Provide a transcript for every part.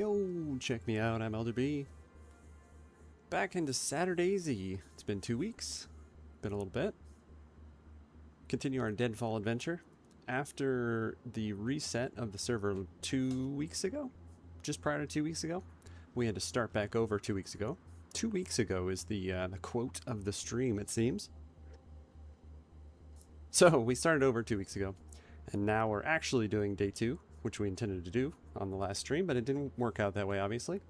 Yo, check me out, I'm DeadFall. Back into DayZ. It's been 2 weeks. Been a little bit. Continue our DeadFall Adventure. After the reset of the server 2 weeks ago, just prior to 2 weeks ago, we had to start back over 2 weeks ago. 2 weeks ago is the quote of the stream, it seems. So we started over 2 weeks ago, and now we're actually doing day 2, which we intended to do on the last stream, but it didn't work out that way, obviously.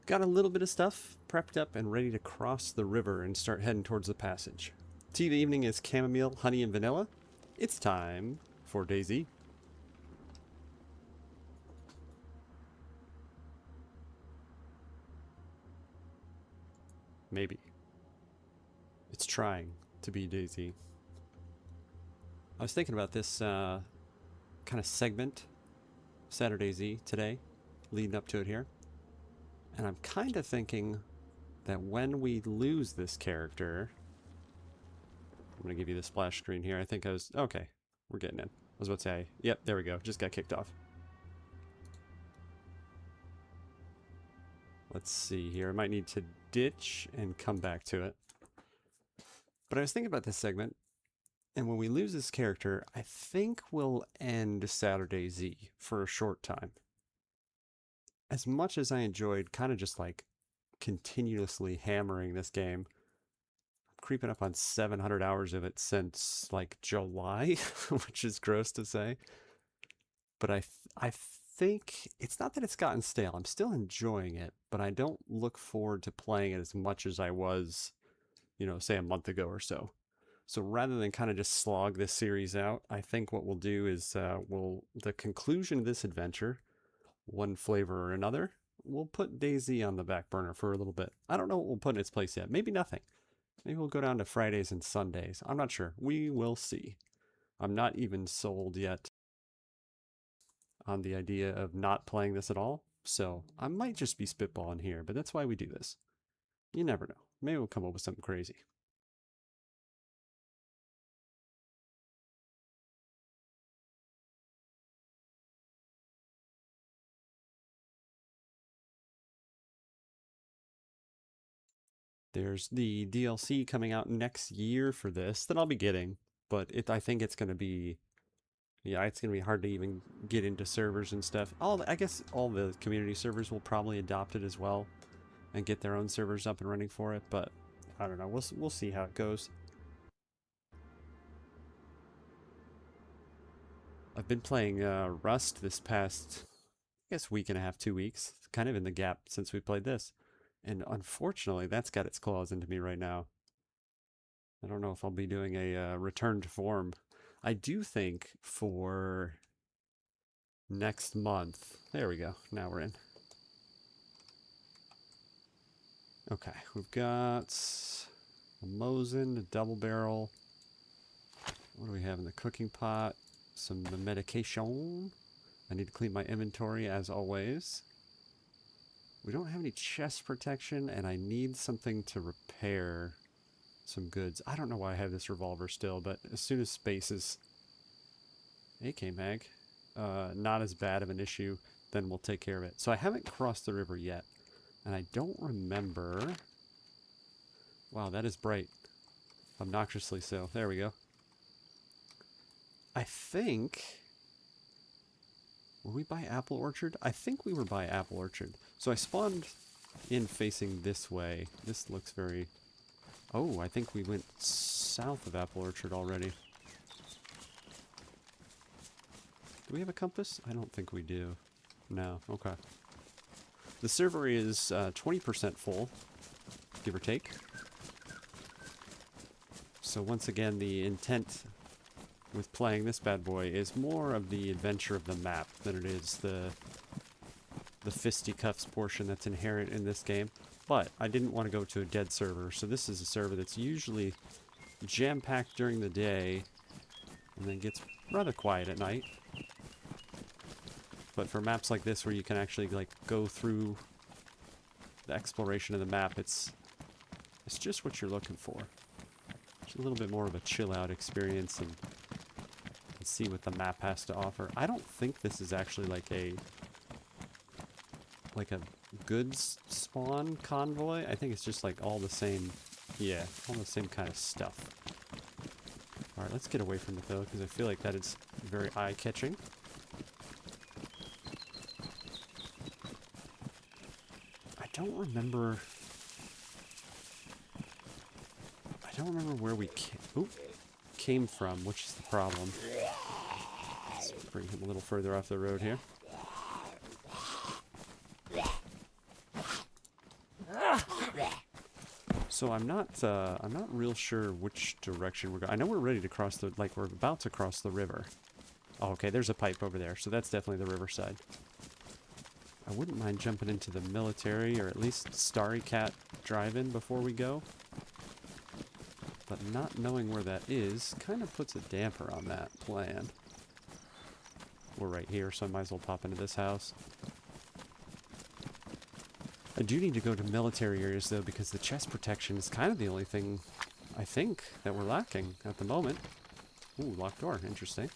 Got a little bit of stuff prepped up and ready to cross the river and start heading towards the passage. Tea of the evening is chamomile, honey, and vanilla. It's time for DayZ. Maybe. It's trying to be DayZ. I was thinking about this kind of segment, DayZ today, leading up to it here. And I'm kind of thinking that when we lose this character, I'm going to give you the splash screen here. I think I was, okay, we're getting in. I was about to say, yep, there we go. Just got kicked off. Let's see here. I might need to ditch and come back to it. But I was thinking about this segment, and when we lose this character, I think we'll end DayZ for a short time. As much as I enjoyed kind of just like continuously hammering this game, I'm creeping up on 700 hours of it since like July, which is gross to say. But I think it's not that it's gotten stale. I'm still enjoying it, but I don't look forward to playing it as much as I was, you know, say a month ago or so. So rather than kind of just slog this series out, I think what we'll do is the conclusion of this adventure, one flavor or another, we'll put DayZ on the back burner for a little bit. I don't know what we'll put in its place yet. Maybe nothing. Maybe we'll go down to Fridays and Sundays. I'm not sure. We will see. I'm not even sold yet on the idea of not playing this at all. So I might just be spitballing here, but that's why we do this. You never know. Maybe we'll come up with something crazy. There's the DLC coming out next year for this that I'll be getting, but I think it's going to be, yeah, it's going to be hard to even get into servers and stuff. I guess all the community servers will probably adopt it as well and get their own servers up and running for it, but I don't know. We'll see how it goes. I've been playing Rust this past, I guess, week and a half, 2 weeks, kind of in the gap since we played this. And unfortunately, that's got its claws into me right now. I don't know if I'll be doing a return to form. I do think for next month. There we go. Now we're in. Okay, we've got a Mosin, a double barrel. What do we have in the cooking pot? Some medication. I need to clean my inventory as always. We don't have any chest protection, and I need something to repair some goods. I don't know why I have this revolver still, but as soon as space is AK mag, not as bad of an issue, then we'll take care of it. So I haven't crossed the river yet, and I don't remember. Wow, that is bright. Obnoxiously so. There we go. I think... were we by Apple Orchard? I think we were by Apple Orchard. So I spawned in facing this way. This looks very... oh, I think we went south of Apple Orchard already. Do we have a compass? I don't think we do. No, okay. The server is 20% full, give or take. So once again, the intent with playing this bad boy is more of the adventure of the map than it is the fisticuffs portion that's inherent in this game. But I didn't want to go to a dead server, so this is a server that's usually jam-packed during the day and then gets rather quiet at night. But for maps like this where you can actually like go through the exploration of the map, it's just what you're looking for. Just a little bit more of a chill out experience and see what the map has to offer. I don't think this is actually like a like a goods spawn convoy. I think it's just like all the same, yeah, all the same kind of stuff. All right, let's get away from it though, because I feel like that is very eye-catching. I don't remember where we came from, which is the problem. Let's bring him a little further off the road here. So I'm not real sure which direction we're going. I know we're ready to cross the, like we're about to cross the river. Oh, okay, there's a pipe over there, so that's definitely the riverside. I wouldn't mind jumping into the military, or at least Starry Cat drive-in before we go. But not knowing where that is kind of puts a damper on that plan. We're right here, so I might as well pop into this house. I do need to go to military areas, though, because the chest protection is kind of the only thing, I think, that we're lacking at the moment. Ooh, locked door. Interesting.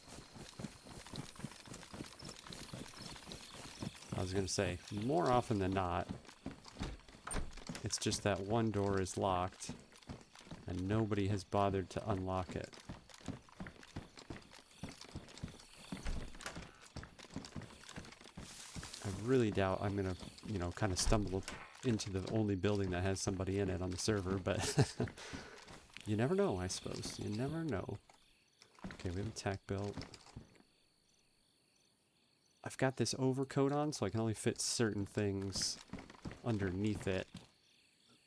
I was going to say, more often than not, it's just that one door is locked, and nobody has bothered to unlock it. I really doubt I'm going to, you know, kind of stumble into the only building that has somebody in it on the server, but you never know, I suppose. You never know. Okay, we have a tack belt. I've got this overcoat on, so I can only fit certain things underneath it.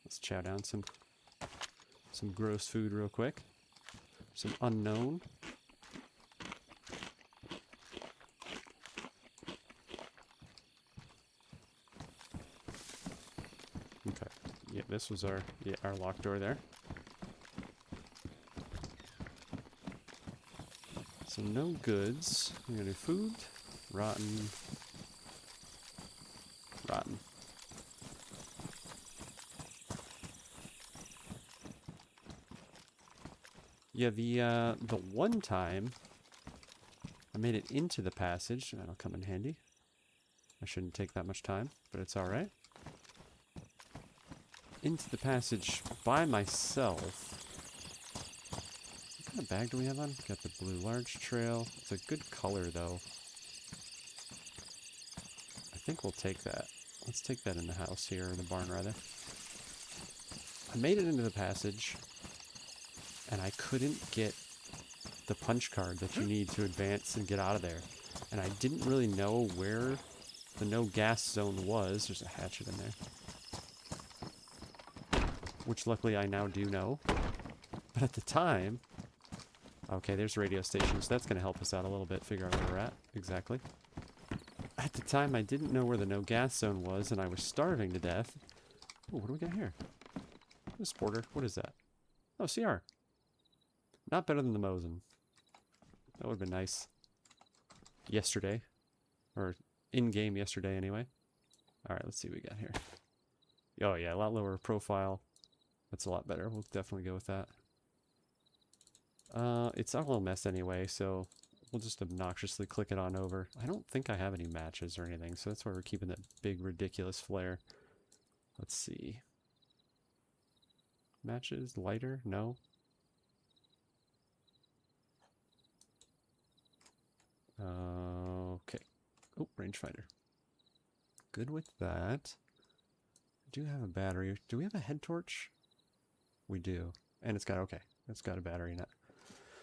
Let's chow down some gross food real quick. Some unknown. Okay. Yeah, this was our locked door there. So no goods. We're gonna do food. Rotten. Rotten. Yeah, the one time I made it into the passage, that'll come in handy. I shouldn't take that much time, but it's alright. Into the passage by myself. What kind of bag do we have on? Got the blue large trail. It's a good color though. I think we'll take that. Let's take that in the house here, or the barn rather. I made it into the passage, and I couldn't get the punch card that you need to advance and get out of there. And I didn't really know where the no gas zone was. There's a hatchet in there. Which luckily I now do know. But at the time... Okay, there's radio stations. That's going to help us out a little bit, figure out where we're at. Exactly. At the time, I didn't know where the no gas zone was, and I was starving to death. Oh, what do we got here? A sporter. What is that? Oh, CR. Not better than the Mosin. That would have been nice. Yesterday. Or in-game yesterday, anyway. Alright, let's see what we got here. Oh, yeah, a lot lower profile. That's a lot better. We'll definitely go with that. It's a little mess anyway, so we'll just obnoxiously click it on over. I don't think I have any matches or anything, so that's why we're keeping that big, ridiculous flare. Let's see. Matches? Lighter? No? Okay. Oh, rangefinder. Good with that. I do have a battery. Do we have a head torch? We do. And it's got, okay, it's got a battery in it.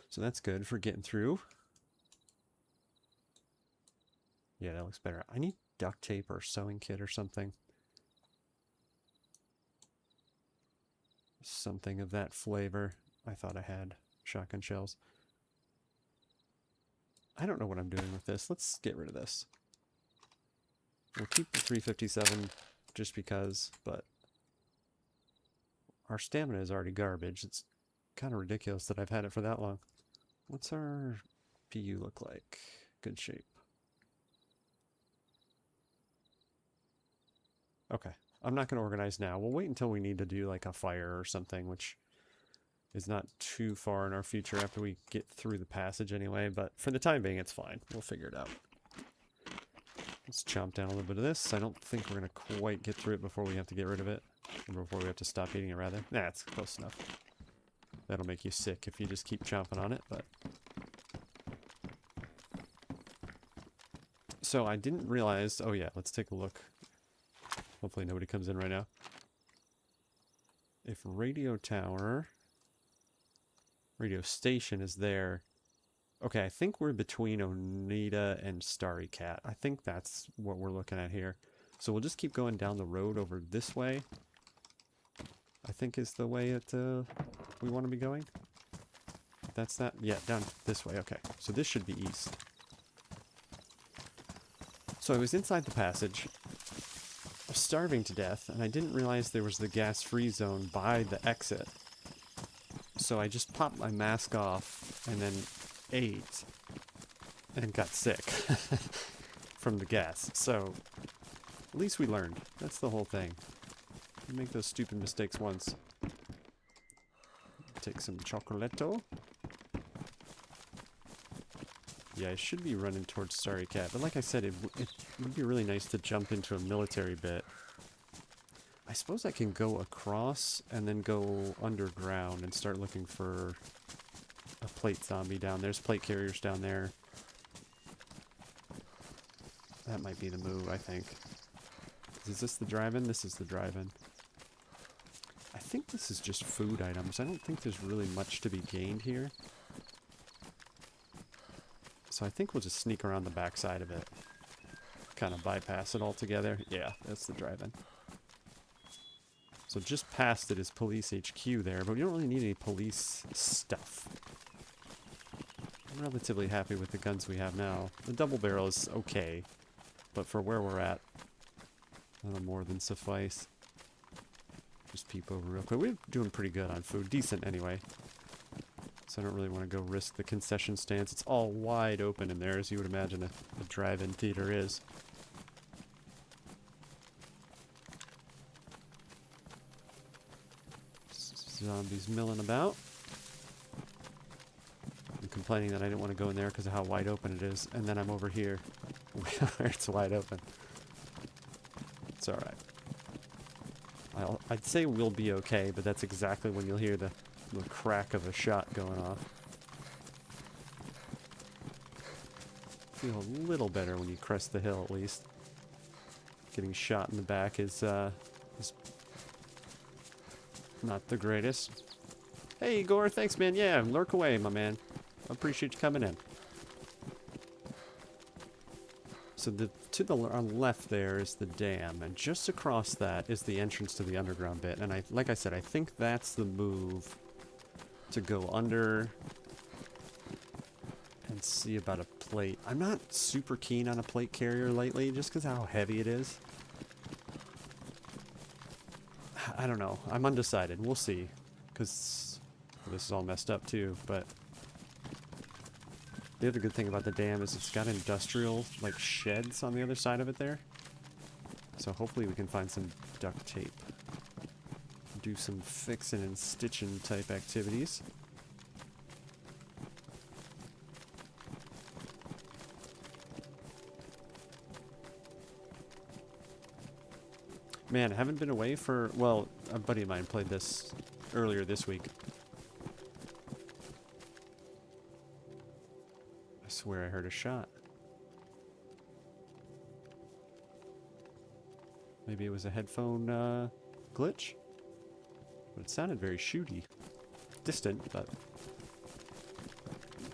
So that's good for getting through. Yeah, that looks better. I need duct tape or sewing kit or something. Something of that flavor. I thought I had shotgun shells. I don't know what I'm doing with this. Let's get rid of this. We'll keep the 357 just because, but our stamina is already garbage. It's kind of ridiculous that I've had it for that long. What's our PU look like? Good shape. Okay. I'm not going to organize now. We'll wait until we need to do like a fire or something, which is not too far in our future after we get through the passage anyway, but for the time being, it's fine. We'll figure it out. Let's chomp down a little bit of this. I don't think we're going to quite get through it before we have to get rid of it. Or before we have to stop eating it, rather. Nah, it's close enough. That'll make you sick if you just keep chomping on it, but... So I didn't realize... Oh yeah, let's take a look. Hopefully nobody comes in right now. If radio tower... Radio station is there... Okay, I think we're between Oneida and Starry Cat. I think that's what we're looking at here. So we'll just keep going down the road over this way. I think is the way we want to be going. That's that? Yeah, down this way. Okay, so this should be east. So I was inside the passage. I was starving to death, and I didn't realize there was the gas-free zone by the exit. So I just popped my mask off and then ate and got sick from the gas. So at least we learned. That's the whole thing. You make those stupid mistakes once. Take some chocolatito. Yeah, I should be running towards Starry Cat, but like I said, it would be really nice to jump into a military bit. I suppose I can go across and then go underground and start looking for a plate zombie down. There's plate carriers down there. That might be the move, I think. Is this the drive-in? This is the drive-in. I think this is just food items. I don't think there's really much to be gained here. So I think we'll just sneak around the backside of it. Kind of bypass it altogether. Yeah, that's the drive-in. So just past it is police HQ there, but we don't really need any police stuff. I'm relatively happy with the guns we have now. The double barrel is okay, but for where we're at, that'll more than suffice. Just peep over real quick. We're doing pretty good on food. Decent anyway. So I don't really want to go risk the concession stands. It's all wide open in there, as you would imagine a drive-in theater is. Zombies milling about. I'm complaining that I didn't want to go in there because of how wide open it is. And then I'm over here where it's wide open. It's alright. I'd say we'll be okay, but that's exactly when you'll hear the crack of a shot going off. Feel a little better when you crest the hill, at least. Getting shot in the back is not the greatest. Hey, Igor, thanks, man. Yeah, lurk away, my man. I appreciate you coming in. So to the left there is the dam, and just across that is the entrance to the underground bit. And like I said, I think that's the move to go under and see about a plate. I'm not super keen on a plate carrier lately, just because of how heavy it is. I don't know. I'm undecided. We'll see. Because this is all messed up too, but the other good thing about the dam is it's got industrial, like, sheds on the other side of it there. So hopefully we can find some duct tape. Do some fixing and stitching type activities. Man, I haven't been away for, well, a buddy of mine played this earlier this week. I swear I heard a shot. Maybe it was a headphone glitch? But it sounded very shooty. Distant, but...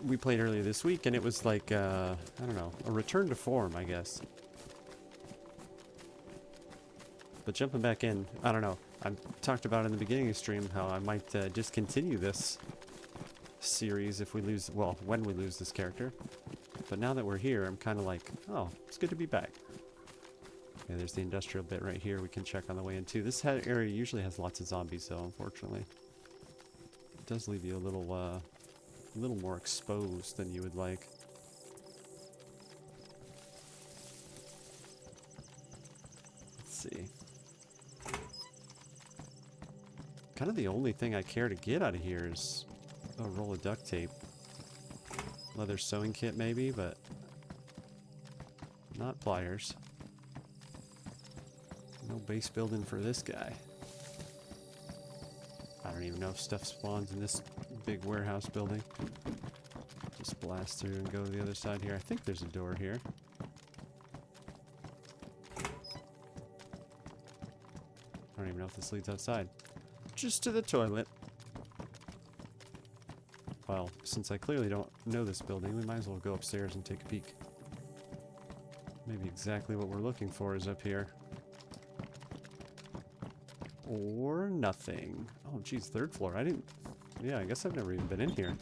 We played earlier this week, and it was like, I don't know, a return to form, I guess. But jumping back in, I don't know. I talked about in the beginning of the stream how I might discontinue this series if we lose, well, when we lose this character. But now that we're here, I'm kind of like, oh, it's good to be back. Okay, there's the industrial bit right here we can check on the way in too. This area usually has lots of zombies though, unfortunately. It does leave you a little more exposed than you would like. Let's see. Kind of the only thing I care to get out of here is a roll of duct tape. Leather sewing kit maybe, but not pliers. No base building for this guy. I don't even know if stuff spawns in this big warehouse building. Just blast through and go to the other side here. I think there's a door here. I don't even know if this leads outside. Just to the toilet. Well, since I clearly don't know this building, we might as well go upstairs and take a peek. Maybe exactly what we're looking for is up here. Or nothing. Oh, geez, third floor. I didn't... Yeah, I guess I've never even been in here.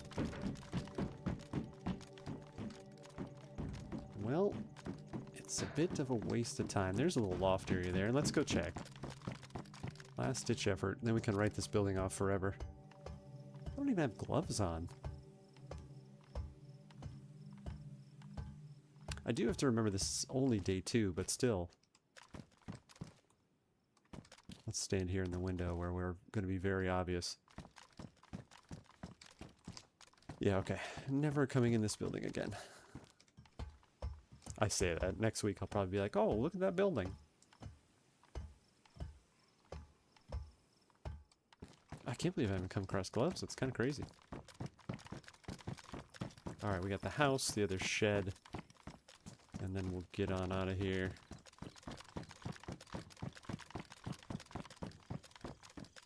Well, it's a bit of a waste of time. There's a little loft area there. Let's go check. Last ditch effort. Then we can write this building off forever. I don't even have gloves on. I do have to remember this is only day 2, but still. Let's stand here in the window where we're going to be very obvious. Yeah, okay. Never coming in this building again. I say that. Next week I'll probably be like, oh, look at that building. I can't believe I haven't come across gloves. It's kind of crazy. Alright, we got the house, the other shed. And then we'll get on out of here.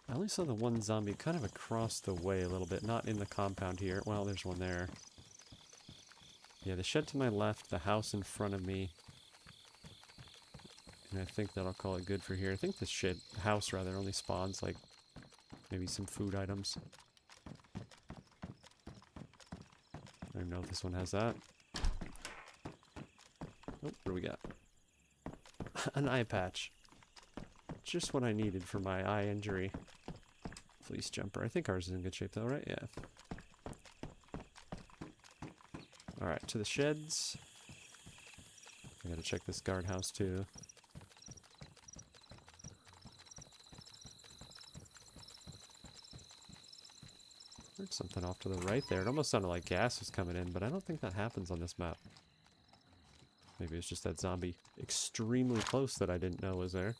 I only saw the one zombie kind of across the way a little bit, not in the compound here. Well, there's one there. Yeah, the shed to my left, the house in front of me. And I think that'll call it good for here. I think this house rather, only spawns like maybe some food items. I don't know if this one has that. Oh, what do we got? An eye patch. Just what I needed for my eye injury. Fleece jumper. I think ours is in good shape though, right? Yeah. Alright, to the sheds. I gotta check this guardhouse too. Heard something off to the right there. It almost sounded like gas was coming in, but I don't think that happens on this map. Maybe it's just that zombie extremely close that I didn't know was there.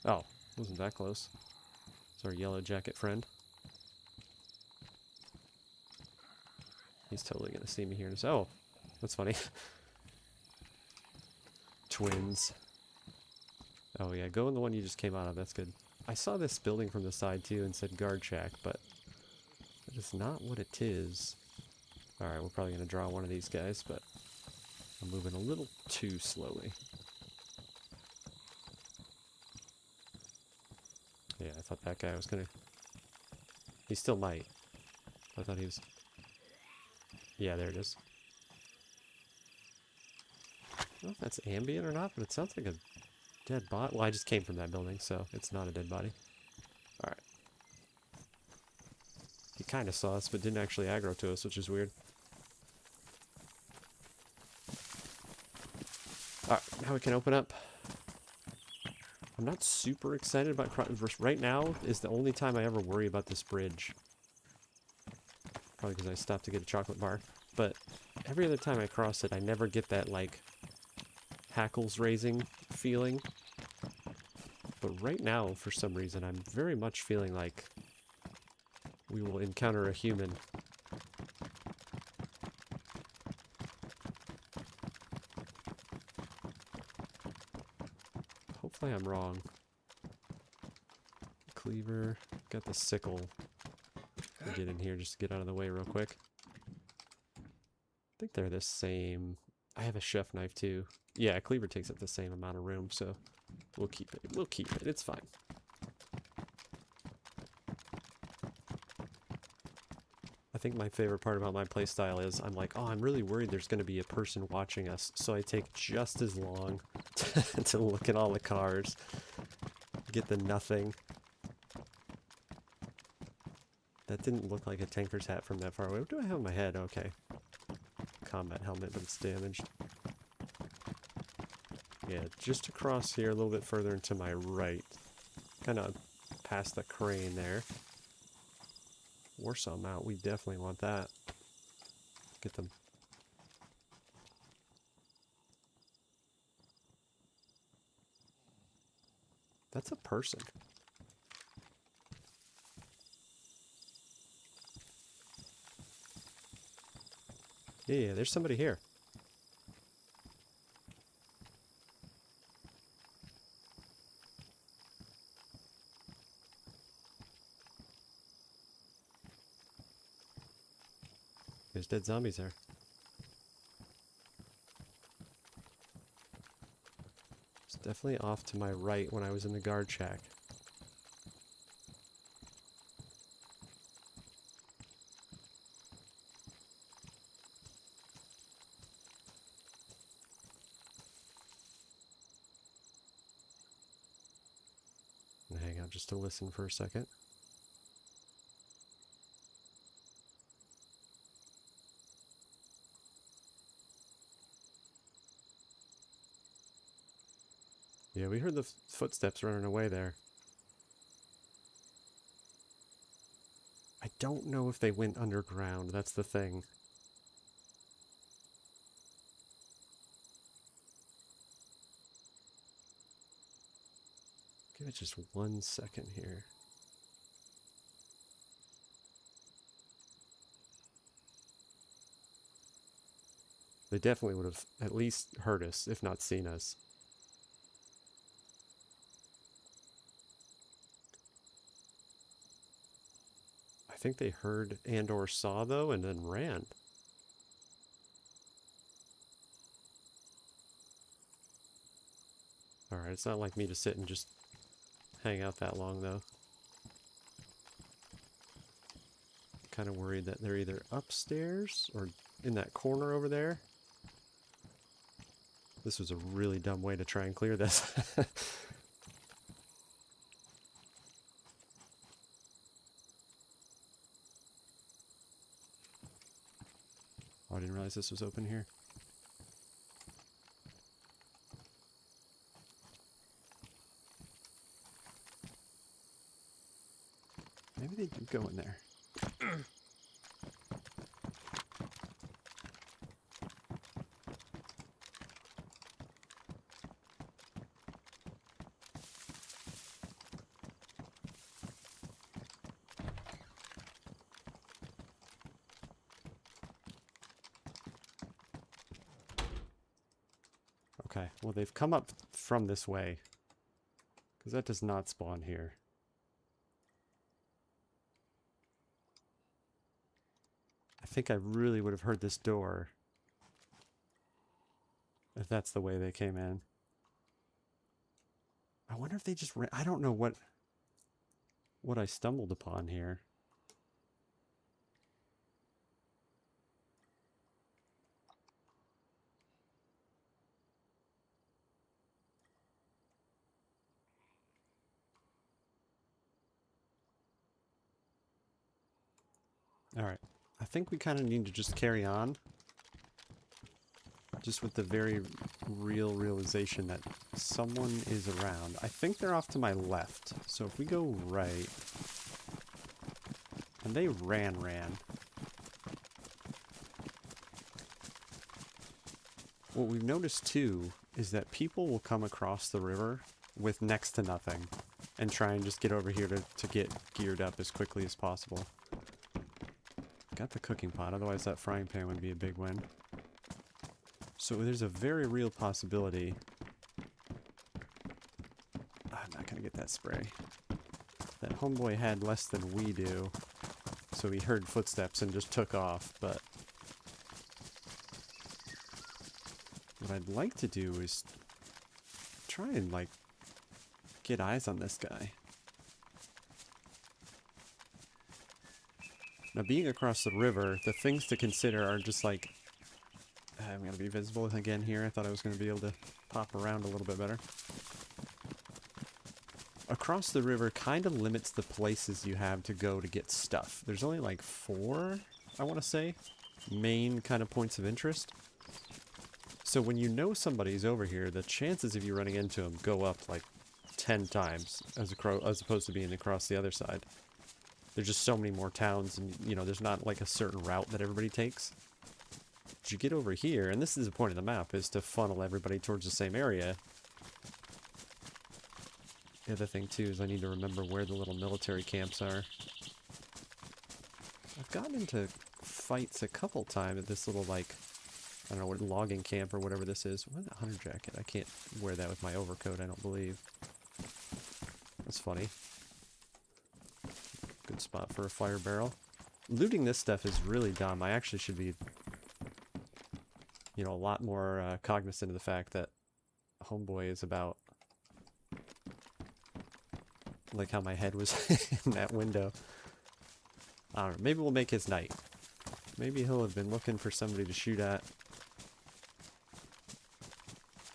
Oh, wasn't that close. It's our yellow jacket friend. He's totally gonna see me here. Oh, that's funny. Twins. Oh yeah, go in the one you just came out of. That's good. I saw this building from the side too and said guard shack, but that is not what it is. Alright, we're probably gonna draw one of these guys, but I'm moving a little too slowly. Yeah, I thought that guy was gonna... He still might. I thought he was... Yeah, there it is. I don't know if that's ambient or not, but it sounds like a dead body. Well, I just came from that building, so it's not a dead body. Alright. He kind of saw us, but didn't actually aggro to us, which is weird. Alright, now we can open up. I'm not super excited about right now is the only time I ever worry about this bridge. Probably because I stopped to get a chocolate bar. But every other time I cross it, I never get that, like, hackles raising feeling. But right now, for some reason, I'm very much feeling like we will encounter a human. Hopefully I'm wrong. Cleaver. Got the sickle. I'll get in here just to get out of the way real quick. I think they're the same. I have a chef knife too. Yeah, cleaver takes up the same amount of room, so we'll keep it. We'll keep it. It's fine. I think my favorite part about my playstyle is I'm like, oh, I'm really worried there's going to be a person watching us, so I take just as long to look at all the cars, get the nothing. That didn't look like a tanker's hat from that far away. What do I have on my head? Okay. Combat helmet, but it's damaged. Yeah, just across here, a little bit further and to my right. Kind of past the crane there. Warsaw mount, we definitely want that. Get them. That's a person. Yeah, there's somebody here. There's dead zombies there. It's definitely off to my right when I was in the guard shack. And hang out just to listen for a second. Yeah, we heard the footsteps running away there. I don't know if they went underground, that's the thing. Give it just 1 second here. They definitely would have at least heard us, if not seen us. I think they heard and or saw, though, and then ran. Alright, it's not like me to sit and just hang out that long, though. Kind of worried that they're either upstairs or in that corner over there. This was a really dumb way to try and clear this. Oh, I didn't realize this was open here. Maybe they do go in there. Okay, well they've come up from this way. Because that does not spawn here. I think I really would have heard this door if that's the way they came in. I wonder if they just ran. I don't know what I stumbled upon here. Alright, I think we kind of need to just carry on. Just with the very real realization that someone is around. I think they're off to my left. So if we go right... And they ran. What we've noticed too is that people will come across the river with next to nothing. And try and just get over here to get geared up as quickly as possible. Got the cooking pot, otherwise that frying pan would be a big win. So there's a very real possibility... I'm not gonna get that spray. That homeboy had less than we do, so he heard footsteps and just took off, but... What I'd like to do is try and, like, get eyes on this guy. Now, being across the river, the things to consider are just like... I'm going to be visible again here. I thought I was going to be able to pop around a little bit better. Across the river kind of limits the places you have to go to get stuff. There's only like 4, I want to say, main kind of points of interest. So when you know somebody's over here, the chances of you running into them go up like 10 times as opposed to being across the other side. There's just so many more towns, and you know, there's not like a certain route that everybody takes. But you get over here, and this is the point of the map, is to funnel everybody towards the same area. The other thing too is I need to remember where the little military camps are. I've gotten into fights a couple times at this little, like, I don't know, what logging camp or whatever this is. What is that hunter jacket? I can't wear that with my overcoat, I don't believe. That's funny. Good spot for a fire barrel. Looting this stuff is really dumb. I actually should be, you know, a lot more cognizant of the fact that Homeboy is about, like how my head was in that window. I don't know, maybe we'll make his night. Maybe he'll have been looking for somebody to shoot at.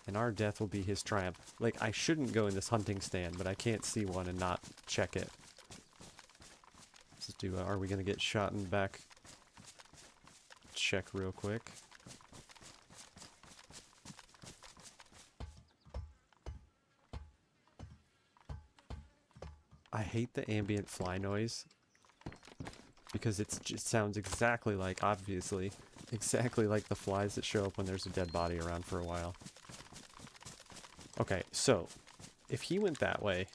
And our death will be his triumph. Like, I shouldn't go in this hunting stand, but I can't see one and not check it. Let's do, are we going to get shot in the back? Check real quick. I hate the ambient fly noise. Because it just sounds exactly like, obviously, exactly like the flies that show up when there's a dead body around for a while. Okay, so, if he went that way,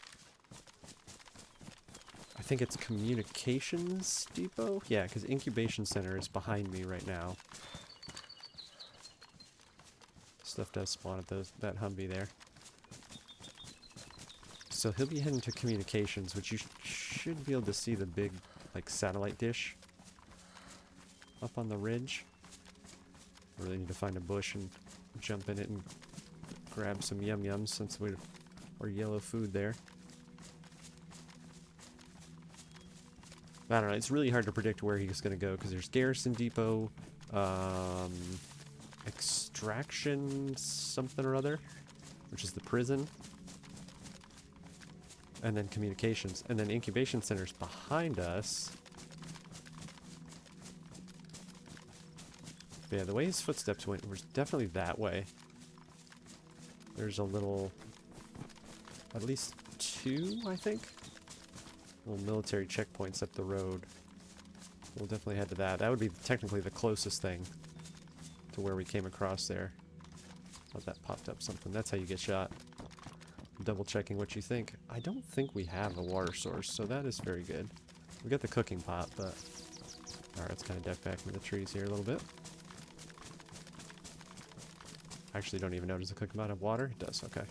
I think it's Communications Depot? Yeah, because Incubation Center is behind me right now. Stuff does spawn at that Humvee there. So he'll be heading to Communications, which you should be able to see the big, like, satellite dish up on the ridge. I really need to find a bush and jump in it and grab some yum-yums since we're yellow food there. I don't know, it's really hard to predict where he's going to go because there's Garrison Depot, Extraction something or other, which is the prison, and then Communications, and then Incubation Center's behind us. But yeah, the way his footsteps went was definitely that way. There's a little, at least two, I think, little military checkpoints up the road. We'll definitely head to that. That would be technically the closest thing to where we came across there. Oh, that popped up something. That's how you get shot. Double checking what you think. I don't think we have a water source, so that is very good. We got the cooking pot, but... Alright, let's kind of duck back into the trees here a little bit. Actually, don't even know. Does the cooking pot have water? It does, okay.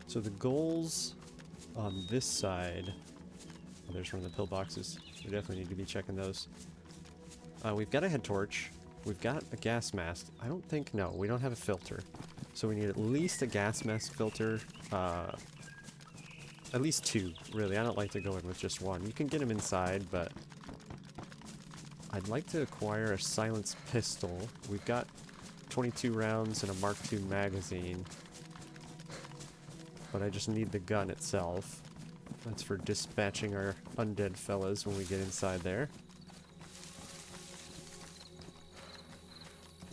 So the goals on this side... Oh, there's one of the pillboxes. We definitely need to be checking those. We've got a head torch. We've got a gas mask. I don't think... No, we don't have a filter. So we need at least a gas mask filter. At least two, really. I don't like to go in with just one. You can get them inside, but... I'd like to acquire a silenced pistol. We've got 22 rounds and a Mark II magazine. But I just need the gun itself. That's for dispatching our undead fellas when we get inside there.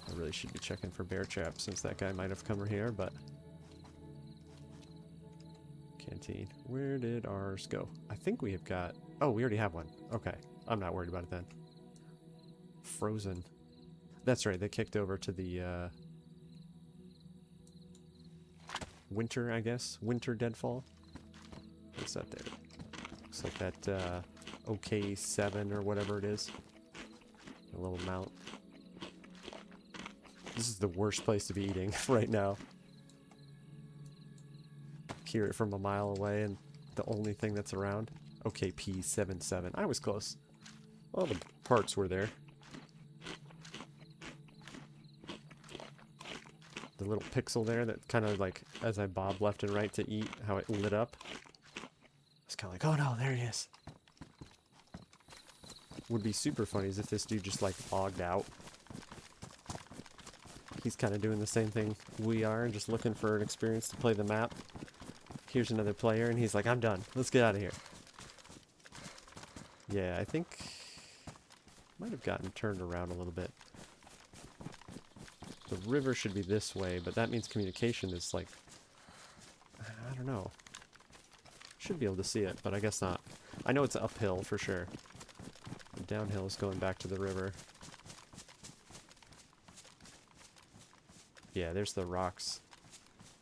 I really should be checking for bear traps since that guy might have come here, but... Canteen. Where did ours go? I think we have got... Oh, we already have one. Okay. I'm not worried about it then. Frozen. That's right, they kicked over to the, winter, I guess? Winter Deadfall? What's that there? Looks like that, OK7 or whatever it is. A little mount. This is the worst place to be eating right now. Hear it from a mile away and the only thing that's around. Okay, P77. I was close. All the parts were there. The little pixel there that kind of like, as I bobbed left and right to eat, how it lit up. It's kind of like, oh no, there he is. Would be super funny is if this dude just like logged out. He's kind of doing the same thing we are, just looking for an experience to play the map. Here's another player, and he's like, I'm done. Let's get out of here. Yeah, I think... Might have gotten turned around a little bit. The river should be this way, but that means communication is like... I don't know. Should be able to see it, but I guess not. I know it's uphill for sure. The downhill is going back to the river. Yeah, there's the rocks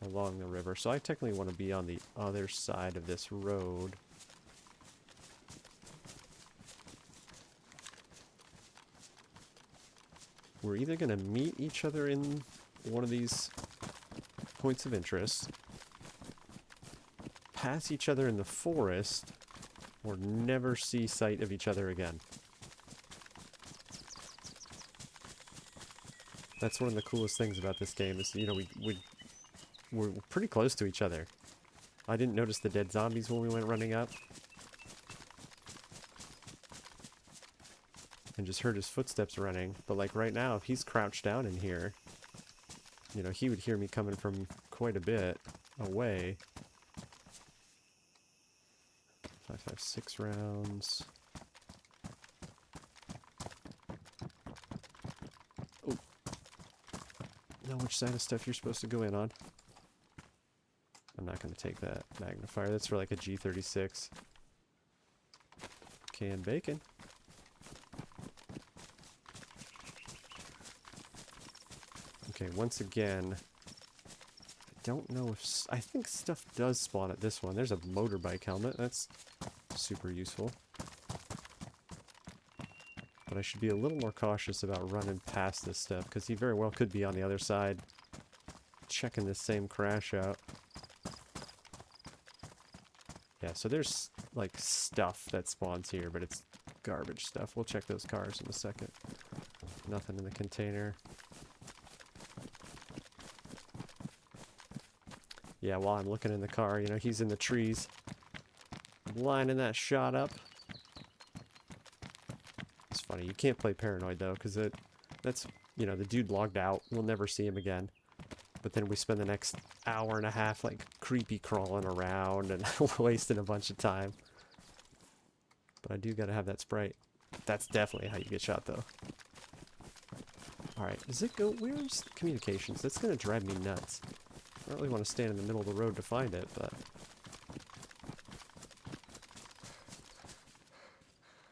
along the river. So I technically want to be on the other side of this road. We're either going to meet each other in one of these points of interest, pass each other in the forest, or never see sight of each other again. That's one of the coolest things about this game is, you know, we're pretty close to each other. I didn't notice the dead zombies when we went running up. And just heard his footsteps running. But like right now, if he's crouched down in here, you know, he would hear me coming from quite a bit away. 5.56 rounds. Oh. Know which side of stuff you're supposed to go in on. I'm not going to take that magnifier. That's for like a G36. Canned bacon. Okay, once again, I don't know if... I think stuff does spawn at this one. There's a motorbike helmet. That's super useful. But I should be a little more cautious about running past this stuff, because he very well could be on the other side, checking this same crash out. Yeah, so there's, like, stuff that spawns here, but it's garbage stuff. We'll check those cars in a second. Nothing in the container. Yeah, while I'm looking in the car, you know, he's in the trees. Lining that shot up. It's funny, you can't play Paranoid, though, because that's, you know, the dude logged out. We'll never see him again. But then we spend the next hour and a half, like, creepy crawling around and wasting a bunch of time. But I do gotta have that Sprite. That's definitely how you get shot, though. Alright, does it go... Where's communications? That's gonna drive me nuts. I don't really want to stand in the middle of the road to find it, but...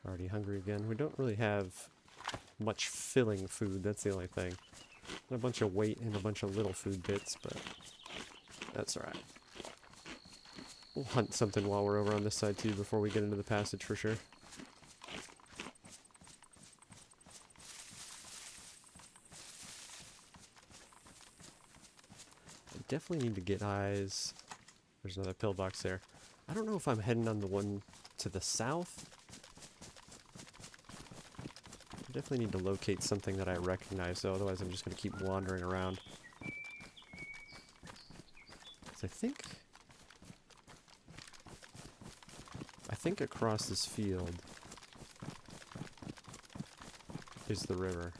Already hungry again. We don't really have much filling food, that's the only thing. A bunch of weight and a bunch of little food bits, but that's alright. We'll hunt something while we're over on this side too before we get into the passage for sure. I definitely need to get eyes. There's another pillbox there. I don't know if I'm heading on the one to the south. I definitely need to locate something that I recognize, though, otherwise I'm just going to keep wandering around. So I think across this field is the river.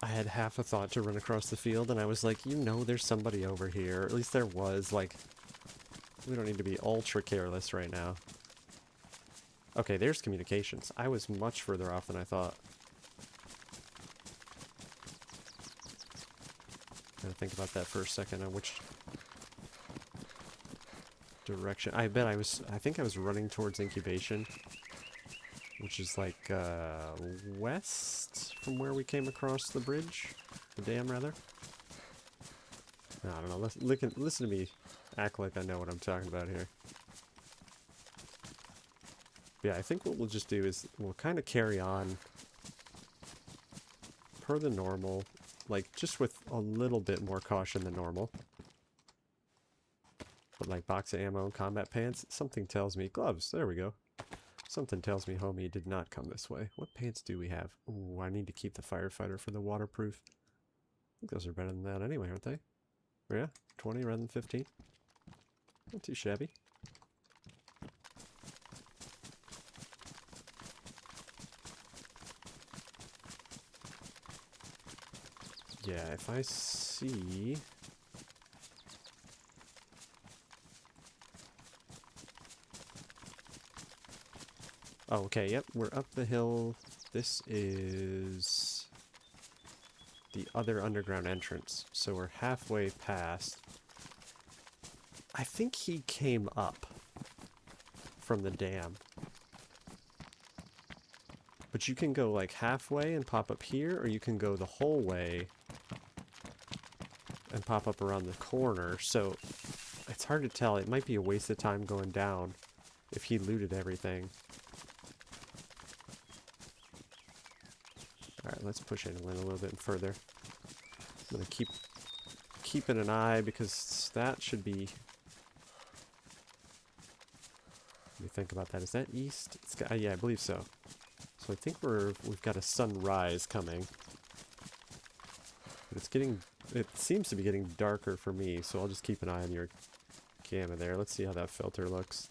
I had half a thought to run across the field, and I was like, you know, there's somebody over here. At least there was, like, we don't need to be ultra careless right now. Okay, there's communications. I was much further off than I thought. Gotta think about that for a second, on which direction. I think I was running towards incubation, which is like west from where we came across the bridge, the dam rather. No, I don't know. Listen to me act like I know what I'm talking about here. Yeah, I think what we'll just do is we'll kind of carry on per the normal, like just with a little bit more caution than normal. But like box of ammo and combat pants, something tells me, gloves, there we go. Something tells me homie did not come this way. What pants do we have? Ooh, I need to keep the firefighter for the waterproof. I think those are better than that anyway, aren't they? Yeah, 20 rather than 15. Not too shabby. Yeah, if I see... Oh, okay, yep, we're up the hill. This is the other underground entrance. So we're halfway past. I think he came up from the dam. But you can go like halfway and pop up here, or you can go the whole way and pop up around the corner. So it's hard to tell. It might be a waste of time going down if he looted everything. Alright, let's push in a little bit further. I'm going to keeping an eye because that should be... Let me think about that. Is that east? It's got, yeah, I believe so. So I think we've got a sunrise coming. But it seems to be getting darker for me, so I'll just keep an eye on your gamma there. Let's see how that filter looks.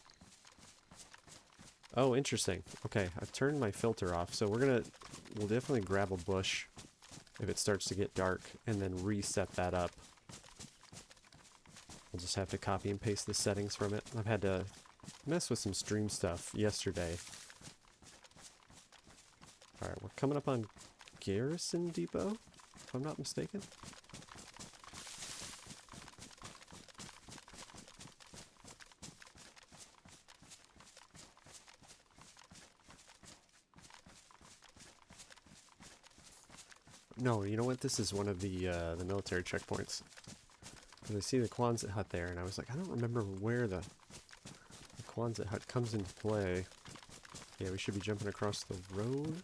Oh, interesting. Okay, I've turned my filter off, so we'll definitely grab a bush if it starts to get dark, and then reset that up. We'll just have to copy and paste the settings from it. I've had to mess with some stream stuff yesterday. Alright, we're coming up on Garrison Depot, if I'm not mistaken. No, you know what? This is one of the military checkpoints. And I see the Quonset hut there, and I was like, I don't remember where the Quonset hut comes into play. Yeah, we should be jumping across the road.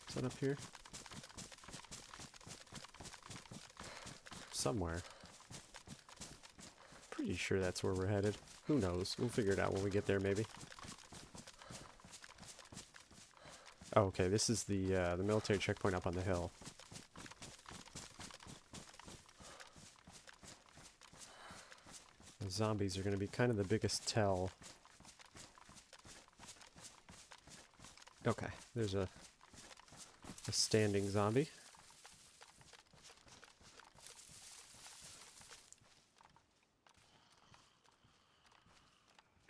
Is that up here? Somewhere. Pretty sure that's where we're headed. Who knows? We'll figure it out when we get there, maybe. Oh, okay, this is the military checkpoint up on the hill. The zombies are going to be kind of the biggest tell. Okay, there's a standing zombie.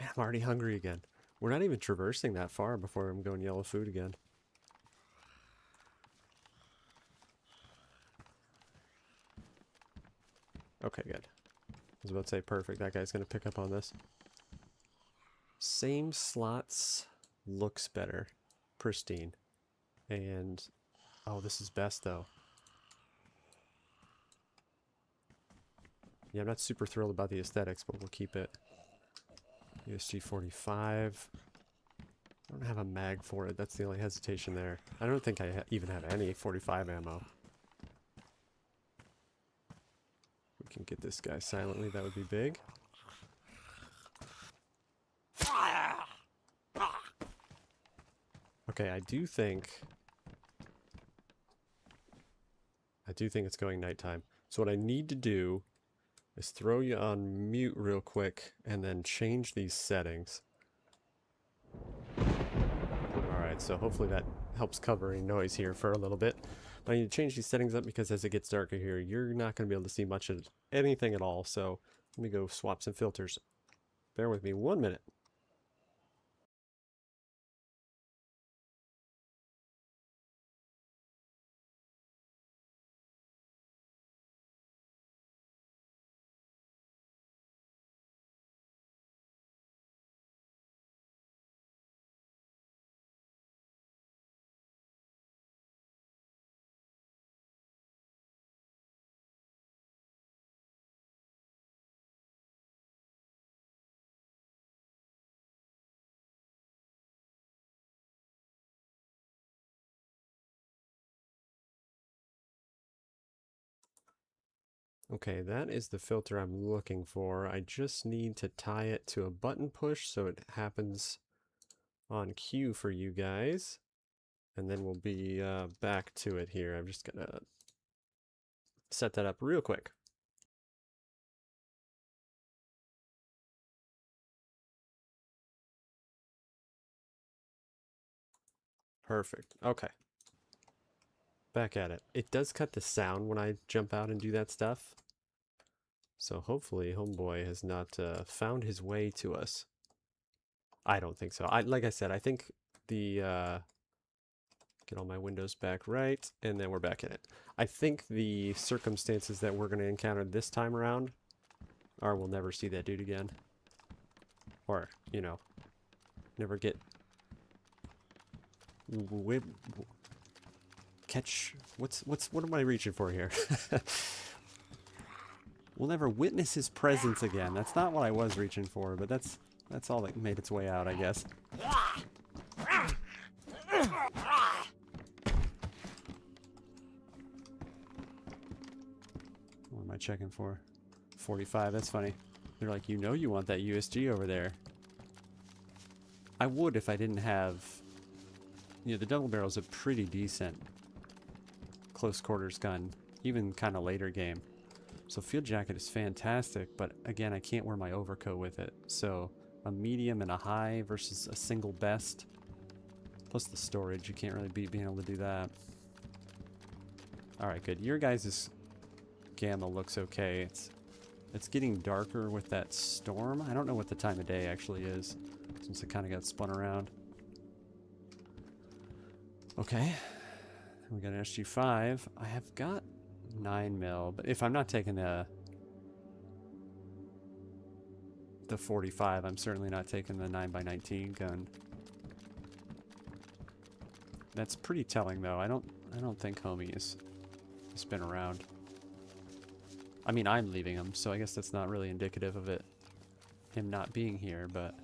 Man, I'm already hungry again. We're not even traversing that far before I'm going yellow food again. Okay, good. I was about to say perfect. That guy's going to pick up on this. Same slots. Looks better. Pristine. And... oh, this is best, though. Yeah, I'm not super thrilled about the aesthetics, but we'll keep it. USG 45. I don't have a mag for it. That's the only hesitation there. I don't think I even have any 45 ammo. We can get this guy silently. That would be big. Okay, I do think it's going nighttime. So what I need to do is throw you on mute real quick and then change these settings. Alright, so hopefully that helps cover any noise here for a little bit. But I need to change these settings up because as it gets darker here, you're not going to be able to see much of anything at all. So let me go swap some filters. Bear with me 1 minute. Okay, that is the filter I'm looking for. I just need to tie it to a button push so it happens on cue for you guys. And then we'll be back to it here. I'm just gonna set that up real quick. Perfect. Okay. Back at it. It does cut the sound when I jump out and do that stuff. So hopefully Homeboy has not found his way to us. I don't think so. Like I said, I think the... get all my windows back right, and then we're back in it. I think the circumstances that we're going to encounter this time around Or we'll never see that dude again. Or, you know, never get... Catch... What am I reaching for here? We'll never witness his presence again. That's not what I was reaching for, but that's all that made its way out, I guess. What am I checking for? 45, that's funny. They're like, you know you want that USG over there. I would if I didn't have... You know, the double barrel's a pretty decent close quarters gun, even kind of later game. So field jacket is fantastic, but again, I can't wear my overcoat with it. So a medium and a high versus a single best. Plus the storage, you can't really beat being able to do that. Alright, good. Your guys' gamma looks okay. It's getting darker with that storm. I don't know what the time of day actually is, since it kind of got spun around. Okay. We got an SG5. I have got 9mm, but if I'm not taking the 45, I'm certainly not taking the 9x19 gun. That's pretty telling, though. I don't think homie has been around. I mean, I'm leaving him, so I guess that's not really indicative of him not being here, but...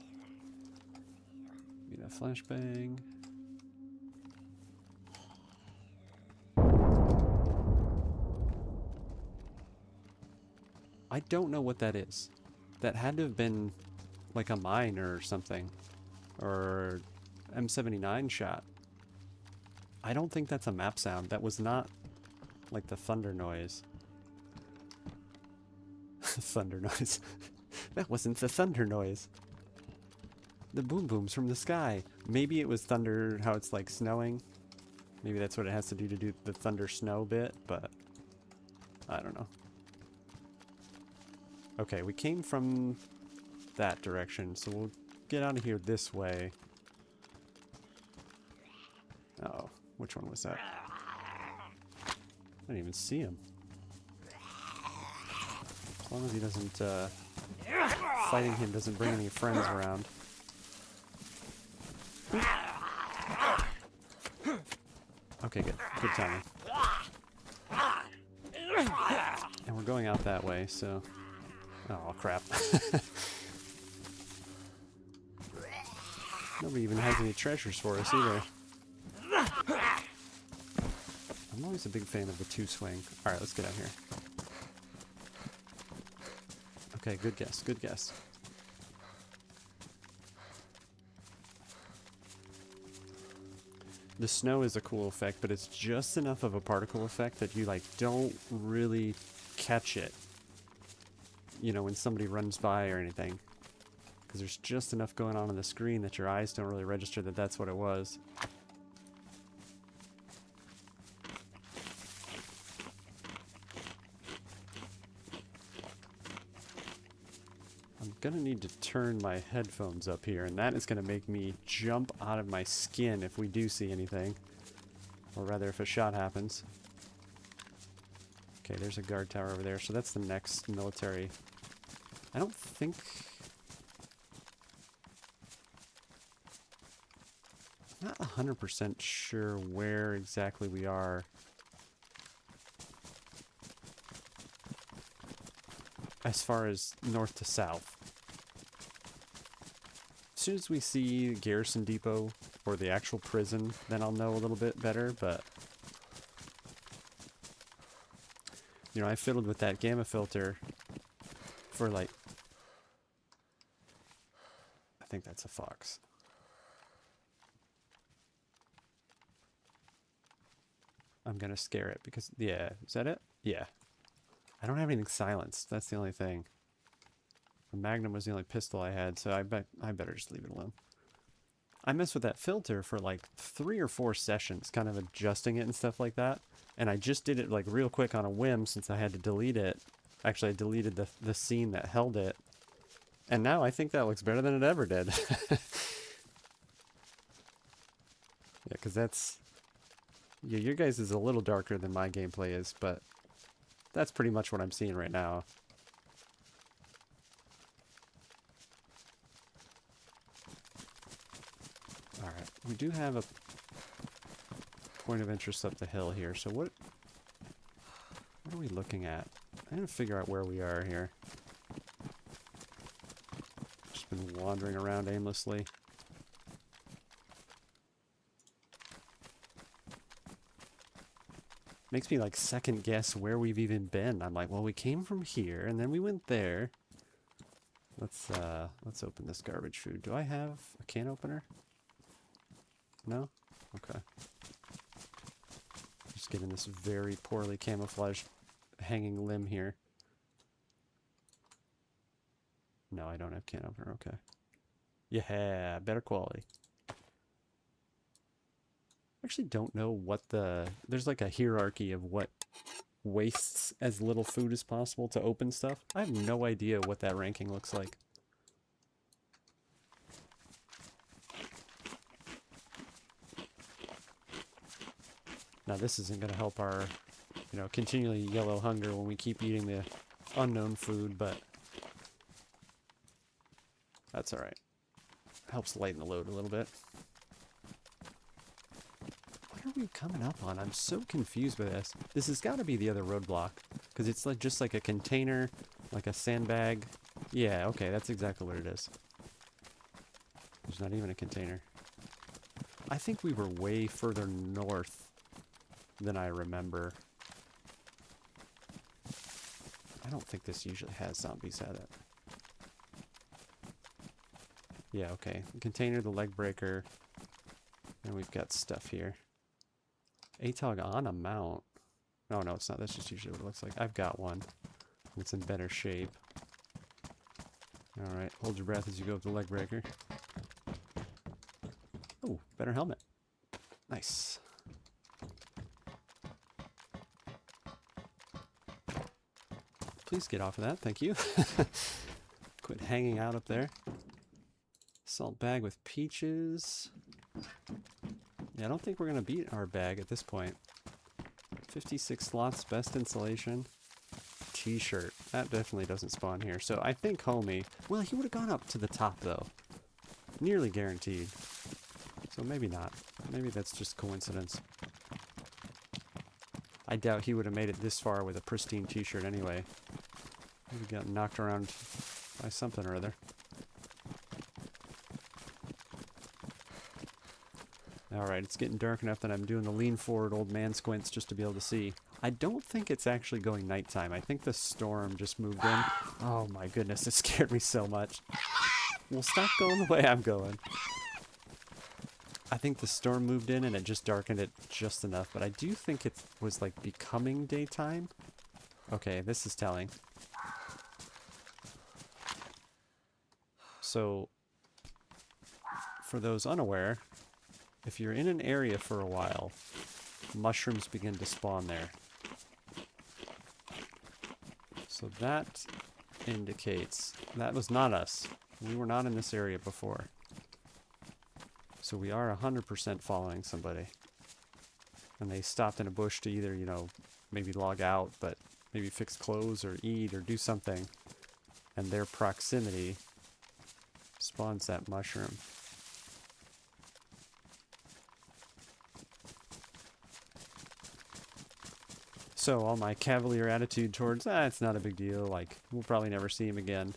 Need a flashbang. I don't know what that is. That had to have been like a mine or something. Or M79 shot. I don't think that's a map sound. That was not like the thunder noise. Thunder noise. That wasn't the thunder noise. The boom booms from the sky. Maybe it was thunder, how it's like snowing. Maybe that's what it has to do the thunder snow bit, but I don't know. Okay, we came from that direction, so we'll get out of here this way. Uh-oh, which one was that? I didn't even see him. As long as he doesn't, fighting him doesn't bring any friends around. Okay, good. Good timing. And we're going out that way, so... Oh, crap. Nobody even has any treasures for us either. I'm always a big fan of the two-swing. Alright, let's get out here. Okay, good guess, good guess. The snow is a cool effect, but it's just enough of a particle effect that you, like, don't really catch it. You know, when somebody runs by or anything. Because there's just enough going on the screen that your eyes don't really register that that's what it was. I'm gonna need to turn my headphones up here, and that is gonna make me jump out of my skin if we do see anything. Or rather, if a shot happens. Okay, there's a guard tower over there, so that's the next military. I don't think... I'm not 100% sure where exactly we are. As far as north to south. As soon as we see Garrison Depot, or the actual prison, then I'll know a little bit better, but... You know, I fiddled with that gamma filter for like... I think that's a fox. I'm gonna scare it because... Yeah, is that it? Yeah. I don't have anything silenced. That's the only thing. The Magnum was the only pistol I had, so I better just leave it alone. I messed with that filter for like 3 or 4 sessions, kind of adjusting it and stuff like that. And I just did it like real quick on a whim since I had to delete it. Actually, I deleted the scene that held it. And now I think that looks better than it ever did. Yeah, because that's... Yeah, your guys is a little darker than my gameplay is, but that's pretty much what I'm seeing right now. Alright, we do have a point of interest up the hill here, so what are we looking at? I'm gonna figure out where we are here. Just been wandering around aimlessly. Makes me like second guess where we've even been. I'm like, well, we came from here and then we went there. Let's open this garbage food. Do I have a can opener? No? Okay. Just getting this very poorly camouflaged hanging limb here. No, I don't have can opener. Okay. Yeah, better quality. I actually don't know what there's like a hierarchy of what wastes as little food as possible to open stuff. I have no idea what that ranking looks like. Now this isn't going to help our, continually yellow hunger when we keep eating the unknown food, but that's alright. Helps lighten the load a little bit. What are we coming up on? I'm so confused with this. This has got to be the other roadblock, because it's like just like a container, like a sandbag. Yeah, okay, that's exactly what it is. There's not even a container. I think we were way further north than I remember. I don't think this usually has zombies, has it? Yeah, okay. The container, the leg breaker, and we've got stuff here. ATOG on a mount. Oh, no, it's not. That's just usually what it looks like. I've got one. It's in better shape. Alright, hold your breath as you go up the leg breaker. Oh, better helmet. Nice. Please get off of that, thank you. Quit hanging out up there. Salt bag with peaches. Yeah, I don't think we're going to beat our bag at this point. 56 slots, best insulation. T-shirt. That definitely doesn't spawn here. So I think homie... Well, he would have gone up to the top, though. Nearly guaranteed. So maybe not. Maybe that's just coincidence. I doubt he would have made it this far with a pristine t-shirt anyway. He got knocked around by something or other. Alright, it's getting dark enough that I'm doing the lean forward old man squints just to be able to see. I don't think it's actually going nighttime. I think the storm just moved in. Oh my goodness, it scared me so much. Well, stop going the way I'm going. I think the storm moved in and it just darkened it just enough, but I do think it was like becoming daytime. Okay, this is telling. So, for those unaware, if you're in an area for a while, mushrooms begin to spawn there. So that indicates that was not us. We were not in this area before. So we are 100% following somebody. And they stopped in a bush to either, maybe log out, but maybe fix clothes or eat or do something. And their proximity spawns that mushroom. So all my cavalier attitude towards, it's not a big deal, like, we'll probably never see him again.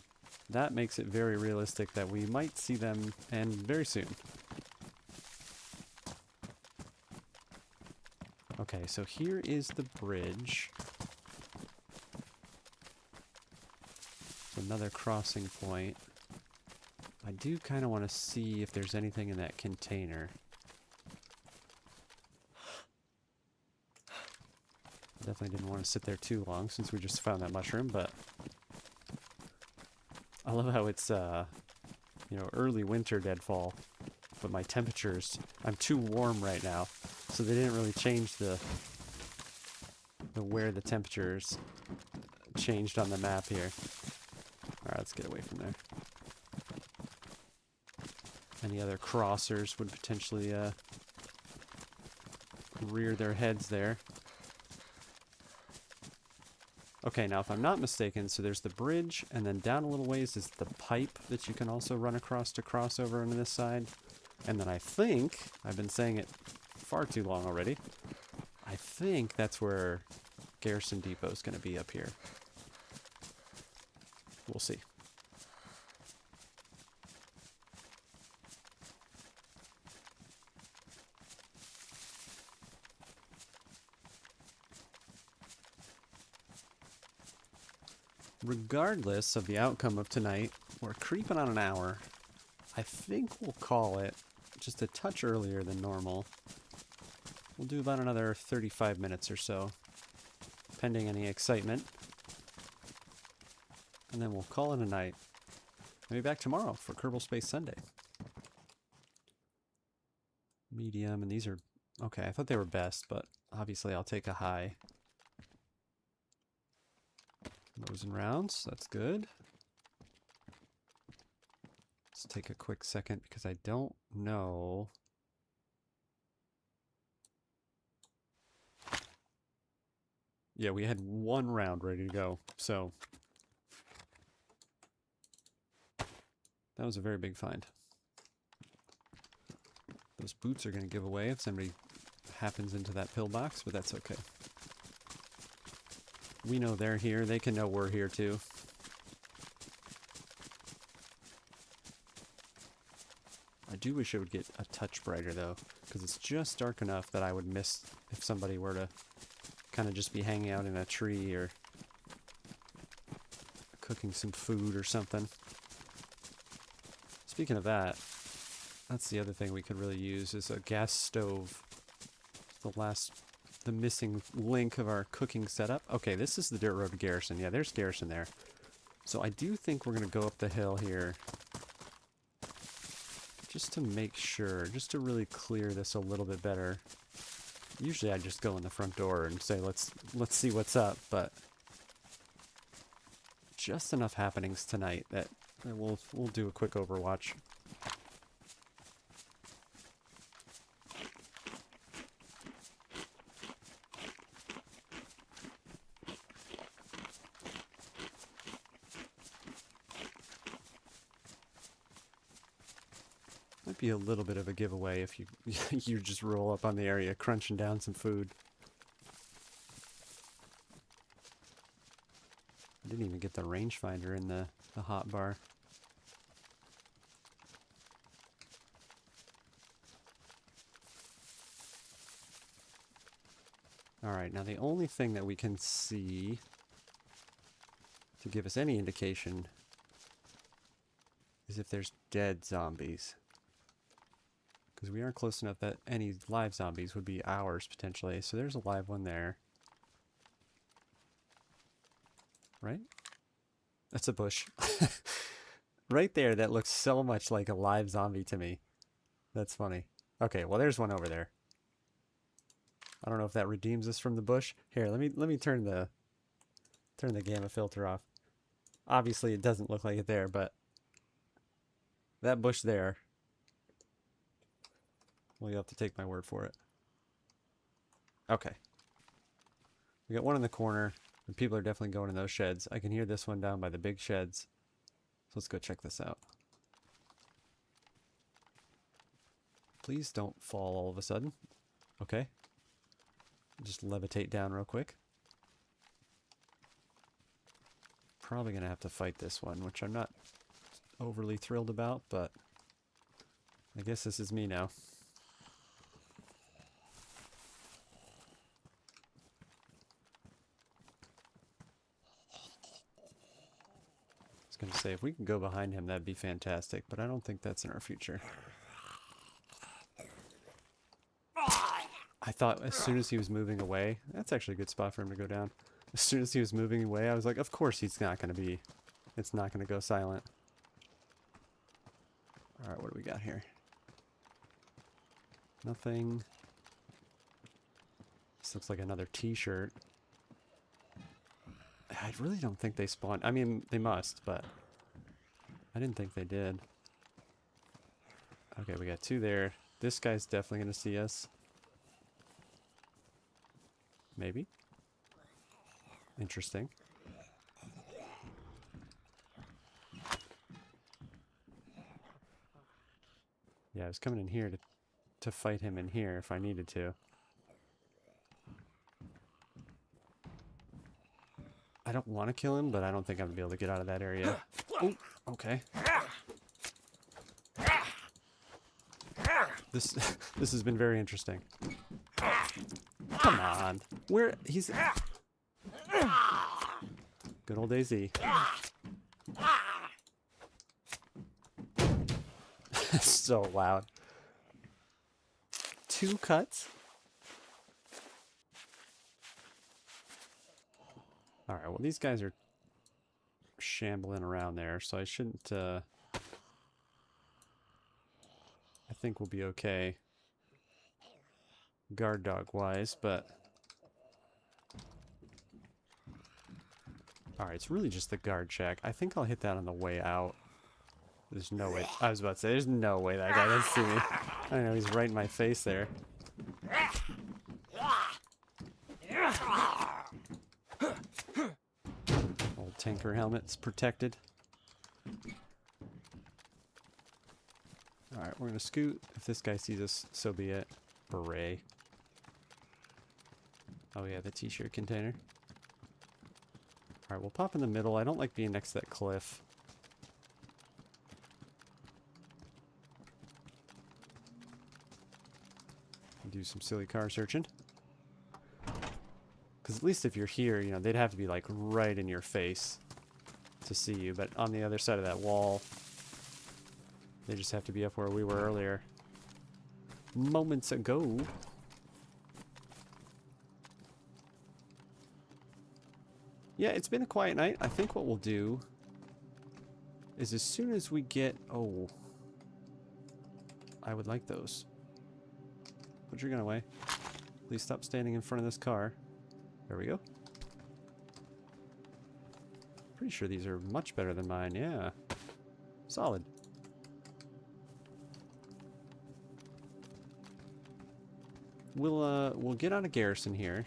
That makes it very realistic that we might see them, and very soon. Okay, so here is the bridge. Another crossing point. I do kind of want to see if there's anything in that container. Definitely didn't want to sit there too long since we just found that mushroom, but I love how it's, early winter deadfall, but my temperatures, I'm too warm right now, so they didn't really change the where the temperatures changed on the map here. Alright, let's get away from there. Any other crossers would potentially rear their heads there. Okay, now if I'm not mistaken, so there's the bridge, and then down a little ways is the pipe that you can also run across to cross over on this side. And then I think, I've been saying it far too long already, I think that's where Garrison Depot is going to be up here. We'll see. Regardless of the outcome of tonight, we're creeping on an hour. I think we'll call it just a touch earlier than normal. We'll do about another 35 minutes or so, pending any excitement. And then we'll call it a night. I'll be back tomorrow for Kerbal Space Sunday. Medium, and these are... Okay, I thought they were best, but obviously I'll take a high. Nose and rounds, that's good. Let's take a quick second because I don't know. Yeah, we had one round ready to go, so that was a very big find. Those boots are going to give away if somebody happens into that pillbox, but that's okay. We know they're here. They can know we're here too. I do wish it would get a touch brighter though, because it's just dark enough that I would miss if somebody were to kind of just be hanging out in a tree or cooking some food or something. Speaking of that, that's the other thing we could really use is a gas stove. The missing link of our cooking setup. Okay, this is the dirt road to Garrison. Yeah, there's Garrison there. So I do think we're going to go up the hill here. Just to make sure, just to really clear this a little bit better. Usually I just go in the front door and say, let's see what's up, but just enough happenings tonight that we'll do a quick overwatch. Might be a little bit of a giveaway if you you just roll up on the area crunching down some food. I didn't even get the rangefinder in the hot bar. Alright, now the only thing that we can see to give us any indication is if there's dead zombies. Because we aren't close enough that any live zombies would be ours, potentially. So there's a live one there. Right? That's a bush. Right there, that looks so much like a live zombie to me. That's funny. Okay, well there's one over there. I don't know if that redeems us from the bush. Here, let me turn the gamma filter off. Obviously it doesn't look like it there, but that bush there, well, you'll have to take my word for it. Okay. We got one in the corner, and people are definitely going in those sheds. I can hear this one down by the big sheds. So let's go check this out. Please don't fall all of a sudden. Okay. Just levitate down real quick. Probably going to have to fight this one, which I'm not overly thrilled about, but I guess this is me now. I was going to say, if we can go behind him, that'd be fantastic, but I don't think that's in our future. I thought as soon as he was moving away, that's actually a good spot for him to go down. As soon as he was moving away, I was like, of course he's not going to be, it's not going to go silent. Alright, what do we got here? Nothing. This looks like another t-shirt. I really don't think they spawned. I mean, they must, but I didn't think they did. Okay, we got two there. This guy's definitely going to see us. Maybe. Interesting. Yeah, I was coming in here to fight him in here if I needed to. I don't want to kill him, but I don't think I'm going to be able to get out of that area. Oh, okay. This has been very interesting. Come on. Where he's good old DayZ. So loud. 2 cuts. All right, well these guys are shambling around there, so I shouldn't I think we'll be okay guard dog wise, but all right, it's really just the guard shack. I think I'll hit that on the way out. There's no way. I was about to say, there's no way that guy doesn't see me. I know, he's right in my face there. Old tanker helmet's protected. Alright, we're gonna scoot. If this guy sees us, so be it. Beret. Oh yeah, the t-shirt container. Alright, we'll pop in the middle. I don't like being next to that cliff. Do some silly car searching. Because at least if you're here, you know, they'd have to be like right in your face to see you. But on the other side of that wall, they just have to be up where we were earlier. Moments ago. Yeah, it's been a quiet night. I think what we'll do is as soon as we get... Oh. I would like those. Put your gun away. Please stop standing in front of this car. There we go. Pretty sure these are much better than mine, yeah. Solid. We'll get out of garrison here.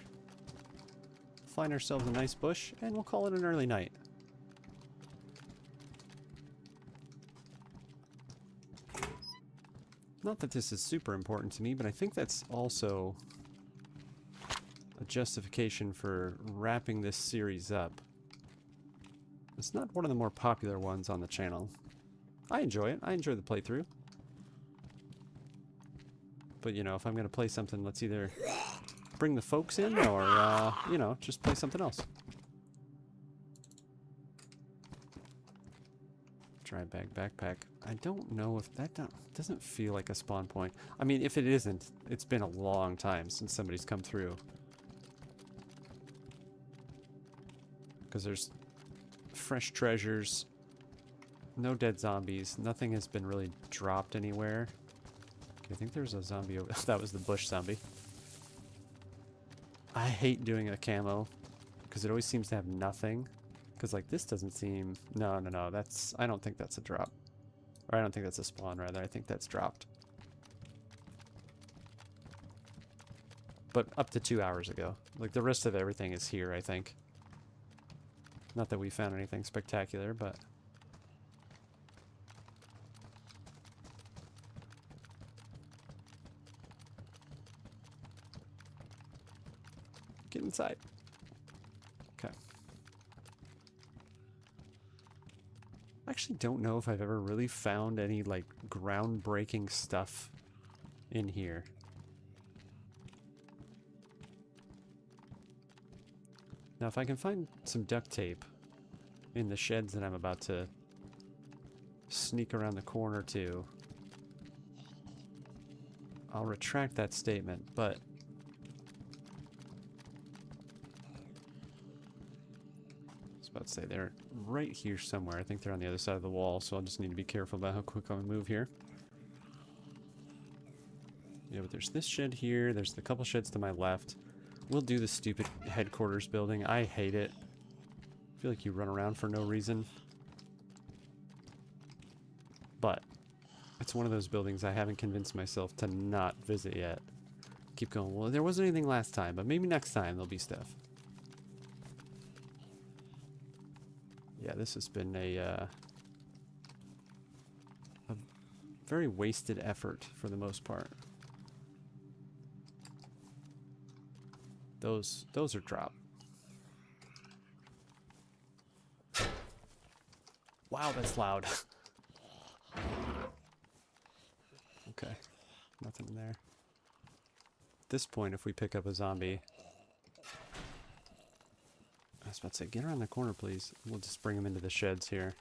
Find ourselves a nice bush, and we'll call it an early night. Not that this is super important to me, but I think that's also a justification for wrapping this series up. It's not one of the more popular ones on the channel. I enjoy it. I enjoy the playthrough. But, you know, if I'm going to play something, let's either bring the folks in or, you know, just play something else. Dry bag backpack. I don't know if that doesn't feel like a spawn point. I mean, if it isn't, it's been a long time since somebody's come through. Because there's fresh treasures, no dead zombies, nothing has been really dropped anywhere. Okay, I think there's a zombie over that was the bush zombie. I hate doing a camo because it always seems to have nothing. Because, like, this doesn't seem... No, that's... I don't think that's a drop. Or I don't think that's a spawn, rather. I think that's dropped. But up to 2 hours ago. Like, the rest of everything is here, I think. Not that we found anything spectacular, but... Get inside. Okay. I actually don't know if I've ever really found any, like, groundbreaking stuff in here. Now, if I can find some duct tape in the sheds that I'm about to sneak around the corner to, I'll retract that statement, but I'd say they're right here somewhere. I think they're on the other side of the wall, so I'll just need to be careful about how quick I move here. Yeah, but there's this shed here. There's the couple sheds to my left. We'll do the stupid headquarters building. I hate it. I feel like you run around for no reason. But it's one of those buildings I haven't convinced myself to not visit yet. Keep going, well, there wasn't anything last time, but maybe next time there'll be stuff. Yeah, this has been a very wasted effort for the most part. Those are drop. Wow, that's loud. Okay, nothing in there. At this point, if we pick up a zombie, I was about to say, get around the corner, please. We'll just bring him into the sheds here.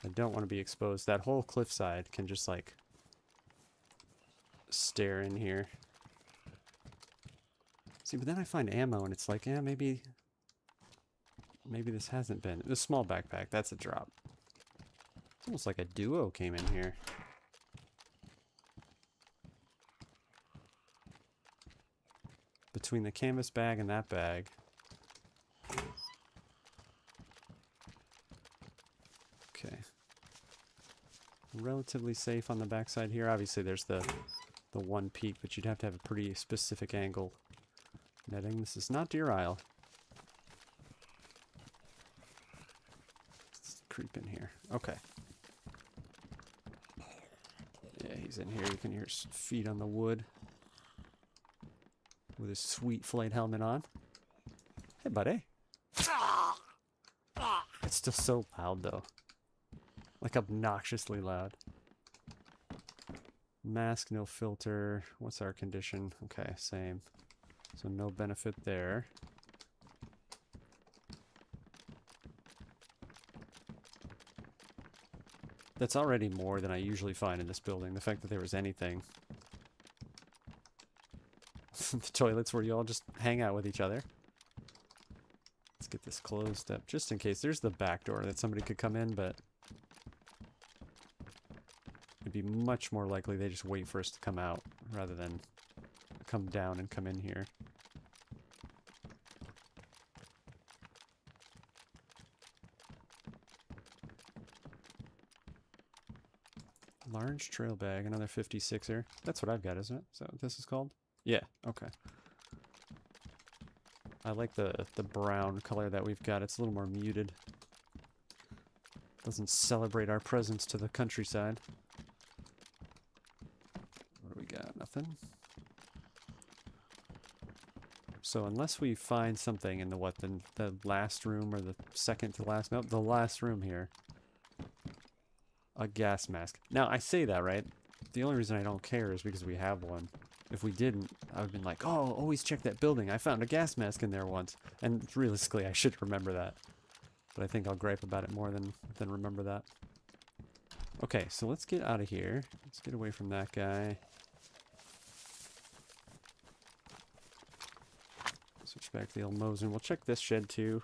I don't want to be exposed. That whole cliffside can just, like, stare in here. See, but then I find ammo, and it's like, yeah, maybe this hasn't been. The small backpack, that's a drop. It's almost like a duo came in here. Between the canvas bag and that bag. Okay. Relatively safe on the backside here. Obviously there's the one peak, but you'd have to have a pretty specific angle. Netting. This is not Deer Isle. Let's creep in here. Okay. Yeah, he's in here. You can hear his feet on the wood. With his sweet flight helmet on. Hey, buddy. It's still so loud, though. Like, obnoxiously loud. Mask, no filter. What's our condition? Okay, same. So no benefit there. That's already more than I usually find in this building. The fact that there was anything. The toilets where you all just hang out with each other. Let's get this closed up just in case. There's the back door that somebody could come in, but it'd be much more likely they just wait for us to come out rather than come down and come in here. Large trail bag, another 56er. That's what I've got, isn't it? Is that what this is called? Yeah, okay. I like the brown color that we've got. It's a little more muted. Doesn't celebrate our presence to the countryside. What do we got? Nothing. So unless we find something in the last room or the second to last, nope, the last room here. A gas mask. Now I say that, right? The only reason I don't care is because we have one. If we didn't, I would have been like, oh, always check that building. I found a gas mask in there once. And realistically, I should remember that. But I think I'll gripe about it more than remember that. Okay, so let's get out of here. Let's get away from that guy. Switch back to the old Mosin. We'll check this shed too.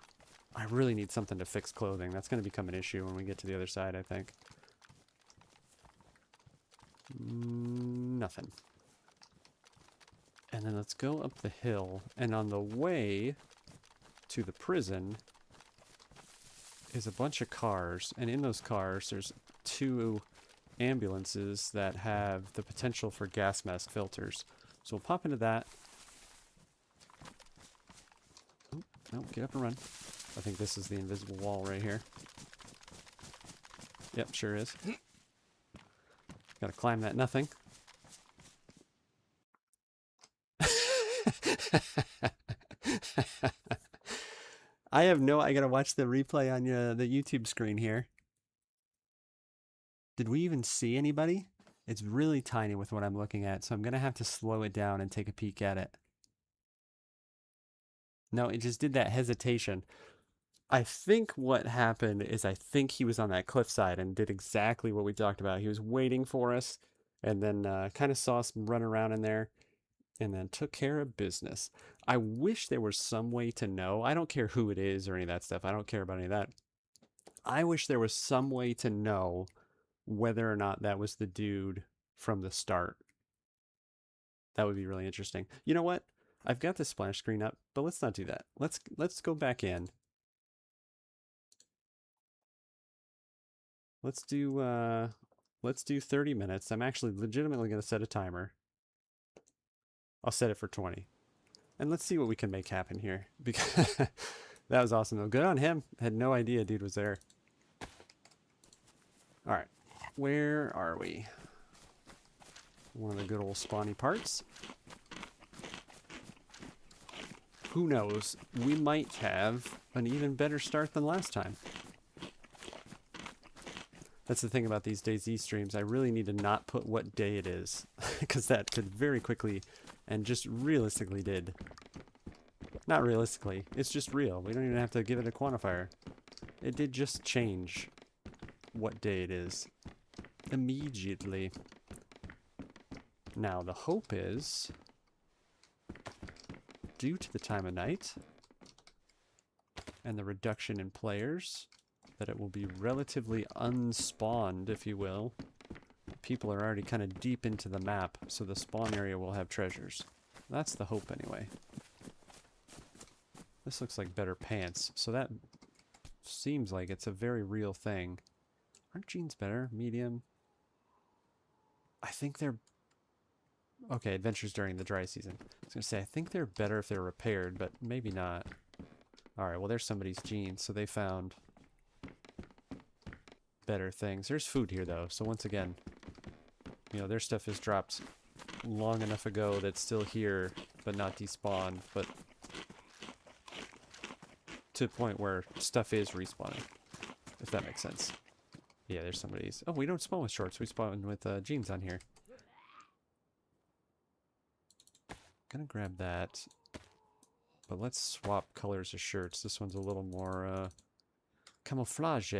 I really need something to fix clothing. That's going to become an issue when we get to the other side, I think. Nothing. And then let's go up the hill. And on the way to the prison is a bunch of cars. And in those cars, there's 2 ambulances that have the potential for gas mask filters. So we'll pop into that. Oh, no, get up and run. I think this is the invisible wall right here. Yep, sure is. Gotta climb that nothing. I gotta watch the replay on the YouTube screen here. Did we even see anybody? It's really tiny with what I'm looking at, so I'm gonna have to slow it down and take a peek at it. No, it just did that hesitation. I think what happened is I think he was on that cliffside and did exactly what we talked about. He was waiting for us and then kind of saw us run around in there and then took care of business. I wish there was some way to know. I don't care who it is or any of that stuff. I don't care about any of that. I wish there was some way to know whether or not that was the dude from the start. That would be really interesting. You know what? I've got the splash screen up, but let's not do that. Let's go back in. Let's do 30 minutes. I'm actually legitimately going to set a timer. I'll set it for 20. And let's see what we can make happen here. Because that was awesome though. Good on him. Had no idea dude was there. Alright. Where are we? One of the good old spawny parts. Who knows? We might have an even better start than last time. That's the thing about these DayZ streams. I really need to not put what day it is, because that could very quickly, and just realistically did. Not realistically, it's just real. We don't even have to give it a quantifier. It did just change what day it is immediately. Now, the hope is, due to the time of night and the reduction in players, that it will be relatively unspawned, if you will. People are already kind of deep into the map, so the spawn area will have treasures. That's the hope anyway. This looks like better pants, so that seems like it's a very real thing. Aren't jeans better? Medium? I think they're... Okay, adventures during the dry season. I was going to say, I think they're better if they're repaired, but maybe not. Alright, well there's somebody's jeans, so they found better things. There's food here though, so once again, you know, their stuff is dropped long enough ago that's still here, but not despawned, but to the point where stuff is respawning, if that makes sense. Yeah, there's somebody's. Oh, we don't spawn with shorts, we spawn with jeans on here. Gonna grab that, but let's swap colors of shirts. This one's a little more camouflage.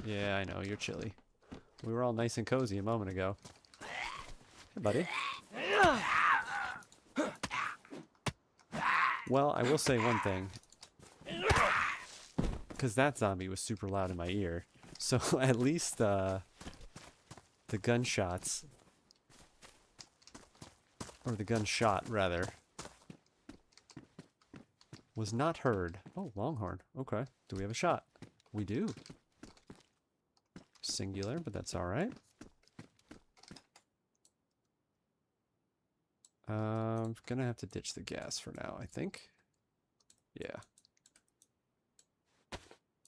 Yeah, I know, you're chilly. We were all nice and cozy a moment ago. Hey, buddy. Well, I will say one thing. Because that zombie was super loud in my ear. So at least the gunshots, or the gunshot rather, was not heard. Oh, Longhorn. Okay. Do we have a shot? We do. Singular, but that's alright. I'm gonna have to ditch the gas for now, I think. Yeah.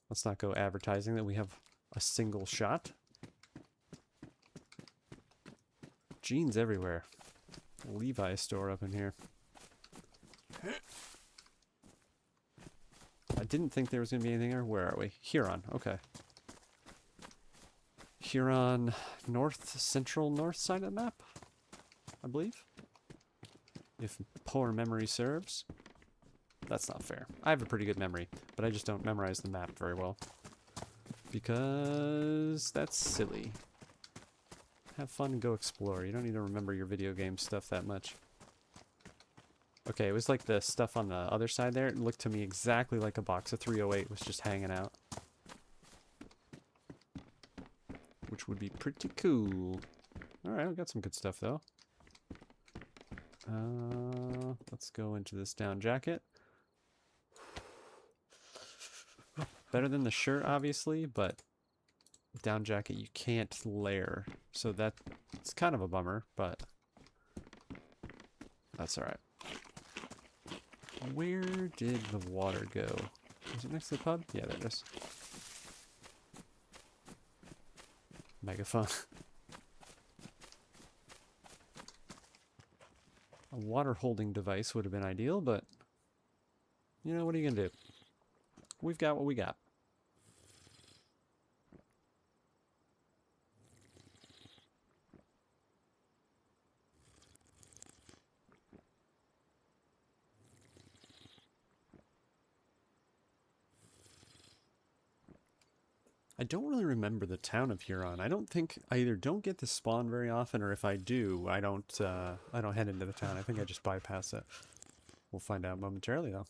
Let's not go advertising that we have a single shot. Jeans everywhere. Levi's store up in here. I didn't think there was going to be anything there. Where are we? Huron. Okay. Huron, central north side of the map, I believe. If poor memory serves. That's not fair. I have a pretty good memory, but I just don't memorize the map very well. Because that's silly. Have fun and go explore. You don't need to remember your video game stuff that much. Okay, it was like the stuff on the other side there. It looked to me exactly like a box of 308 was just hanging out. Which would be pretty cool. Alright, we got some good stuff though. Let's go into this down jacket. Better than the shirt, obviously, but down jacket you can't layer. So it's kind of a bummer, but that's alright. Where did the water go? Is it next to the pub? Yeah, there it is. Megaphone. A water holding device would have been ideal, but you know, what are you gonna do? We've got what we got. I don't really remember the town of Huron. I don't think I either don't get to spawn very often, or if I do, I don't head into the town. I think I just bypass it. We'll find out momentarily, though.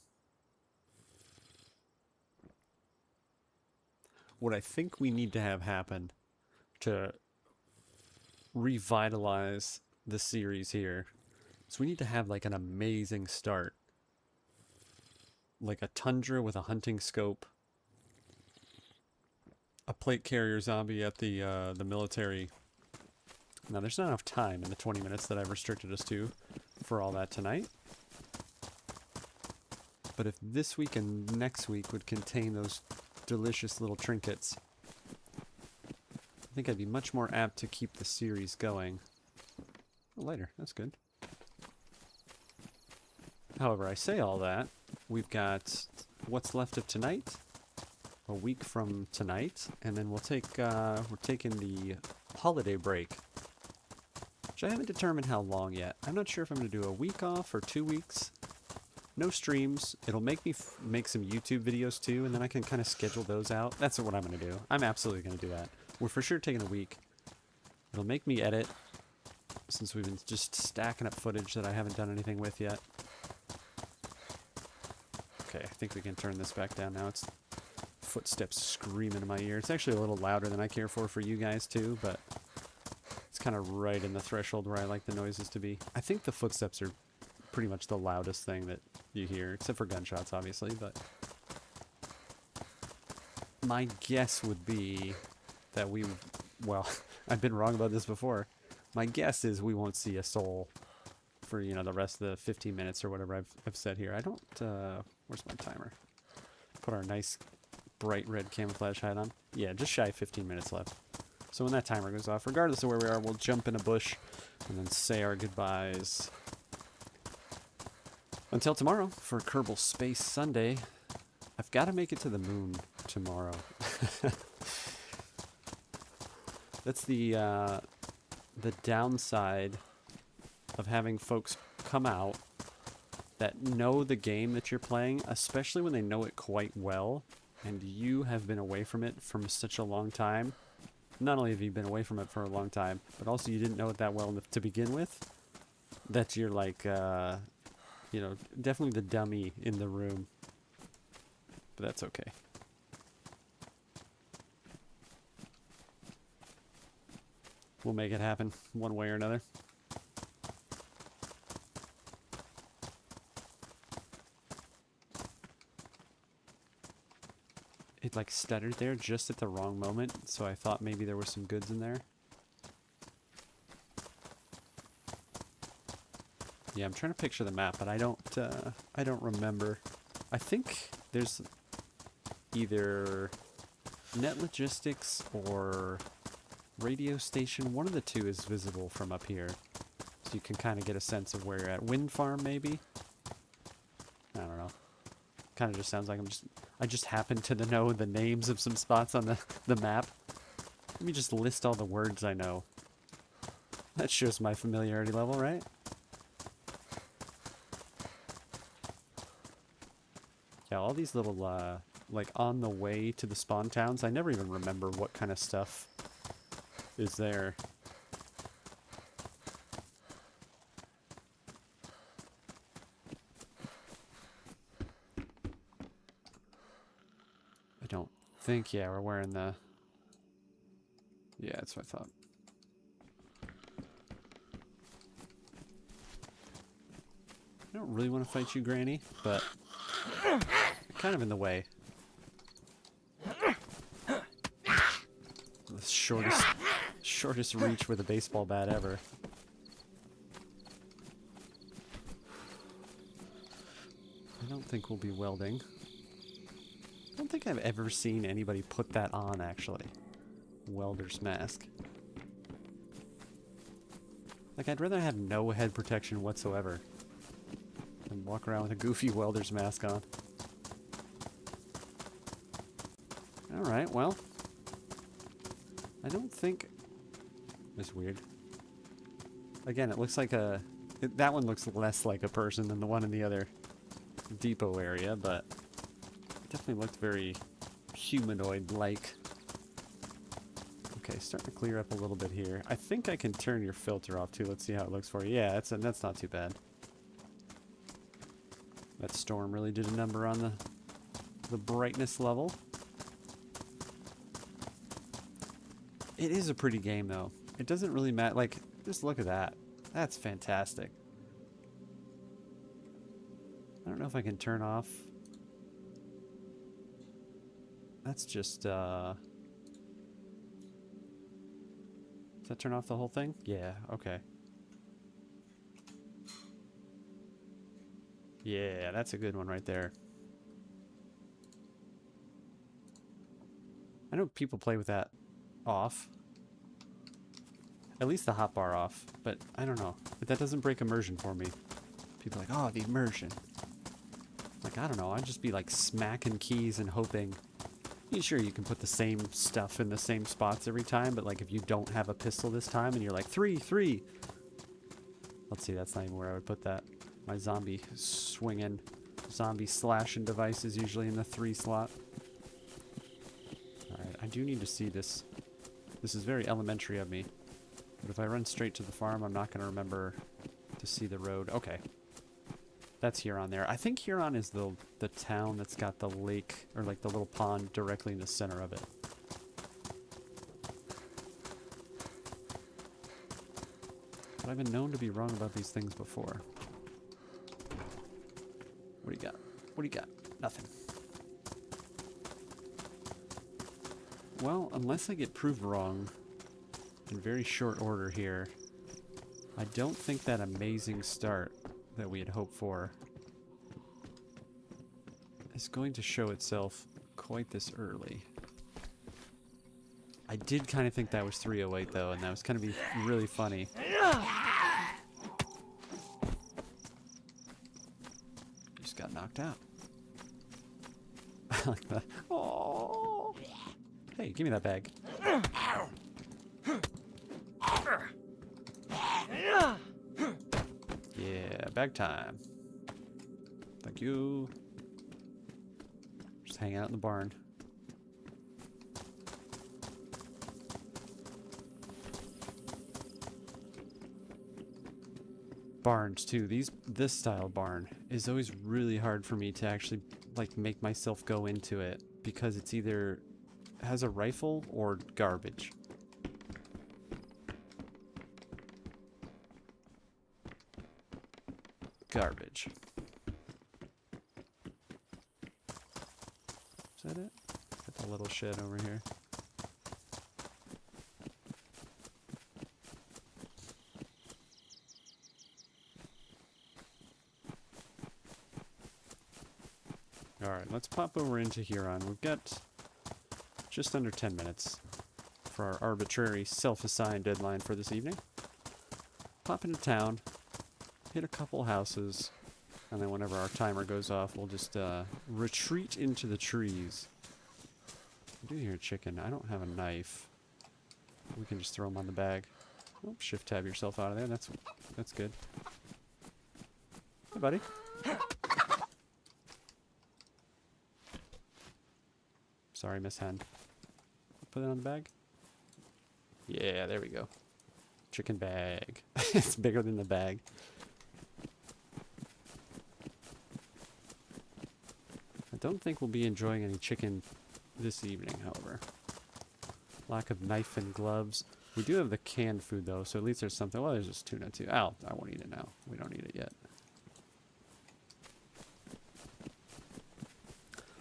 What I think we need to have happen to revitalize the series here is we need to have like an amazing start, like a tundra with a hunting scope. A plate carrier zombie at the military. Now, there's not enough time in the 20 minutes that I've restricted us to for all that tonight. But if this week and next week would contain those delicious little trinkets, I think I'd be much more apt to keep the series going. Oh, later, that's good. However, I say all that. We've got what's left of tonight, a week from tonight, and then we're taking the holiday break, which I haven't determined how long yet. I'm not sure if I'm going to do a week off or 2 weeks. No streams. It'll make me make some YouTube videos too, and then I can kind of schedule those out. That's what I'm going to do. I'm absolutely going to do that. We're for sure taking a week. It'll make me edit, since we've been just stacking up footage that I haven't done anything with yet. Okay, I think we can turn this back down now. It's footsteps screaming in my ear. It's actually a little louder than I care for you guys too, but it's kind of right in the threshold where I like the noises to be. I think the footsteps are pretty much the loudest thing that you hear, except for gunshots, obviously, but my guess would be that well, I've been wrong about this before. My guess is we won't see a soul for, you know, the rest of the 15 minutes or whatever I've said here. I don't, where's my timer? Put our nice bright red camouflage hat on. Yeah, just shy of 15 minutes left. So when that timer goes off, regardless of where we are, we'll jump in a bush and then say our goodbyes. Until tomorrow for Kerbal Space Sunday. I've got to make it to the moon tomorrow. That's the downside of having folks come out that know the game that you're playing, especially when they know it quite well, and you have been away from it for such a long time. Not only have you been away from it for a long time, but also you didn't know it that well to begin with, that you're like, you know, definitely the dummy in the room. But that's okay. We'll make it happen one way or another. It like stuttered there just at the wrong moment, so I thought maybe there were some goods in there. Yeah, I'm trying to picture the map, but I don't remember. I think there's either net logistics or radio station. One of the two is visible from up here, so you can kind of get a sense of where you're at. Wind farm, maybe? I don't know. Kind of just sounds like I just happen to know the names of some spots on the map. Let me just list all the words I know. That shows my familiarity level, right? Yeah, all these little, like, on the way to the spawn towns, I never even remember what kind of stuff is there. I don't think, yeah, we're wearing the... Yeah, that's what I thought. I don't really want to fight you, Granny, but you're kind of in the way. The shortest reach with a baseball bat ever. I don't think we'll be welding. I don't think I've ever seen anybody put that on, actually. Welder's mask. Like, I'd rather have no head protection whatsoever than walk around with a goofy welder's mask on. Alright, well. I don't think... That's weird. Again, it looks like that one looks less like a person than the one in the other depot area, but it definitely looked very humanoid-like. Okay, starting to clear up a little bit here. I think I can turn your filter off too. Let's see how it looks for you. Yeah, that's not too bad. That storm really did a number on the brightness level. It is a pretty game though. It doesn't really matter. Like, just look at that. That's fantastic. I don't know if I can turn off. That's just, Does that turn off the whole thing? Yeah, okay. Yeah, that's a good one right there. I know people play with that off. at least the hotbar off. But I don't know. But that doesn't break immersion for me. People are like, oh, the immersion. Like, I don't know. I'd just be like smacking keys and hoping. Sure, you can put the same stuff in the same spots every time, but like if you don't have a pistol this time and you're like, three. Let's see, that's not even where I would put that. My zombie swinging, zombie slashing device is usually in the 3 slot. Alright, I do need to see this. This is very elementary of me. But if I run straight to the farm, I'm not going to remember to see the road. Okay. That's Huron there. I think Huron is the town that's got the lake, or like the little pond directly in the center of it. But I've been known to be wrong about these things before. What do you got? What do you got? Nothing. Well, unless I get proved wrong in very short order here, I don't think that amazing start that we had hoped for is going to show itself quite this early. I did kind of think that was 308 though, and that was going to be really funny. Just got knocked out. I like that. Oh! Hey, give me that bag. Yeah, bag time. Thank you. Just hang out in the barn. Barns too. This style barn is always really hard for me to actually like make myself go into it because it's either has a rifle or garbage. Garbage. Is that it? Got the little shed over here. Alright, let's pop over into Huron. We've got just under 10 minutes for our arbitrary self-assigned deadline for this evening. Pop into town, hit a couple houses, and then whenever our timer goes off, we'll just retreat into the trees. I do hear a chicken. I don't have a knife. We can just throw them on the bag. Oh, shift tab yourself out of there. That's good. Hey, buddy. Sorry, Miss Hen. Put it on the bag. Yeah, there we go. Chicken bag. It's bigger than the bag. I don't think we'll be enjoying any chicken this evening, however. Lack of knife and gloves. We do have the canned food, though, so at least there's something. Well, there's just tuna, too. I won't eat it now. We don't eat it yet.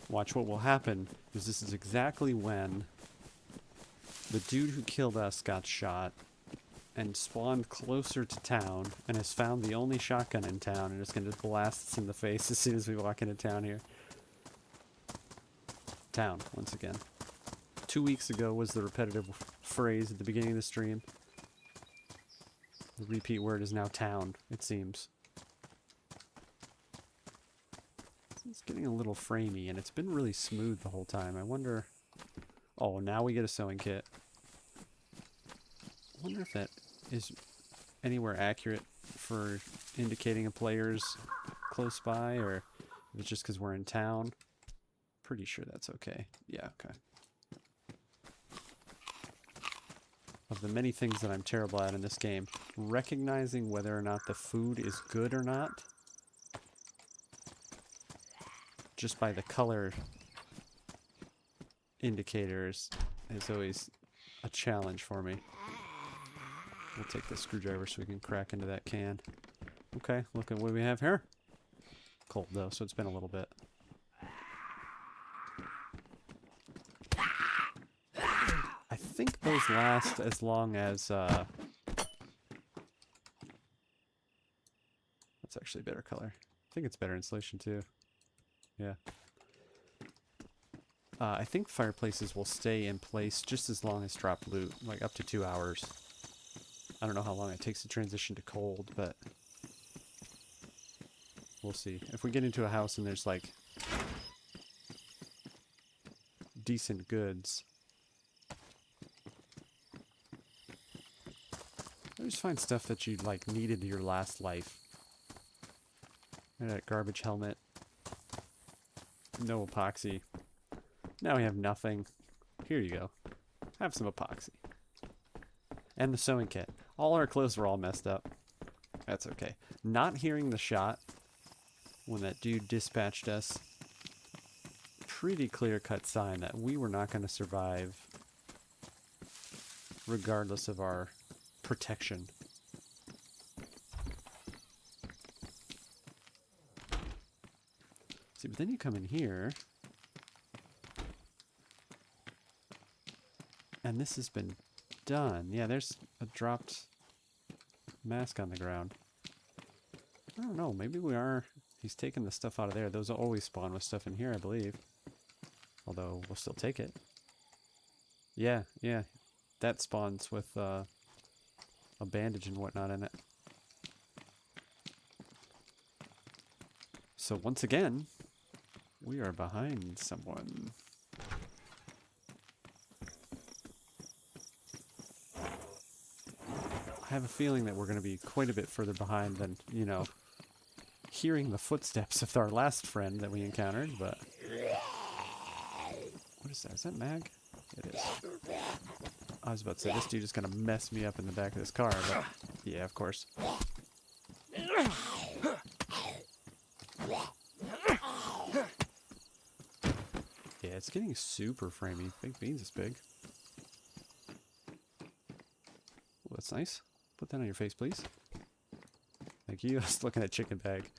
Watch what will happen, is this is exactly when the dude who killed us got shot and spawned closer to town and has found the only shotgun in town and is going to blast us in the face as soon as we walk into town here. Town, once again. 2 weeks ago was the repetitive phrase at the beginning of the stream. The repeat word is now town, it seems. It's getting a little framey, and it's been really smooth the whole time. I wonder... Oh, now we get a sewing kit. I wonder if that is anywhere accurate for indicating a player's close by, or if it's just because we're in town. Pretty sure that's okay. Yeah, okay. Of the many things that I'm terrible at in this game, recognizing whether or not the food is good or not, just by the color indicators, is always a challenge for me. We'll take the screwdriver so we can crack into that can. Okay, look at what we have here. Cold though, so it's been a little bit. I think those last as long as that's actually a better color. I think it's better insulation too. Yeah. I think fireplaces will stay in place just as long as drop loot, like up to 2 hours. I don't know how long it takes to transition to cold, but we'll see. If we get into a house and there's like decent goods, always find stuff that you like needed in your last life. That garbage helmet. No epoxy. Now we have nothing. Here you go. Have some epoxy. And the sewing kit. All our clothes were all messed up. That's okay. Not hearing the shot when that dude dispatched us. Pretty clear-cut sign that we were not going to survive regardless of our protection. See, but then you come in here, and this has been done. Yeah, there's a dropped mask on the ground. I don't know, maybe we are... He's taking the stuff out of there. Those will always spawn with stuff in here, I believe. Although, we'll still take it. Yeah, yeah. That spawns with a bandage and whatnot in it. So once again, we are behind someone. I have a feeling that we're going to be quite a bit further behind than, you know, hearing the footsteps of our last friend that we encountered, but... What is that? Is that Mag? It is. I was about to say, this dude is going to mess me up in the back of this car, but... Yeah, of course. Yeah, it's getting super framey. Big Beans is big. Well, that's nice. Put that on your face, please. Thank you. I was looking at chicken bag.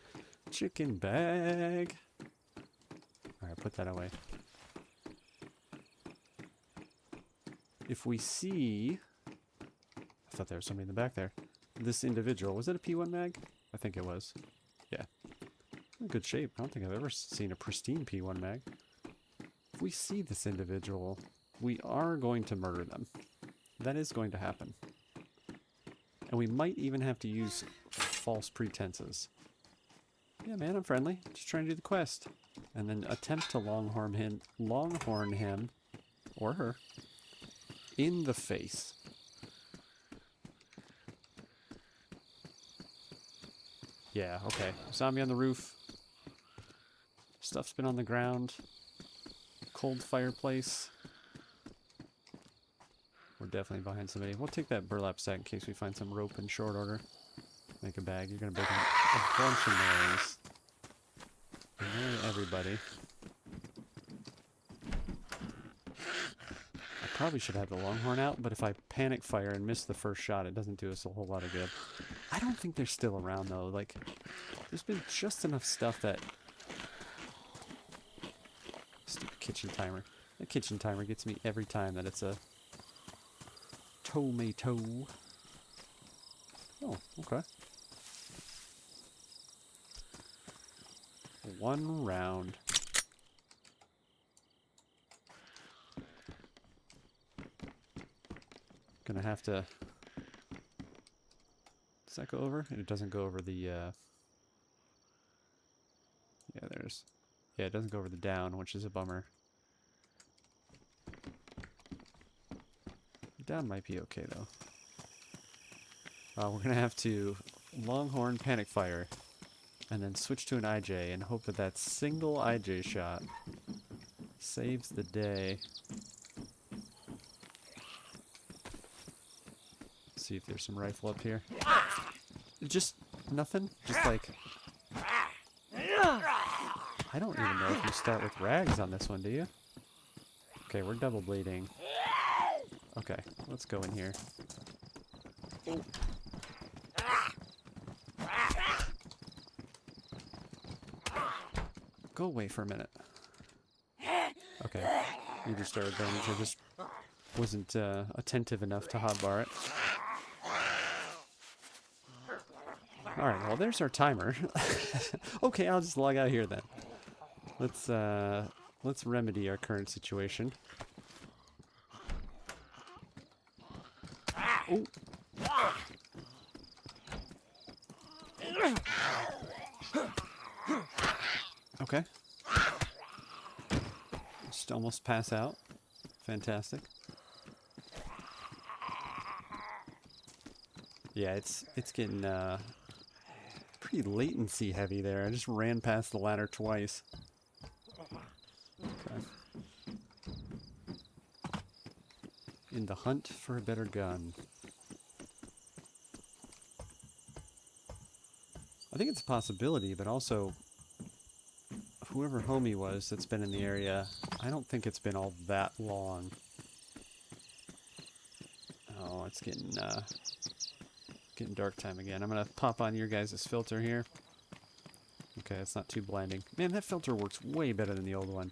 Chicken bag! Alright, put that away. If we see... I thought there was somebody in the back there. This individual. Was it a P1 mag? I think it was. Yeah. In good shape. I don't think I've ever seen a pristine P1 mag. If we see this individual, we are going to murder them. That is going to happen. And we might even have to use false pretenses. Yeah, man, I'm friendly. Just trying to do the quest. And then attempt to longhorn him, or her, in the face. Yeah, okay. Zombie on the roof. Stuff's been on the ground. Cold fireplace. We're definitely behind somebody. We'll take that burlap sack in case we find some rope in short order. Make a bag. You're going to make a bunch of noise. Annoy everybody. I probably should have the longhorn out, but if I panic fire and miss the first shot, it doesn't do us a whole lot of good. I don't think they're still around, though. Like, there's been just enough stuff that... Stupid kitchen timer. The kitchen timer gets me every time that it's a... tomato. Oh, okay. One round. Gonna have to... Does that go over? It doesn't go over the, Yeah, there's... Yeah, it doesn't go over the down, which is a bummer. Down might be okay, though. We're gonna have to longhorn panic fire, and then switch to an IJ, and hope that that single IJ shot saves the day. Let's see if there's some rifle up here. Just nothing? Just like... I don't even know if you start with rags on this one, do you? Okay, we're double bleeding. Okay, let's go in here. Go away for a minute. Okay, you just started damage. I just wasn't attentive enough to hotbar it. Alright, well there's our timer. Okay, I'll just log out here then. Let's remedy our current situation. Oh, Okay. Just almost pass out. Fantastic. Yeah, it's getting pretty latency heavy there. I just ran past the ladder twice. Okay. In the hunt for a better gun. I think it's a possibility, but also whoever homie was that's been in the area, I don't think it's been all that long. Oh, it's getting dark time again. I'm gonna pop on your guys' filter here. Okay, it's not too blinding. Man, that filter works way better than the old one.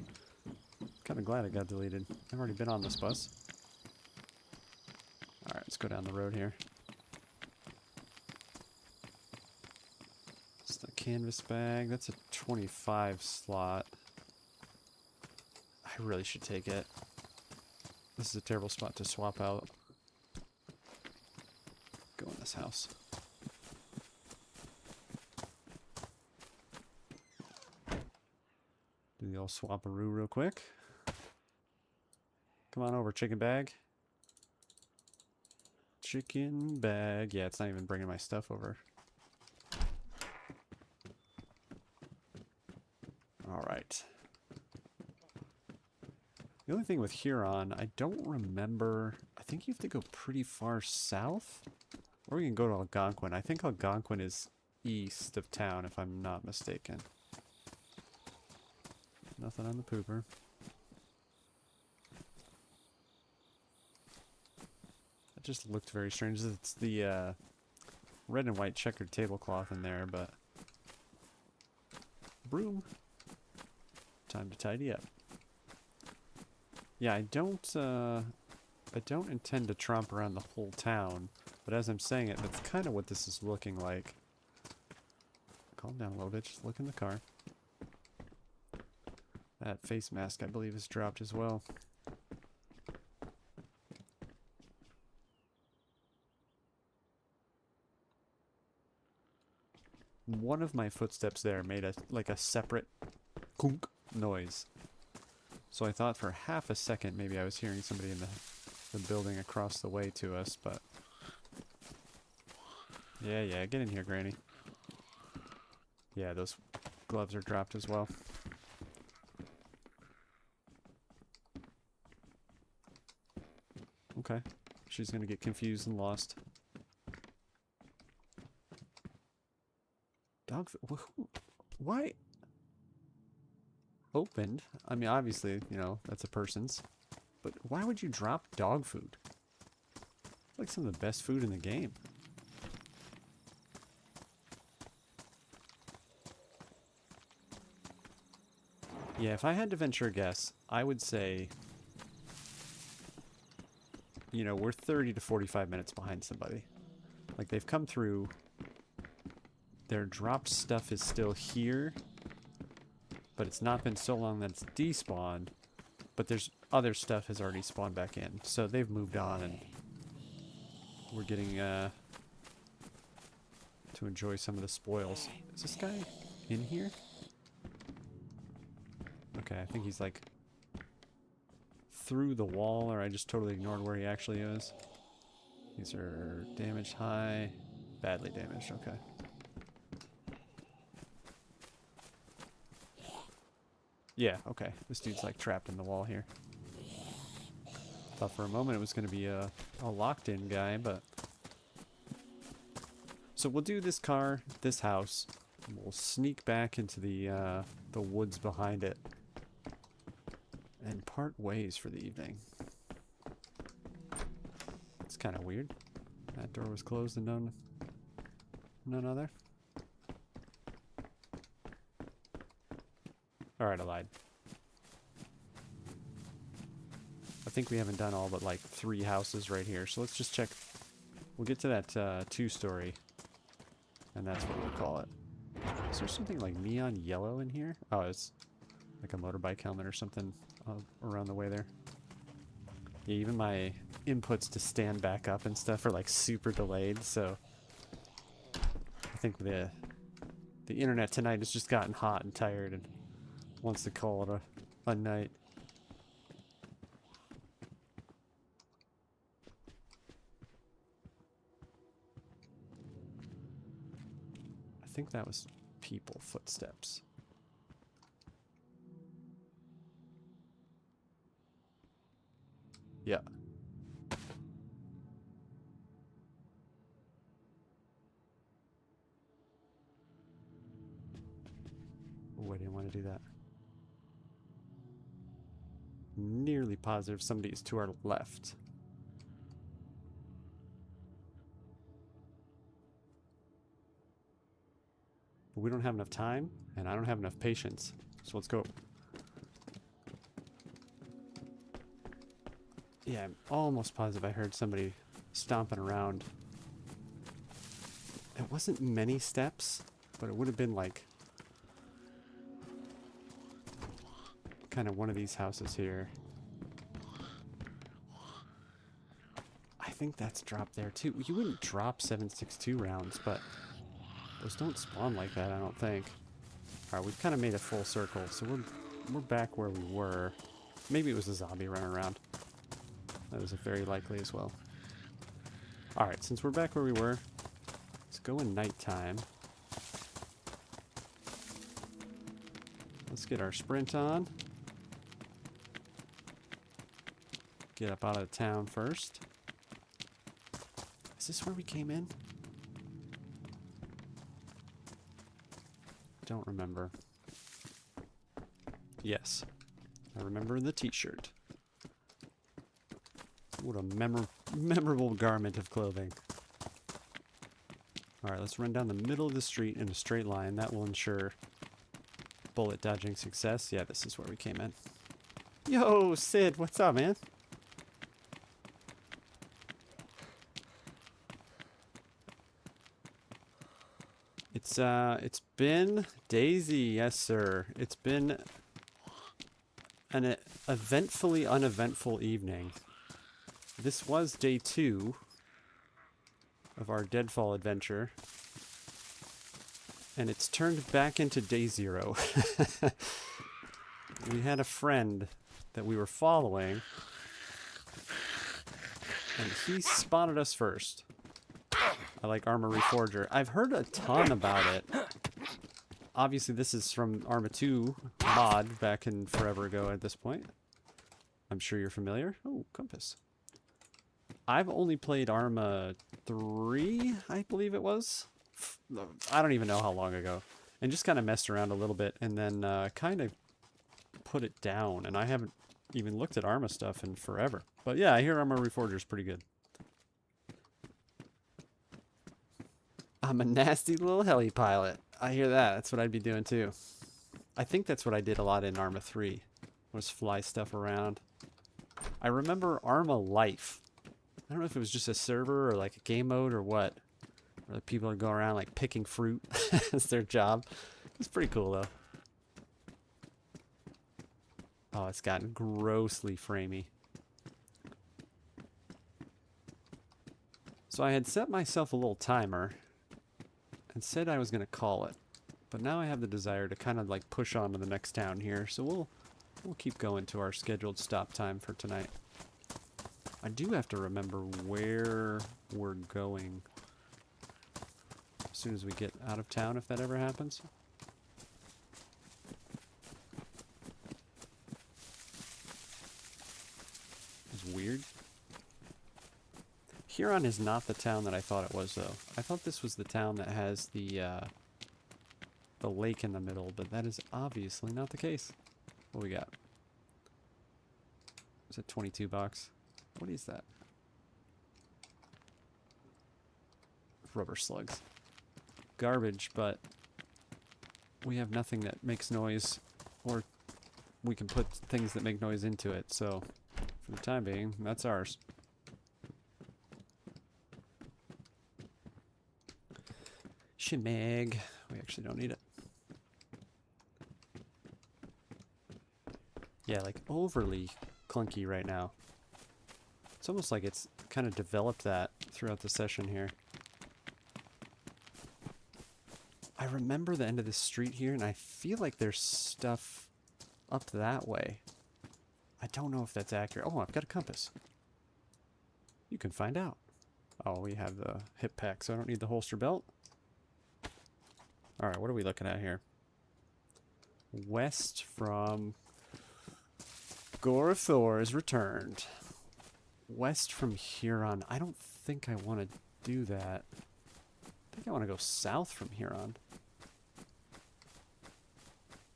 Kinda glad it got deleted. I've already been on this bus. Alright, let's go down the road here. It's the canvas bag. That's a 25 slot. I really should take it. This is a terrible spot to swap out. Go in this house. Do the old swap-a-roo real quick. Come on over, chicken bag. Chicken bag. Yeah, it's not even bringing my stuff over. Alright. The only thing with Huron, I don't remember. I think you have to go pretty far south. Or we can go to Algonquin. I think Algonquin is east of town, if I'm not mistaken. Nothing on the pooper. It just looked very strange. It's the red and white checkered tablecloth in there, but... Broom. Time to tidy up. Yeah, I don't intend to tromp around the whole town, but as I'm saying it, that's kind of what this is looking like. Calm down a little bit, just look in the car. That face mask, I believe, is dropped as well. One of my footsteps there made a separate kunk noise. So I thought for half a second maybe I was hearing somebody in the building across the way to us, but... Yeah, get in here, Granny. Yeah, those gloves are dropped as well. Okay. She's gonna get confused and lost. Dog food? Why? Opened? I mean, obviously, you know, that's a person's. But why would you drop dog food? It's like some of the best food in the game. Yeah, if I had to venture a guess, I would say, you know, we're 30 to 45 minutes behind somebody. Like, they've come through, their dropped stuff is still here, but it's not been so long that it's despawned, but there's other stuff has already spawned back in. So they've moved on, and we're getting to enjoy some of the spoils. Is this guy in here? Okay, I think he's like through the wall, or I just totally ignored where he actually is. These are damaged high, badly damaged, okay. Yeah, okay, this dude's like trapped in the wall here. Thought for a moment it was going to be a locked-in guy, but... So we'll do this car, this house, and we'll sneak back into the woods behind it. And part ways for the evening. It's kind of weird. That door was closed and none other. Alright, I lied. I think we haven't done all but like 3 houses right here. So let's just check. We'll get to that 2-story. And that's what we'll call it. Is there something like neon yellow in here? Oh, it's like a motorbike helmet or something around the way there. Yeah, even my inputs to stand back up and stuff are like super delayed, so I think the internet tonight has just gotten hot and tired and wants to call it a night. I think that was people footsteps. Yeah. Oh, I didn't want to do that. Nearly positive somebody is to our left. But we don't have enough time, and I don't have enough patience. So let's go. Yeah, I'm almost positive I heard somebody stomping around. It wasn't many steps, but it would have been like kind of one of these houses here. I think that's dropped there too. You wouldn't drop 7.62 rounds, but those don't spawn like that, I don't think. Alright, we've kind of made a full circle, so we're back where we were. Maybe it was a zombie running around. That was very likely as well. Alright, since we're back where we were, let's go in nighttime. Let's get our sprint on. Get up out of the town first. Is this where we came in? Don't remember. Yes. I remember the t-shirt. What a memorable garment of clothing. Alright, let's run down the middle of the street in a straight line. That will ensure bullet dodging success. Yeah, this is where we came in. Yo, Sid, what's up, man? It's been DayZ, yes sir. It's been an eventfully uneventful evening. This was day 2 of our DeadFall Adventure, and it's turned back into day 0. We had a friend that we were following, and he spotted us first. I like Armor Reforger. I've heard a ton about it. Obviously, this is from Arma 2 mod back in forever ago at this point. I'm sure you're familiar. Oh, compass. I've only played Arma 3, I believe it was. I don't even know how long ago. And just kind of messed around a little bit and then kind of put it down. And I haven't even looked at Arma stuff in forever. But yeah, I hear Armor Reforger is pretty good. I'm a nasty little heli pilot. I hear that. That's what I'd be doing too. I think that's what I did a lot in Arma 3. Was fly stuff around. I remember Arma Life. I don't know if it was just a server or like a game mode or what. Where the people would go around like picking fruit as their job. It's pretty cool though. Oh, it's gotten grossly framey. So I had set myself a little timer and said I was going to call it. But now I have the desire to kind of like push on to the next town here. So we'll keep going to our scheduled stop time for tonight. I do have to remember where we're going as soon as we get out of town, if that ever happens. It's weird. Huron is not the town that I thought it was, though. I thought this was the town that has the lake in the middle, but that is obviously not the case. What we got? Is it 22 bucks? What is that? Rubber slugs. Garbage, but we have nothing that makes noise, or we can put things that make noise into it, so for the time being, that's ours. Shemag. We actually don't need it. Yeah, like overly clunky right now. It's almost like it's kind of developed that throughout the session here. I remember the end of this street here, and I feel like there's stuff up that way. I don't know if that's accurate. Oh, I've got a compass. You can find out. Oh, we have the hip pack, so I don't need the holster belt. Alright, what are we looking at here? West from Gorathor is returned. West from Huron. I don't think I want to do that. I think I want to go south from Huron.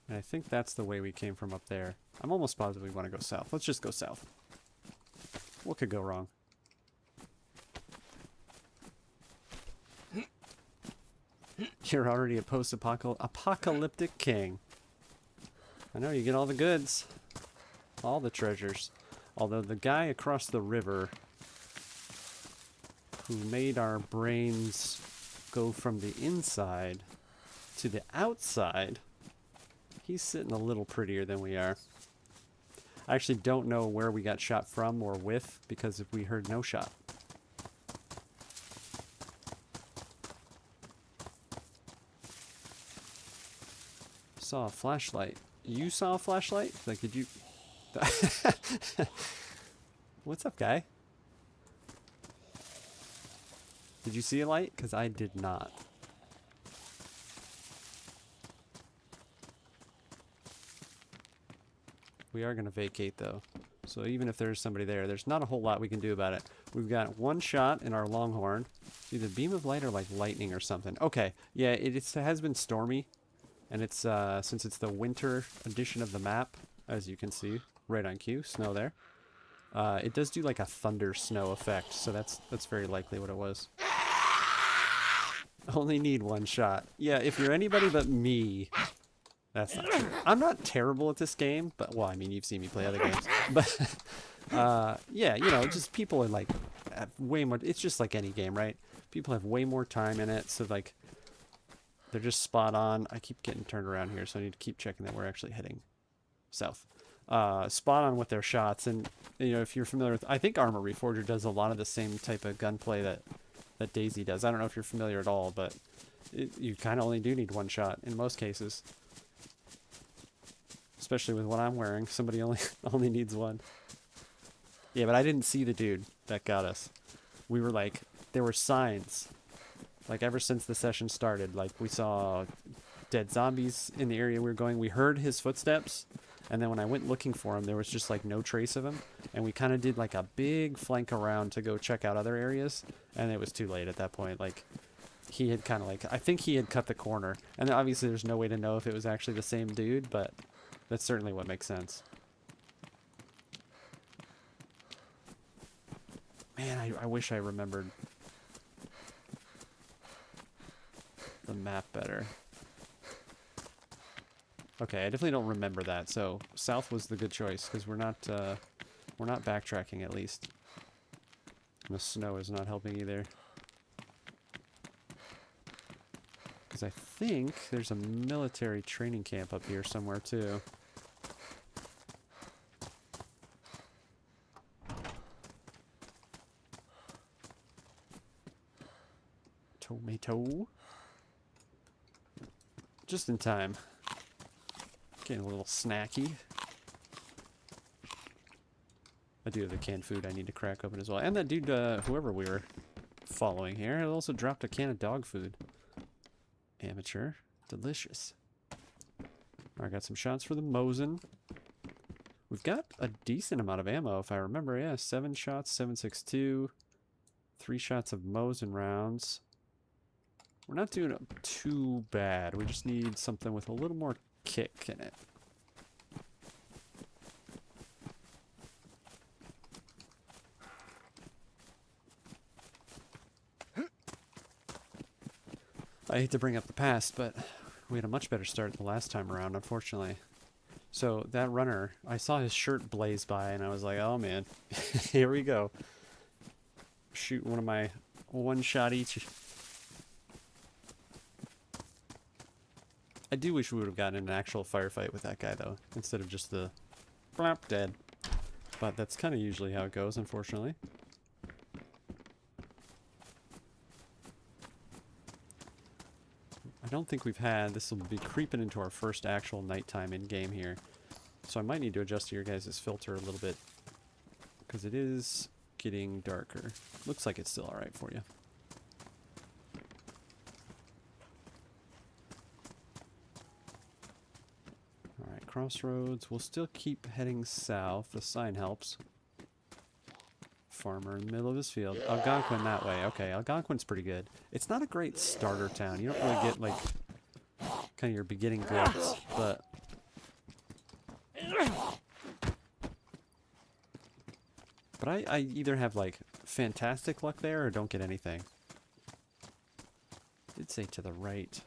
And I think that's the way we came from up there. I'm almost positive we want to go south. Let's just go south. What could go wrong? You're already a post-apocalyptic king. I know, you get all the goods. All the treasures. Although the guy across the river who made our brains go from the inside to the outside, he's sitting a little prettier than we are. I actually don't know where we got shot from or with, because if we heard no shot. Saw a flashlight. You saw a flashlight? Like, did you... What's up, guy? Did you see a light? Because I did not. We are going to vacate, though. So even if there's somebody there, there's not a whole lot we can do about it. We've got one shot in our longhorn. It's either beam of light or like lightning or something. Okay, yeah, it has been stormy. And it's, since it's the winter edition of the map, as you can see, right on cue, snow there. It does do like a thunder snow effect, so that's very likely what it was. Only need one shot. Yeah, if you're anybody but me, that's not true. I'm not terrible at this game, but, well, I mean, you've seen me play other games. But, yeah, you know, just people are like, have way more, it's just like any game, right? People have way more time in it, so like, they're just spot on. I keep getting turned around here, so I need to keep checking that we're actually heading south. Spot on with their shots, and you know, if you're familiar with, I think Armor Reforger does a lot of the same type of gunplay that DayZ does. I don't know if you're familiar at all, but you kind of only do need one shot in most cases, especially with what I'm wearing. Somebody only needs one. Yeah, but I didn't see the dude that got us. We were like, there were signs. Like, ever since the session started, like, we saw dead zombies in the area we were going. We heard his footsteps, and then when I went looking for him, there was just, like, no trace of him. And we kind of did, like, a big flank around to go check out other areas, and it was too late at that point. Like, he had kind of, like, I think he had cut the corner. And obviously there's no way to know if it was actually the same dude, but that's certainly what makes sense. Man, I wish I remembered the map better. Okay, I definitely don't remember that, so south was the good choice, because we're not backtracking, at least. And the snow is not helping either. Because I think there's a military training camp up here somewhere, too. Tomato. Just in time. Getting a little snacky. I do have the canned food I need to crack open as well. And that dude, whoever we were following here, also dropped a can of dog food. Amateur. Delicious. Alright, got some shots for the Mosin. We've got a decent amount of ammo, if I remember. Yeah, 7 shots, 7.62. 3 shots of Mosin rounds. We're not doing it too bad. We just need something with a little more kick in it. I hate to bring up the past, but we had a much better start the last time around, unfortunately. So that runner, I saw his shirt blaze by, and I was like, oh man, here we go. Shoot one of my one shot each. I do wish we would have gotten in an actual firefight with that guy, though, instead of just the blap dead. But that's kind of usually how it goes, unfortunately. I don't think we've had... This will be creeping into our first actual nighttime in-game here. So I might need to adjust your guys' filter a little bit. Because it is getting darker. Looks like it's still alright for you. Alright, crossroads. We'll still keep heading south. The sign helps. Farmer in the middle of his field. Algonquin that way. Okay, Algonquin's pretty good. It's not a great starter town. You don't really get, like, kind of your beginning glimpse, but... But I either have, like, fantastic luck there or don't get anything. I did say to the right.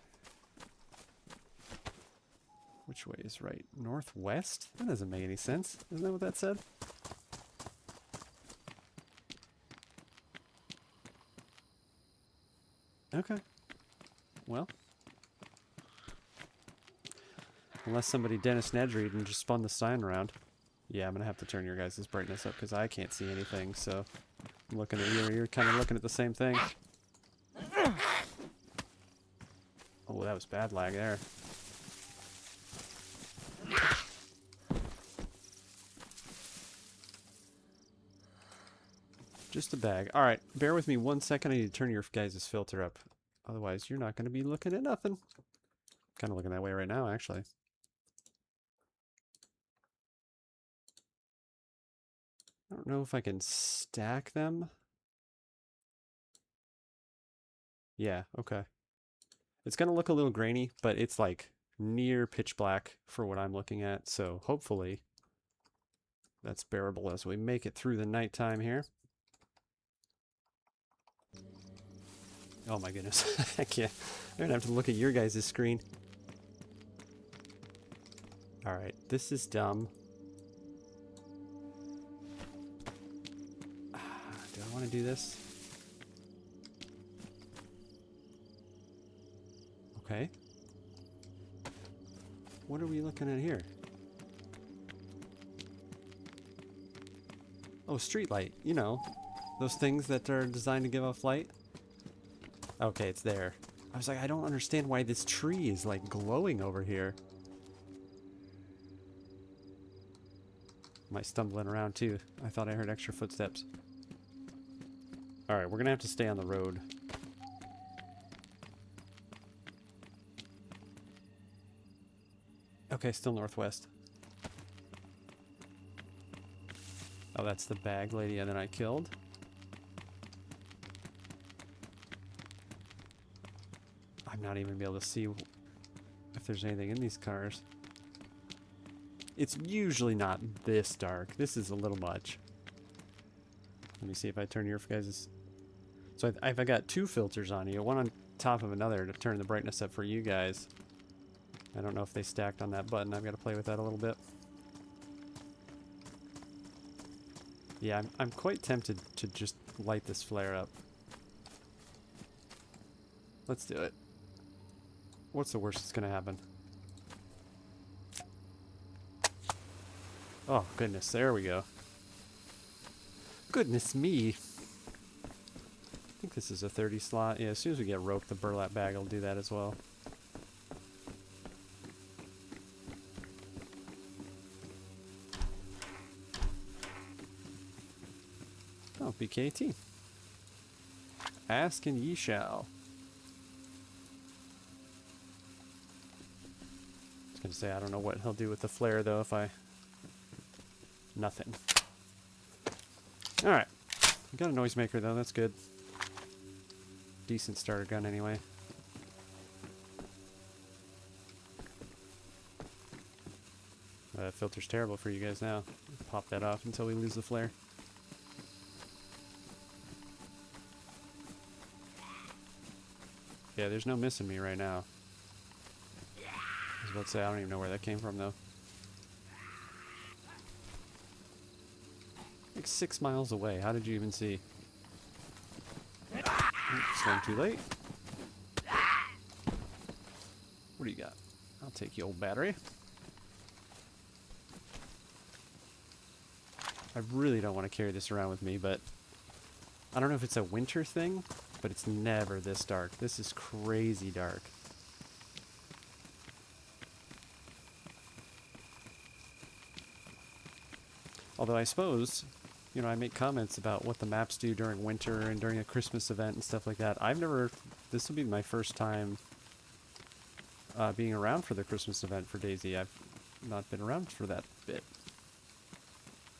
Which way is right? Northwest? That doesn't make any sense. Isn't that what that said? Okay. Well. Unless somebody Dennis Nedry and just spun the sign around. Yeah, I'm going to have to turn your guys' brightness up because I can't see anything, so... I'm looking at you, you're kind of looking at the same thing. Oh, that was bad lag there. Just a bag. Alright, bear with me 1 second. I need to turn your guys' filter up. Otherwise, you're not going to be looking at nothing. Kind of looking that way right now, actually. I don't know if I can stack them. Yeah, okay. It's going to look a little grainy, but it's like near pitch black for what I'm looking at. So hopefully that's bearable as we make it through the nighttime here. Oh my goodness. I can't. I'm going to have to look at your guys' screen. Alright, this is dumb. Do I want to do this? Okay. What are we looking at here? Oh, street light. You know, those things that are designed to give off light. Okay, it's there. I was like, I don't understand why this tree is like glowing over here. Am I stumbling around too? I thought I heard extra footsteps. Alright, we're gonna have to stay on the road. Okay, still northwest. Oh, that's the bag lady that I killed. I'm not even gonna be able to see if there's anything in these cars. It's usually not this dark. This is a little much. Let me see if I turn your guys'... So I've got two filters on you, one on top of another to turn the brightness up for you guys. I don't know if they stacked on that button. I've got to play with that a little bit. Yeah, I'm quite tempted to just light this flare up. Let's do it. What's the worst that's going to happen? Oh, goodness. There we go. Goodness me. I think this is a 30 slot. Yeah, as soon as we get rope, the burlap bag will do that as well. Oh, BKT. Ask and ye shall. I was going to say, I don't know what he'll do with the flare, though, if I... Nothing. Alright. Got a noisemaker, though. That's good. Decent starter gun, anyway. That filter's terrible for you guys now. Pop that off until we lose the flare. Yeah, there's no missing me right now. I was about to say, I don't even know where that came from, though. Like 6 miles away. How did you even see? Oops, going too late. What do you got? I'll take you, old battery. I really don't want to carry this around with me, but I don't know if it's a winter thing, but it's never this dark. This is crazy dark. Although I suppose, you know, I make comments about what the maps do during winter and during a Christmas event and stuff like that. This will be my first time being around for the Christmas event for DayZ. I've not been around for that bit.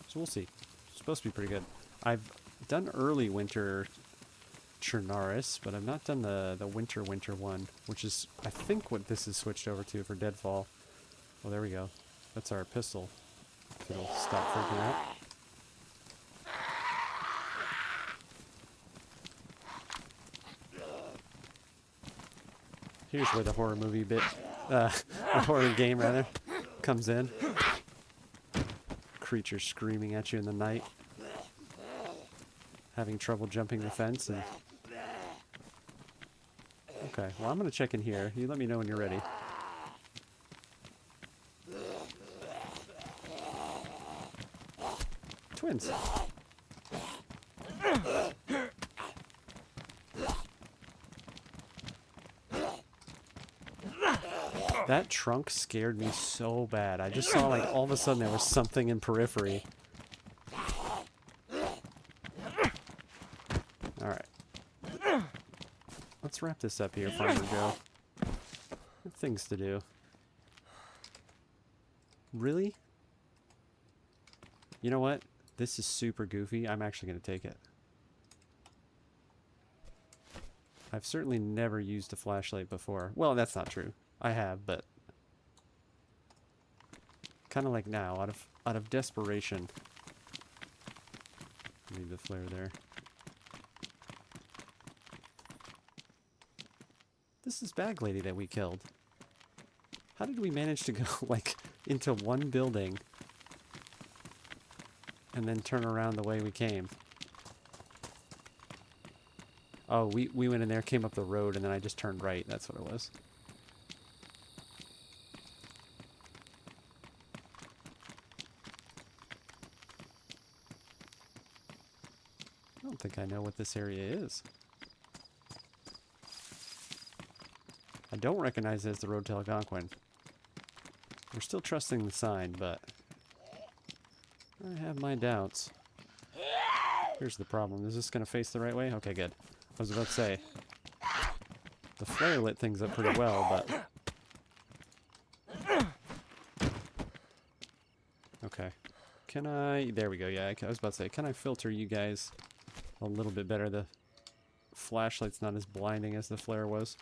So we'll see. It's supposed to be pretty good. I've done early winter Chernarus, but I've not done the winter one, which is, I think, what this is switched over to for DeadFall. Well, there we go. That's our pistol. If it'll stop freaking out. Here's where the horror movie bit, the horror game rather, comes in. Creature screaming at you in the night. Having trouble jumping the fence and... Okay, well I'm gonna check in here. You let me know when you're ready. Twins. That trunk scared me so bad. I just saw, like, all of a sudden there was something in periphery. Alright. Let's wrap this up here, Farmer Joe. Good things to do. Really? You know what? This is super goofy. I'm actually going to take it. I've certainly never used a flashlight before. Well, that's not true. I have, but kind of like now, out of desperation. Leave the flare there. This is Bag Lady that we killed. How did we manage to go, like, into one building and then turn around the way we came? Oh, we went in there, came up the road, and then I just turned right. That's what it was. I don't think I know what this area is. I don't recognize it as the road to Algonquin. We're still trusting the sign, but I have my doubts. Here's the problem. Is this going to face the right way? Okay, good. I was about to say, the flare lit things up pretty well, but... Okay. Can I... There we go, yeah, I was about to say, can I filter you guys a little bit better? The flashlight's not as blinding as the flare was.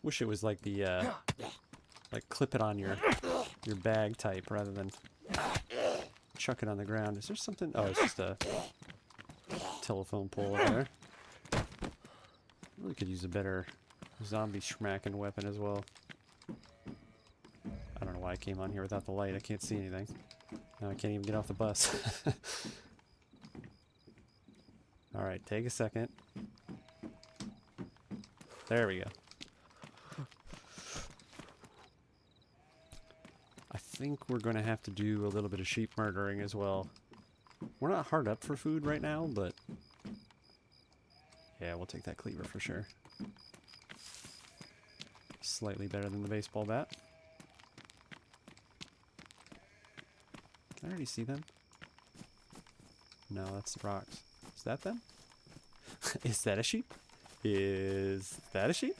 Wish it was like the, like clip it on your bag type rather than chuck it on the ground. Is there something? Oh, it's just a telephone pole over there. Really could use a better zombie schmacking weapon as well. I don't know why I came on here without the light. I can't see anything. Now I can't even get off the bus. Alright, take a second. There we go. I think we're going to have to do a little bit of sheep murdering as well. We're not hard up for food right now, but... yeah, we'll take that cleaver for sure. Slightly better than the baseball bat. Can I already see them? No, that's the rocks. Is that them? Is that a sheep? Is that a sheep?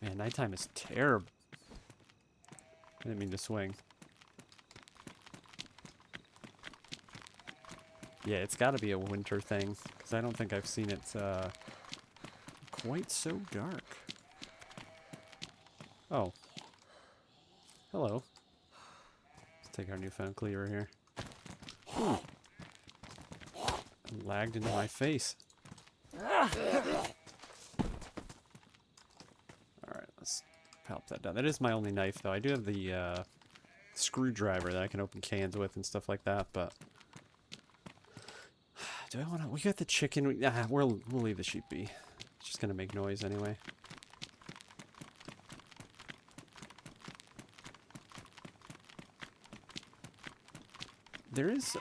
Man, nighttime is terrible. I didn't mean to swing. Yeah, it's got to be a winter thing, because I don't think I've seen it quite so dark. Oh. Hello. Let's take our newfound cleaver here. Ooh. It lagged into my face. Alright, let's palp that down. That is my only knife, though. I do have the screwdriver that I can open cans with and stuff like that, but... Do I want to... We got the chicken. We'll leave the sheep be. It's just going to make noise anyway. There is...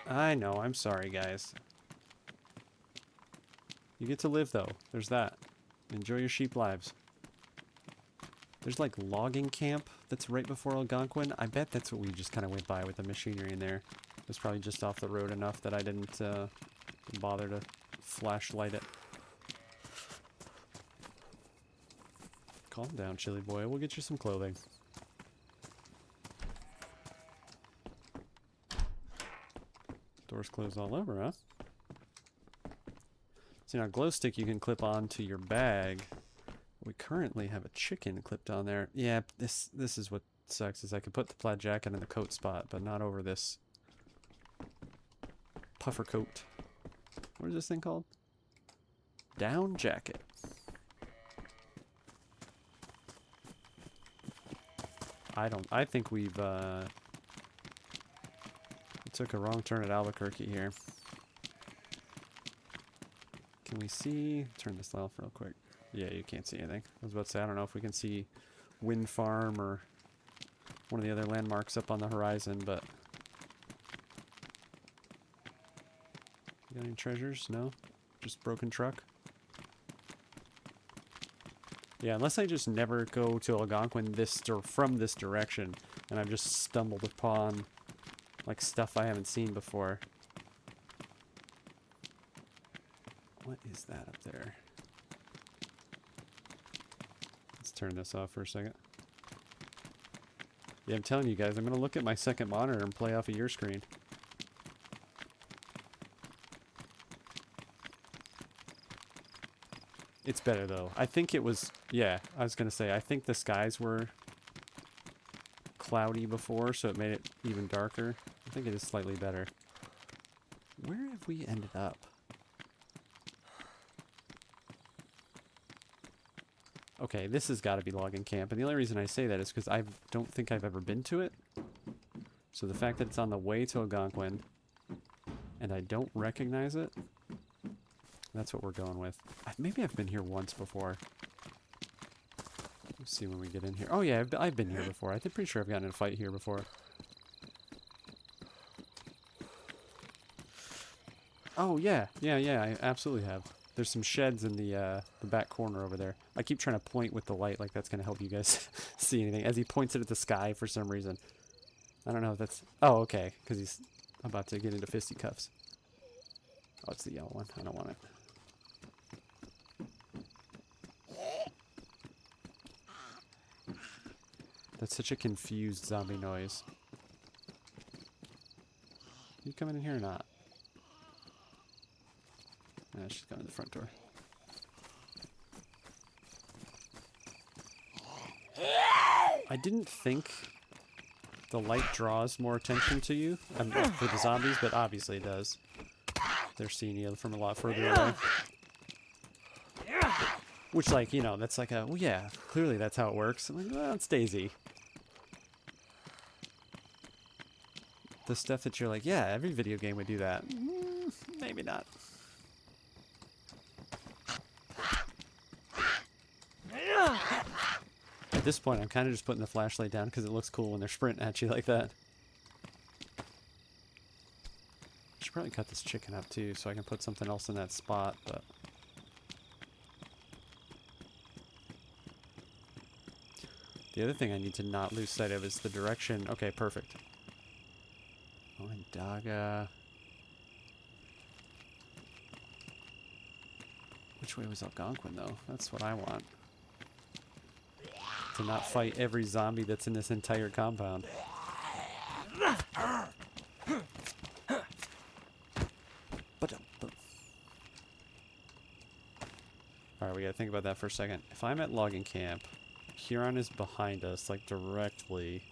I know, I'm sorry, guys. You get to live, though. There's that. Enjoy your sheep lives. There's, like, logging camp that's right before Algonquin. I bet that's what we just kind of went by with the machinery in there. It was probably just off the road enough that I didn't bother to flashlight it. Calm down, Chili Boy. We'll get you some clothing. Doors closed all over, huh? See, now glow stick you can clip onto your bag. We currently have a chicken clipped on there. Yeah, this is what sucks, is I could put the plaid jacket in the coat spot, but not over this puffer coat. What is this thing called? Down jacket. I think we've took a wrong turn at Albuquerque here. Can we see? Turn this off real quick. Yeah, you can't see anything. I was about to say, I don't know if we can see Wind Farm or one of the other landmarks up on the horizon, but... You got any treasures? No? Just broken truck? Yeah, unless I just never go to Algonquin from this direction, and I've just stumbled upon, like, stuff I haven't seen before. What is that up there? Let's turn this off for a second. Yeah, I'm telling you guys, I'm going to look at my second monitor and play off of your screen. It's better, though. I think it was... Yeah, I was going to say, I think the skies were cloudy before, so it made it even darker. I think it is slightly better. Where have we ended up? Okay, this has got to be logging camp, and the only reason I say that is because I don't think I've ever been to it. So the fact that it's on the way to Algonquin, and I don't recognize it, that's what we're going with. Maybe I've been here once before. Let's see when we get in here. Oh yeah, I've been here before. I'm pretty sure I've gotten in a fight here before. Oh yeah, I absolutely have. There's some sheds in the back corner over there. I keep trying to point with the light like that's going to help you guys see anything. As he points it at the sky for some reason. I don't know if that's... Oh, okay. Because he's about to get into fisticuffs. Oh, it's the yellow one. I don't want it. That's such a confused zombie noise. You coming in here or not? Nah, she's coming to the front door. I didn't think the light draws more attention to you for the zombies, but obviously it does. They're seeing you from a lot further away. Which, like, you know, that's like a, well, yeah, clearly that's how it works. I'm like, well, it's DayZ. The stuff that you're like, yeah, every video game would do that. Maybe not. At this point, I'm kind of just putting the flashlight down because it looks cool when they're sprinting at you like that. I should probably cut this chicken up too so I can put something else in that spot, but... The other thing I need to not lose sight of is the direction. Okay, perfect. Onondaga. Which way was Algonquin, though? That's what I want. To not fight every zombie that's in this entire compound. Alright, we gotta think about that for a second. If I'm at logging camp, Huron is behind us, like directly.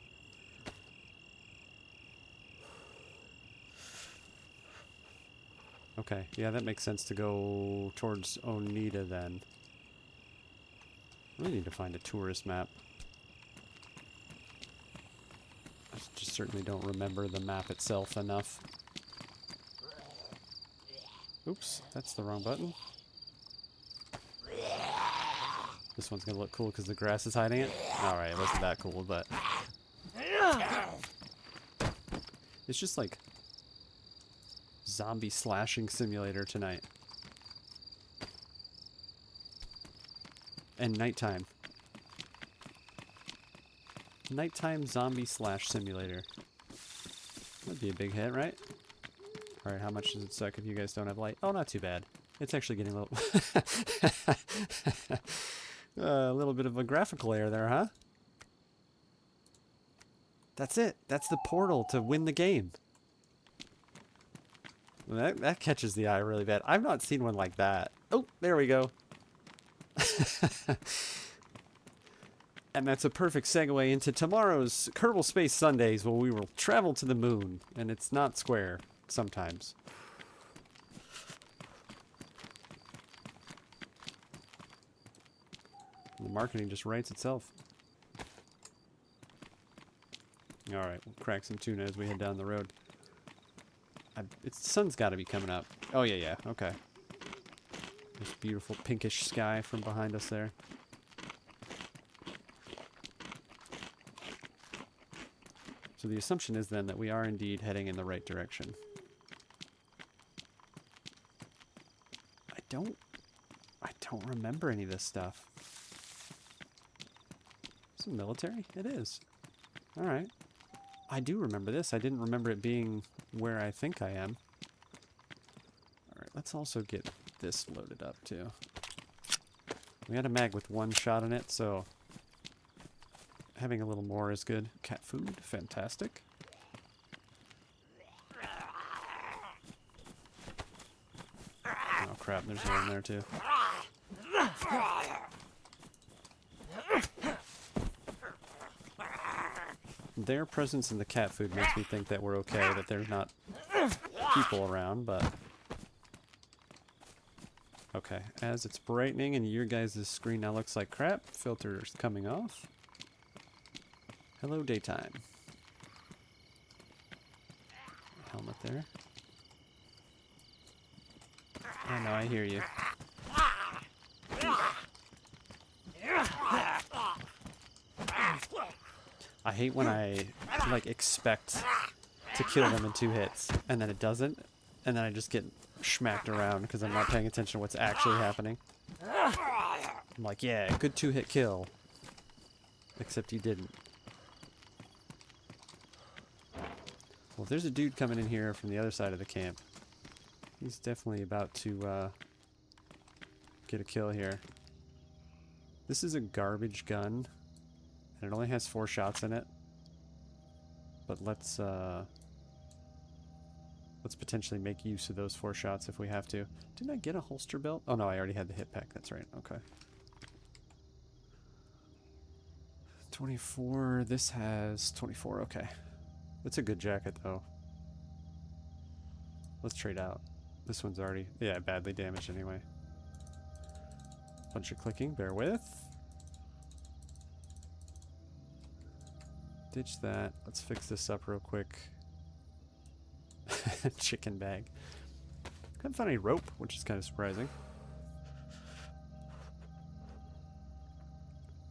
Okay, yeah, that makes sense to go towards Oneida then. We need to find a tourist map. Just certainly don't remember the map itself enough. Oops, that's the wrong button. This one's gonna look cool because the grass is hiding it. Alright, it wasn't that cool, but... It's just like... zombie slashing simulator tonight. And nighttime. Nighttime zombie slash simulator. That'd be a big hit, right? Alright, how much does it suck if you guys don't have light? Oh, not too bad. It's actually getting a little bit of a graphical error there, huh? That's it. That's the portal to win the game. That catches the eye really bad. I've not seen one like that. Oh, there we go. And that's a perfect segue into tomorrow's Kerbal Space Sundays, where we will travel to the moon. And it's not square, sometimes. The marketing just writes itself. Alright, we'll crack some tuna as we head down the road. The sun's got to be coming up. Oh, yeah, okay. This beautiful pinkish sky from behind us there. So the assumption is then that we are indeed heading in the right direction. I don't remember any of this stuff. Is it military? It is. Alright. I do remember this. I didn't remember it being where I think I am. Alright, let's also get this loaded up too. We got a mag with one shot in it, so having a little more is good. Cat food, fantastic. Oh crap, there's one there too. Their presence in the cat food makes me think that we're okay, that there's not people around, but... Okay, as it's brightening and your guys' screen now looks like crap, filter's coming off. Hello, daytime. Helmet there. I know, I hear you. I hate when I, like, expect to kill them in 2 hits, and then it doesn't, and then I just get smacked around because I'm not paying attention to what's actually happening. I'm like, yeah, good 2-hit kill. Except you didn't. Well, if there's a dude coming in here from the other side of the camp, he's definitely about to get a kill here. This is a garbage gun. And it only has 4 shots in it. But let's potentially make use of those 4 shots if we have to. Didn't I get a holster belt? Oh no, I already had the hit pack. That's right. Okay. 24. This has 24. Okay. It's a good jacket though. Let's trade out. This one's already, yeah, badly damaged anyway. Bunch of clicking. Bear with. Ditch that. Let's fix this up real quick. Chicken bag. Couldn't find any rope, which is kind of surprising.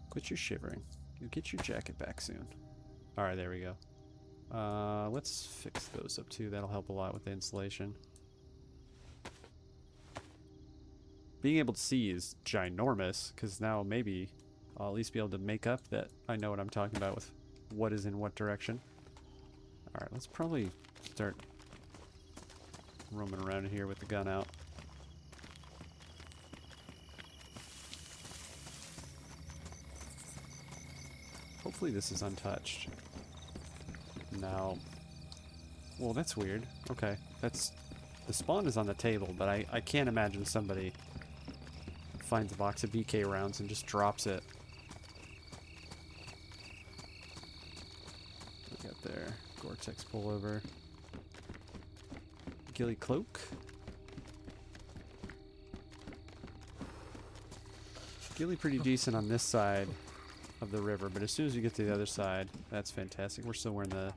Quit your shivering. You'll get your jacket back soon. Alright, there we go. Let's fix those up too. That'll help a lot with the insulation. Being able to see is ginormous, because now maybe I'll at least be able to make up that I know what I'm talking about with what is in what direction. Alright, let's probably start roaming around here with the gun out. Hopefully this is untouched. Now, well, that's weird. Okay, that's, the spawn is on the table, but I can't imagine somebody finds a box of VK rounds and just drops it. There, Gore-Tex pullover, ghillie cloak, ghillie pretty decent on this side. of the river, but as soon as you get to the other side, that's fantastic. We're still wearing the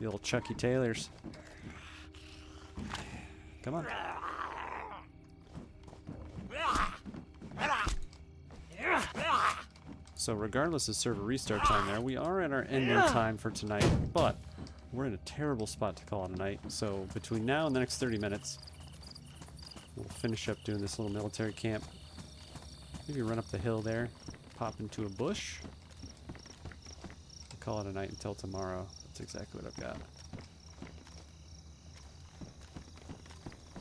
old Chucky Taylors. Come on. So regardless of server restart time there, we are at our ending time for tonight, but we're in a terrible spot to call it a night. So between now and the next 30 minutes, we'll finish up doing this little military camp. Maybe run up the hill there, pop into a bush. We'll call it a night until tomorrow. That's exactly what I've got.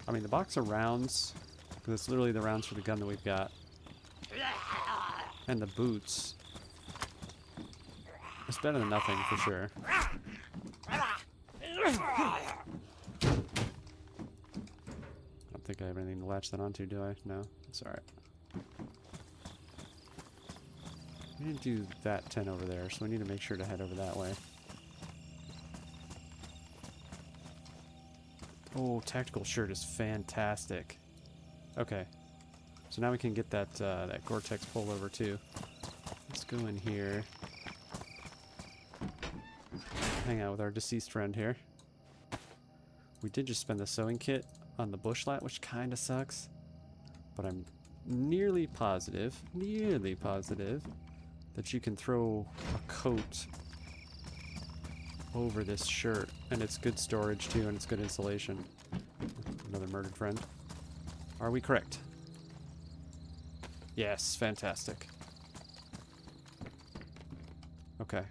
I mean, the box of rounds, because it's literally the rounds for the gun that we've got. And the boots. It's better than nothing, for sure. I don't think I have anything to latch that onto, do I? No? It's alright. We didn't do that 10 over there, so we need to make sure to head over that way. Oh, tactical shirt is fantastic. Okay. So now we can get that that Gore-Tex pullover too. Let's go in here. Hang out with our deceased friend here. We did just spend the sewing kit on the bushlat, which kind of sucks. But I'm nearly positive that you can throw a coat over this shirt. And it's good storage too, and it's good insulation. Another murdered friend. Are we correct? Yes, fantastic. Okay.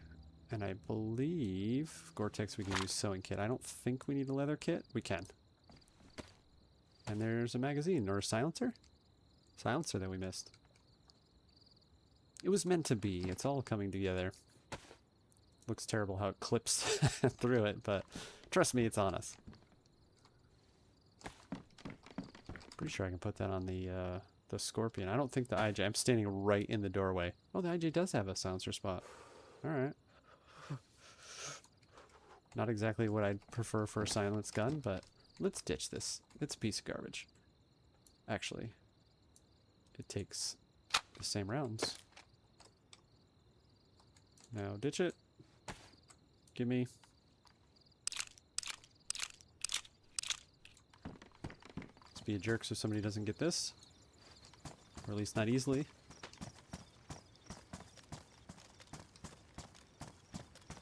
And I believe Gore-Tex we can use sewing kit. I don't think we need a leather kit. We can. And there's a magazine or a silencer? Silencer that we missed. It was meant to be. It's all coming together. Looks terrible how it clips through it, but trust me, it's on us. Pretty sure I can put that on the Scorpion. I don't think the IJ... I'm standing right in the doorway. Oh, the IJ does have a silencer spot. Alright. Not exactly what I'd prefer for a silenced gun, but let's ditch this. It's a piece of garbage. Actually, it takes the same rounds. Now ditch it. Give me. Let's be a jerk so somebody doesn't get this. Or at least not easily.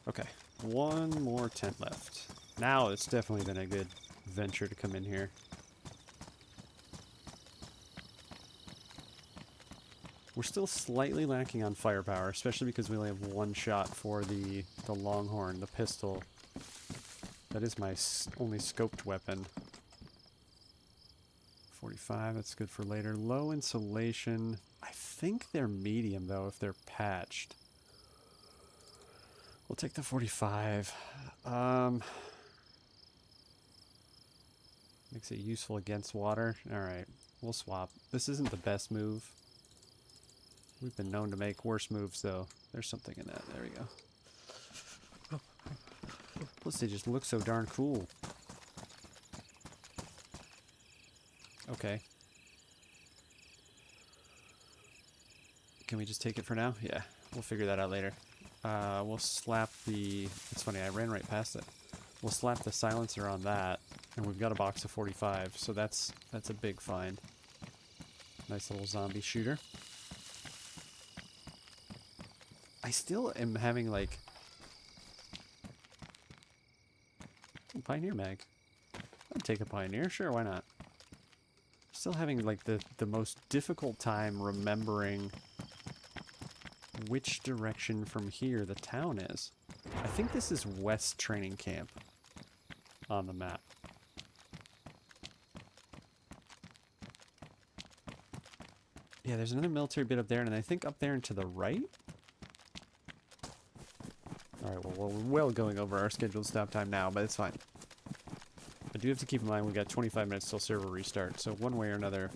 Okay, one more tent left. Now it's definitely been a good venture to come in here. We're still slightly lacking on firepower, especially because we only have one shot for the Longhorn, the pistol. That is my only scoped weapon. 45, that's good for later. Low insulation. I think they're medium, though, if they're patched. We'll take the 45. Makes it useful against water. Alright, we'll swap. This isn't the best move. We've been known to make worse moves, though. There's something in that. There we go. Plus, they just look so darn cool. Okay. Can we just take it for now? Yeah, we'll figure that out later. We'll slap the... It's funny, I ran right past it. We'll slap the silencer on that, and we've got a box of 45, so that's a big find. Nice little zombie shooter. I still am having, like... Pioneer mag. I'd take a Pioneer, sure, why not? Still having, like, the most difficult time remembering which direction from here the town is. I think this is West Training Camp on the map. Yeah, there's another military bit up there, and I think up there and to the right? Alright, well, we're well going over our scheduled stop time now, but it's fine. I do have to keep in mind we've got 25 minutes till server restart, so one way or another,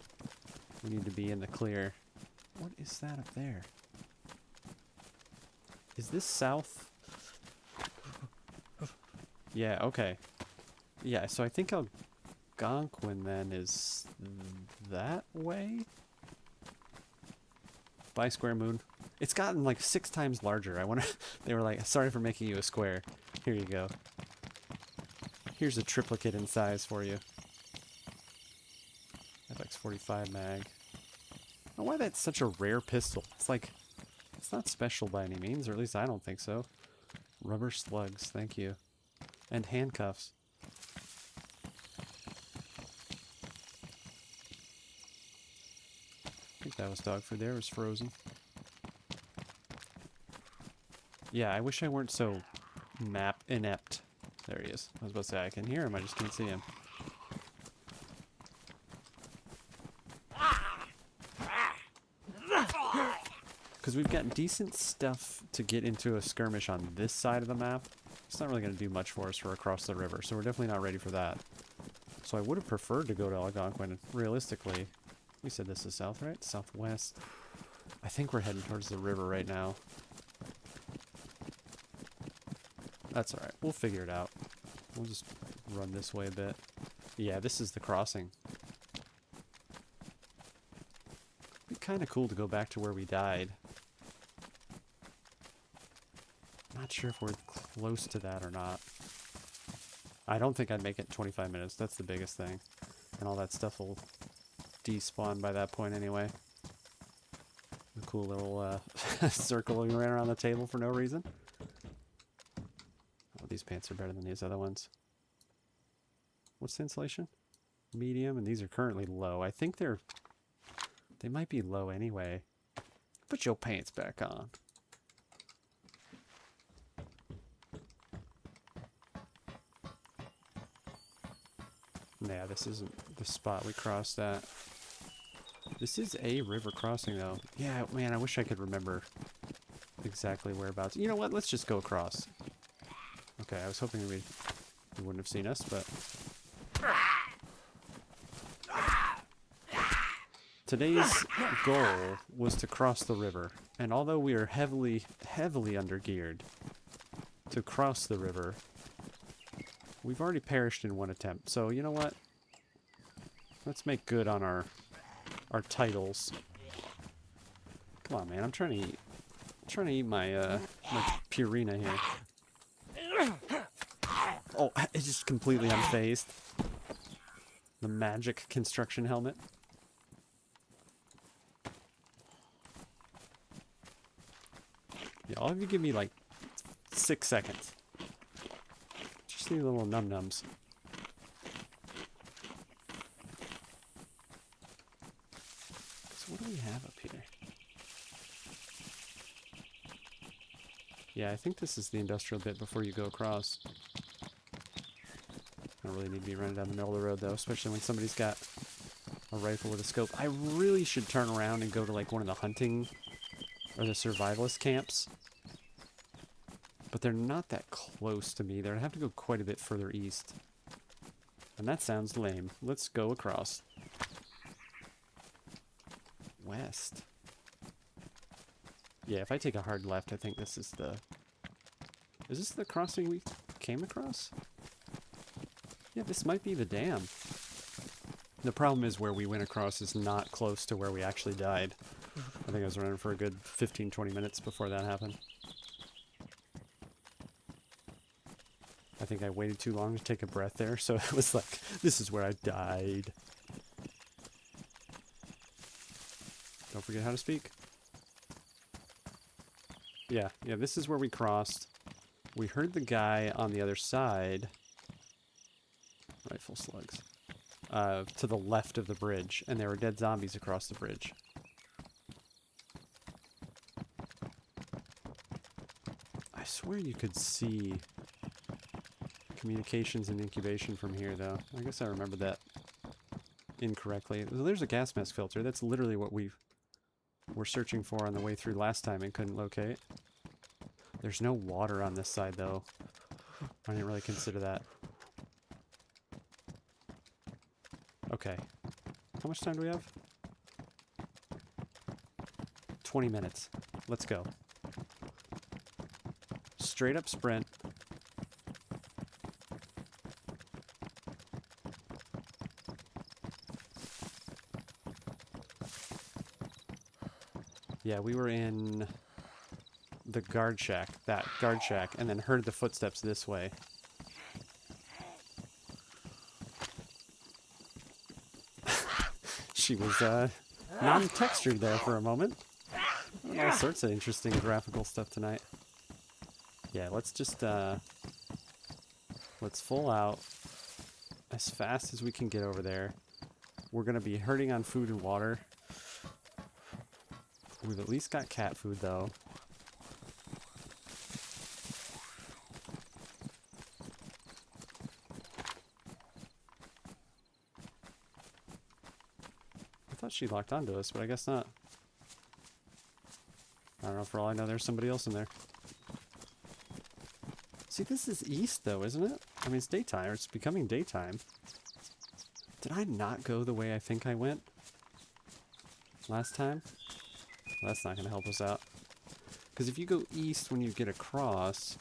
we need to be in the clear. What is that up there? Is this south? Yeah, okay. Yeah, so I think Algonquin then is that way? Bye, Square Moon. It's gotten like 6 times larger. I wonder. They were like, sorry for making you a square. Here you go. Here's a triplicate in size for you. FX45 mag. I don't know why that's such a rare pistol. It's like, it's not special by any means, or at least I don't think so. Rubber slugs, thank you. And handcuffs. I think that was dog food there. It was frozen. Yeah, I wish I weren't so map inept. There he is. I was about to say I can hear him, I just can't see him. Because we've got decent stuff to get into a skirmish on this side of the map. It's not really going to do much for us for across the river, so we're definitely not ready for that. So I would have preferred to go to Algonquin. Realistically, we said this is south, right? Southwest. I think we're heading towards the river right now. That's alright. We'll figure it out. We'll just run this way a bit. Yeah, this is the crossing. It'd be kind of cool to go back to where we died. Not sure if we're close to that or not. I don't think I'd make it in 25 minutes. That's the biggest thing. And all that stuff will despawn by that point anyway. A cool little circle we ran around the table for no reason. Oh, these pants are better than these other ones. What's the insulation? Medium, and these are currently low. I think they might be low anyway. Put your pants back on. Yeah, this isn't the spot we crossed at. This is a river crossing, though. Yeah, man, I wish I could remember exactly whereabouts. You know what? Let's just go across. Okay, I was hoping we wouldn't have seen us, but... Today's goal was to cross the river, and although we are heavily undergeared to cross the river, we've already perished in one attempt. So, you know what? Let's make good on our titles. Come on, man. I'm trying to eat my Purina here. Oh, it's just completely unfazed. The magic construction helmet. Yeah, all of you give me like 6 seconds. Just need little num-nums. So what do we have up here? Yeah, I think this is the industrial bit before you go across. I don't really need to be running down the middle of the road though, especially when somebody's got a rifle with a scope. I really should turn around and go to like one of the hunting or the survivalist camps. But they're not that close to me. They'd have to go quite a bit further east. And that sounds lame. Let's go across. West. Yeah, if I take a hard left, I think this is the... Is this the crossing we came across? Yeah, this might be the dam. The problem is where we went across is not close to where we actually died. I think I was running for a good 15-20 minutes before that happened. I think I waited too long to take a breath there, so it was like, this is where I died. Don't forget how to speak. Yeah, this is where we crossed. We heard the guy on the other side. Rifle slugs. To the left of the bridge, and there were dead zombies across the bridge. I swear you could see communications and incubation from here, though. I guess I remember that incorrectly. There's a gas mask filter. That's literally what we were searching for on the way through last time and couldn't locate. There's no water on this side, though. I didn't really consider that. Okay. How much time do we have? 20 minutes. Let's go. Straight up sprint. Yeah, we were in the guard shack, that guard shack, and then heard the footsteps this way. She was non-textured there for a moment. All sorts of interesting graphical stuff tonight. Yeah, let's just let's full out as fast as we can get over there. We're gonna be hurting on food and water. We've at least got cat food though. I thought she locked onto us, but I guess not. I don't know, for all I know there's somebody else in there. See, this is east though, isn't it? I mean, it's daytime, or it's becoming daytime. Did I not go the way I think I went last time? Well, that's not going to help us out. Because if you go east when you get across...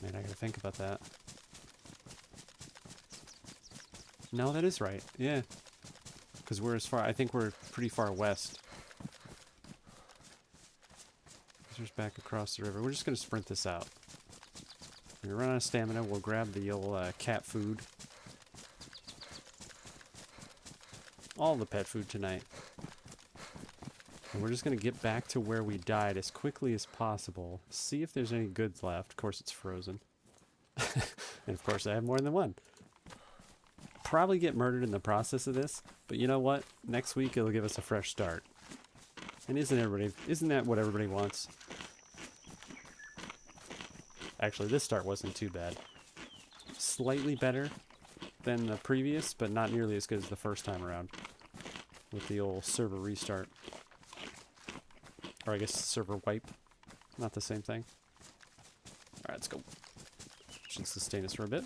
Man, I got to think about that. No, that is right. Yeah. Because we're as far... I think we're pretty far west. Just back across the river. We're just going to sprint this out. When we run out of stamina, we'll grab the old cat food. All the pet food tonight. And we're just going to get back to where we died as quickly as possible. See if there's any goods left. Of course, it's frozen. And of course, I have more than one. Probably get murdered in the process of this. But you know what? Next week, it'll give us a fresh start. And isn't that what everybody wants? Actually, this start wasn't too bad. Slightly better than the previous, but not nearly as good as the first time around. With the old server restart. Or I guess server wipe. Not the same thing. Alright, let's go. Should sustain us for a bit.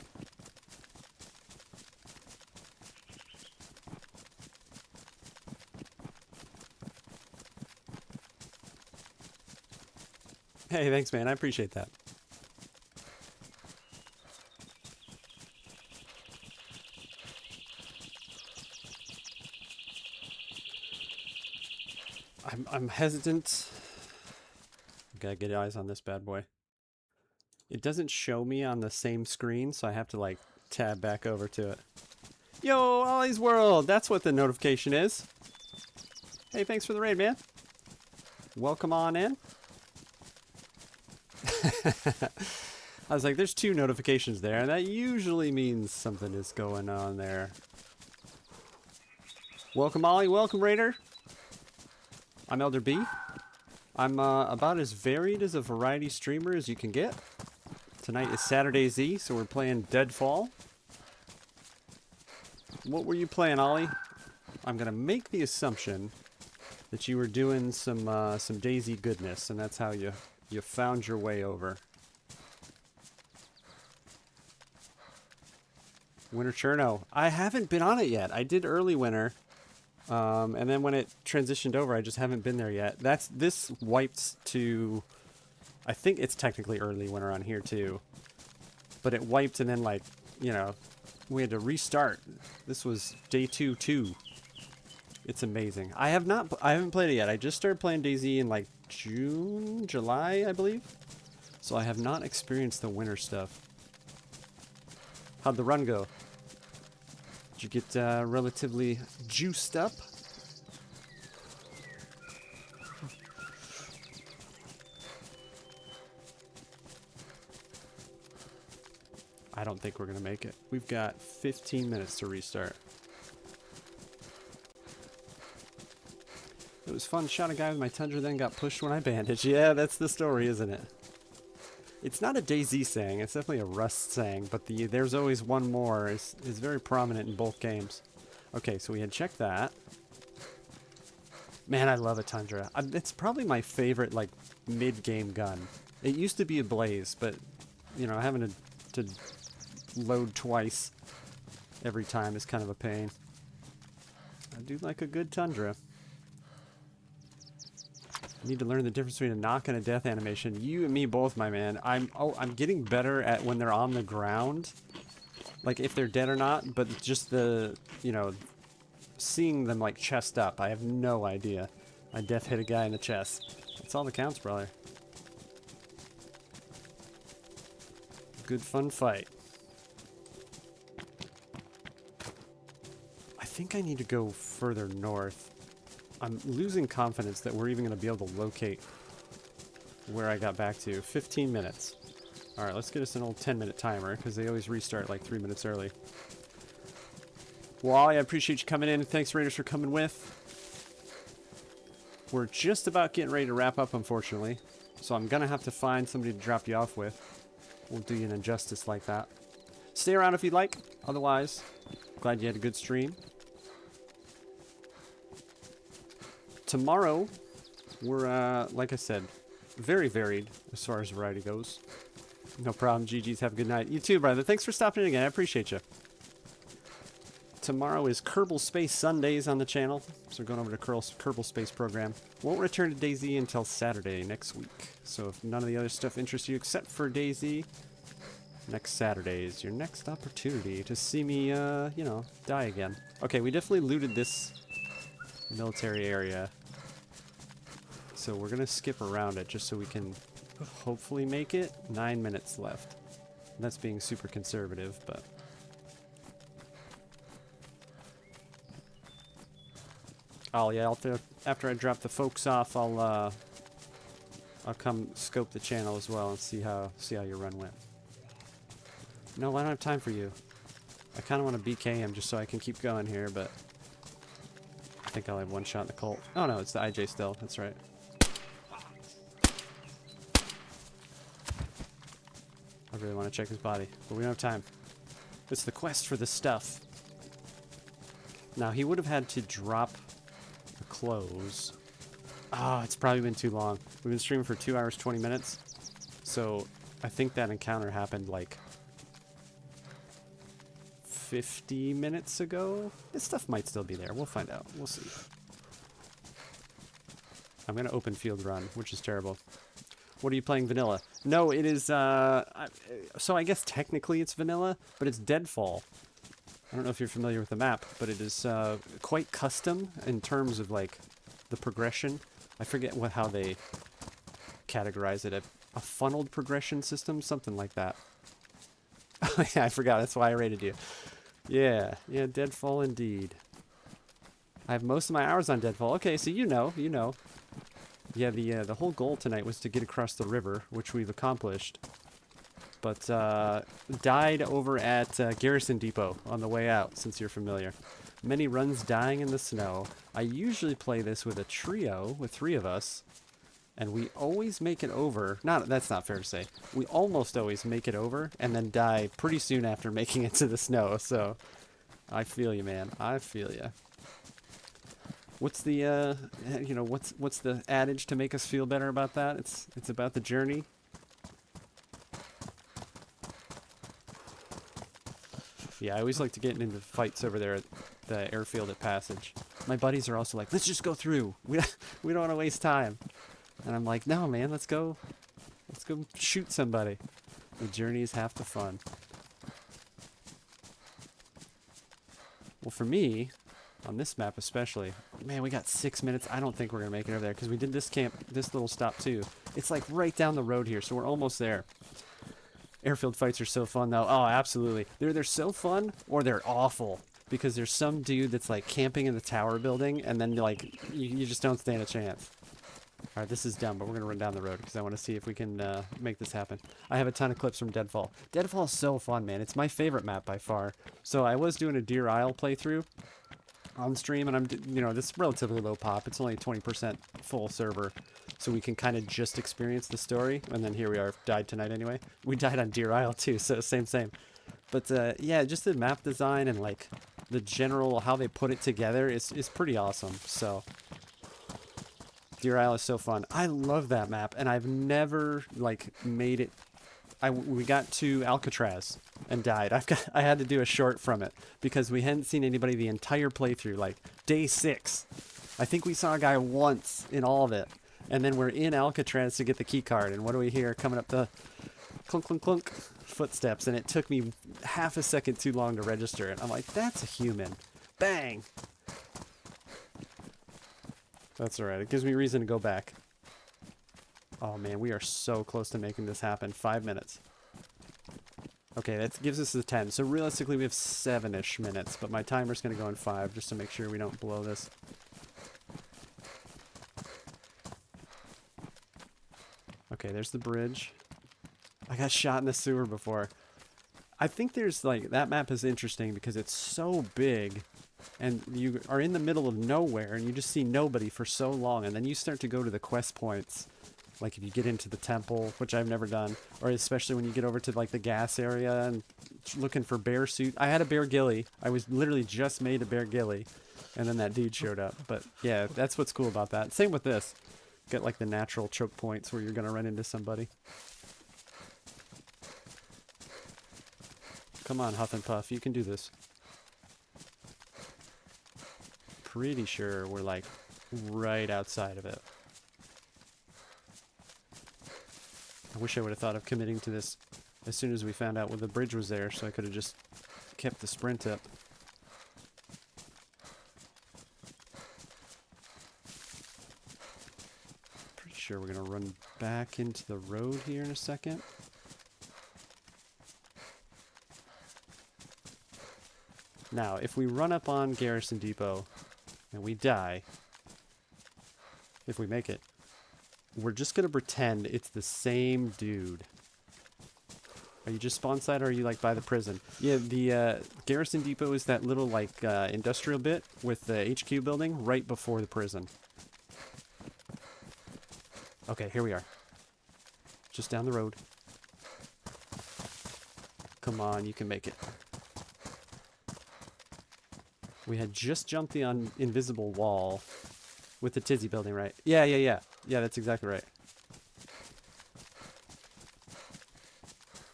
Hey, thanks, man. I appreciate that. I'm hesitant. Gotta get eyes on this bad boy. It doesn't show me on the same screen, so I have to, like, tab back over to it. Yo, Ollie's World! That's what the notification is. Hey, thanks for the raid, man. Welcome on in. I was like, there's 2 notifications there, and that usually means something is going on there. Welcome, Ollie. Welcome, Raider. I'm Elder B. I'm about as varied as a variety streamer as you can get. Tonight is Saturday Z, so we're playing DeadFall. What were you playing, Ollie? I'm gonna make the assumption that you were doing some DayZ goodness, and that's how you found your way over. Winter Cherno. I haven't been on it yet. I did early winter. And then when it transitioned over, I just haven't been there yet. This wiped to... I think it's technically early winter on here, too. But it wiped and then, like, you know, we had to restart. This was day 2. It's amazing. I haven't played it yet. I just started playing DayZ in, like, June, July, I believe. So I have not experienced the winter stuff. How'd the run go? Did you get relatively juiced up? I don't think we're gonna make it. We've got 15 minutes to restart. It was fun. Shot a guy with my Tundra, then got pushed when I bandaged. Yeah, that's the story, isn't it? It's not a DayZ saying. It's definitely a Rust saying, but the there's always one more is very prominent in both games. Okay, so we had checked that. Man, I love a Tundra. It's probably my favorite, like, mid-game gun. It used to be a Blaze, but, you know, having to load twice every time is kind of a pain. I do like a good Tundra. I need to learn the difference between a knock and a death animation. You and me both, my man. I'm getting better at when they're on the ground. Like, if they're dead or not, but just the, you know, seeing them, like, chest up. I have no idea. I death hit a guy in the chest. That's all that counts, brother. Good fun fight. I think I need to go further north. I'm losing confidence that we're even going to be able to locate where I got back to. 15 minutes. Alright, let's get us an old 10-minute timer, because they always restart like 3 minutes early. Wally, I appreciate you coming in. Thanks, Raiders, for coming with. We're just about getting ready to wrap up, unfortunately. So I'm going to have to find somebody to drop you off with. We'll do you an injustice like that. Stay around if you'd like. Otherwise, glad you had a good stream. Tomorrow, we're, like I said, very varied as far as variety goes. No problem. GG's. Have a good night. You too, brother. Thanks for stopping in again. I appreciate you. Tomorrow is Kerbal Space Sundays on the channel. So we're going over to Kerbal Space program. Won't return to DayZ until Saturday next week. So if none of the other stuff interests you except for DayZ, next Saturday is your next opportunity to see me, you know, die again. Okay, we definitely looted this military area. So we're going to skip around it just so we can hopefully make it. 9 minutes left. And that's being super conservative, but... Oh yeah, after I drop the folks off, I'll come scope the channel as well and see how your run went. No, I don't have time for you. I kind of want to BK him just so I can keep going here, but I think I'll have one shot in the Colt. Oh no, it's the IJ still. That's right. I really want to check his body, but we don't have time. It's the quest for the stuff. Now, he would have had to drop the clothes. Ah, it's probably been too long. We've been streaming for 2 hours, 20 minutes. So, I think that encounter happened, like, 50 minutes ago? This stuff might still be there. We'll find out. We'll see. I'm going to open field run, which is terrible. What are you playing, vanilla? No, it is, so I guess technically it's vanilla, but it's DeadFall. I don't know if you're familiar with the map, but it is quite custom in terms of, like, the progression. I forget how they categorize it. A funneled progression system? Something like that. Yeah, I forgot. That's why I rated you. Yeah, DeadFall indeed. I have most of my hours on DeadFall. Okay, so you know. Yeah, the whole goal tonight was to get across the river, which we've accomplished. But died over at Garrison Depot on the way out, since you're familiar. Many runs dying in the snow. I usually play this with a trio, with 3 of us, and we always make it over. That's not fair to say. We almost always make it over, and then die pretty soon after making it to the snow. So, I feel you, man. I feel you. What's the, what's the adage to make us feel better about that? It's about the journey. Yeah, I always like to get into fights over there at the airfield at Passage. My buddies are also like, let's just go through. We don't want to waste time. And I'm like, no, man, let's go shoot somebody. The journey is half the fun. Well, for me, on this map especially, man, we got 6 minutes. I don't think we're going to make it over there because we did this little stop too. It's like right down the road here, so we're almost there. Airfield fights are so fun though. Oh, absolutely. They're so fun, or they're awful. Because there's some dude that's like camping in the tower building, and then like you just don't stand a chance. Alright, this is dumb, but we're going to run down the road because I want to see if we can make this happen. I have a ton of clips from DeadFall. DeadFall is so fun, man. It's my favorite map by far. So I was doing a Deer Isle playthrough on stream, and this is relatively low pop. It's only 20% full server, so we can kind of just experience the story. And then here we are, died tonight anyway. We died on Deer Isle too, so same. But yeah, just the map design and like the general how they put it together is pretty awesome. So Deer Isle is so fun. I love that map, and I've never like made it. We got to Alcatraz and died. I had to do a short from it because we hadn't seen anybody the entire playthrough, like day 6. I think we saw a guy once in all of it. And then we're in Alcatraz to get the key card, and what do we hear coming up the clunk, clunk, clunk footsteps, and it took me half a second too long to register it. I'm like, that's a human. Bang! That's alright. It gives me reason to go back. Oh man, we are so close to making this happen. 5 minutes. Okay, that gives us the 10. So realistically, we have 7-ish minutes, but my timer's going to go in 5 just to make sure we don't blow this. Okay, there's the bridge. I got shot in the sewer before. I think there's like, that map is interesting because it's so big and you are in the middle of nowhere and you just see nobody for so long, and then you start to go to the quest points. Like if you get into the temple, which I've never done, or especially when you get over to like the gas area and looking for bear suit. I had a bear ghillie. I was literally just made a bear ghillie, and then that dude showed up. But yeah, that's what's cool about that. Same with this. Get like the natural choke points where you're gonna run into somebody. Come on, Huff and Puff, you can do this. Pretty sure we're like right outside of it. I wish I would have thought of committing to this as soon as we found out when the bridge was there, so I could have just kept the sprint up. Pretty sure we're gonna run back into the road here in a second. Now, if we run up on Garrison Depot and we die, if we make it, we're just going to pretend it's the same dude. Are you just spawn side or are you like by the prison? Yeah, the Garrison Depot is that little like industrial bit with the HQ building right before the prison. Okay, here we are. Just down the road. Come on, you can make it. We had just jumped the invisible wall with the Tizzy building, right? Yeah. Yeah, that's exactly right.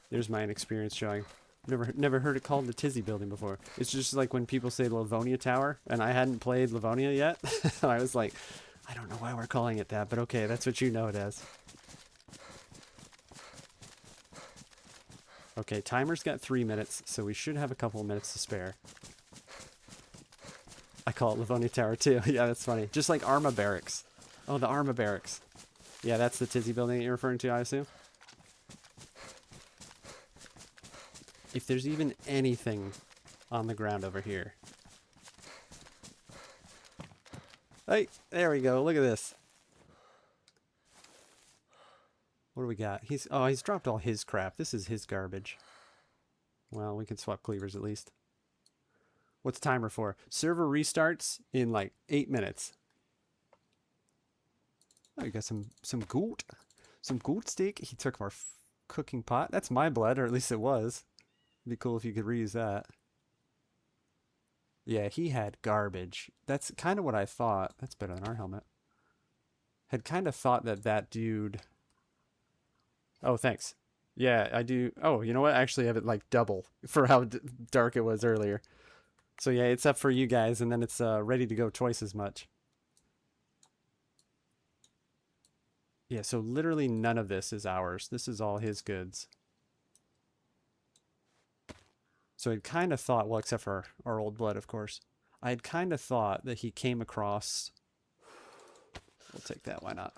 There's my inexperience showing. Never heard it called the Tizzy building before. It's just like when people say Livonia Tower, and I hadn't played Livonia yet. I was like, I don't know why we're calling it that, but okay, that's what you know it as. Okay, timer's got 3 minutes, so we should have a couple of minutes to spare. I call it Livonia Tower too. Yeah, that's funny. Just like Arma Barracks. Oh, the Arma Barracks. Yeah, that's the Tizzy building that you're referring to, I assume. If there's even anything on the ground over here. Hey, there we go. Look at this. What do we got? He's dropped all his crap. This is his garbage. Well, we can swap cleavers at least. What's timer for? Server restarts in like 8 minutes. Oh, you got some goat. Some goat steak. He took our cooking pot. That's my blood, or at least it was. It'd be cool if you could reuse that. Yeah, he had garbage. That's kind of what I thought. That's better than our helmet. Had kind of thought that dude... Oh, thanks. Yeah, I do. Oh, you know what? I actually have it like double for how dark it was earlier. So yeah, it's up for you guys, and then it's ready to go twice as much. Yeah, so literally none of this is ours. This is all his goods. So I'd kind of thought, well, except for our old blood, of course. I had kind of thought that he came across... We'll take that, why not?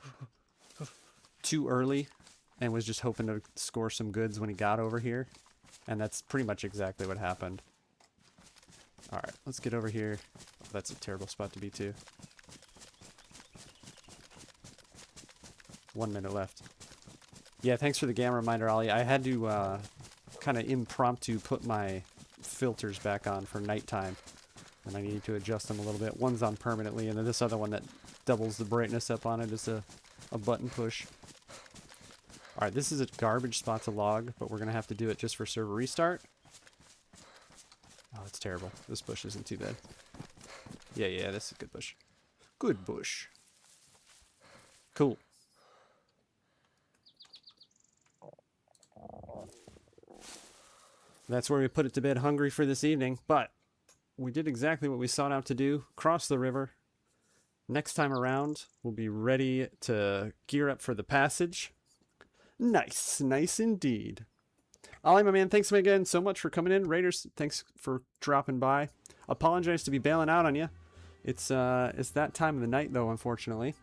Too early, and was just hoping to score some goods when he got over here. And that's pretty much exactly what happened. Alright, let's get over here. Oh, that's a terrible spot to be too. 1 minute left. Yeah, thanks for the gamma reminder, Ollie. I had to kind of impromptu put my filters back on for nighttime. And I needed to adjust them a little bit. One's on permanently, and then this other one that doubles the brightness up on it is a button push. Alright, this is a garbage spot to log, but we're going to have to do it just for server restart. Oh, it's terrible. This bush isn't too bad. Yeah, this is a good bush. Good bush. Cool. That's where we put it to bed hungry for this evening, but we did exactly what we sought out to do. Cross the river. Next time around, we'll be ready to gear up for the passage. Nice. Nice indeed. Ollie, my man, thanks again so much for coming in. Raiders, thanks for dropping by. Apologize to be bailing out on you. It's that time of the night, though, unfortunately.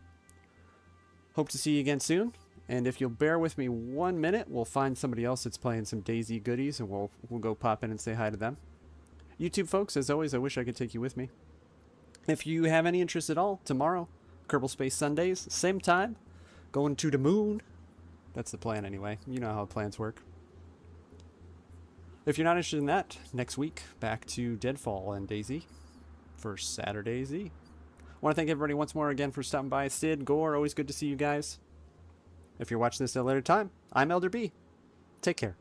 Hope to see you again soon. And if you'll bear with me 1 minute, we'll find somebody else that's playing some DayZ goodies, and we'll go pop in and say hi to them. YouTube folks, as always, I wish I could take you with me. If you have any interest at all, tomorrow, Kerbal Space Sundays, same time, going to the moon. That's the plan anyway. You know how plans work. If you're not interested in that, next week, back to DeadFall and DayZ for Saturday Z. I want to thank everybody once more again for stopping by. Sid, Gore, always good to see you guys. If you're watching this at a later time, I'm Elder B. Take care.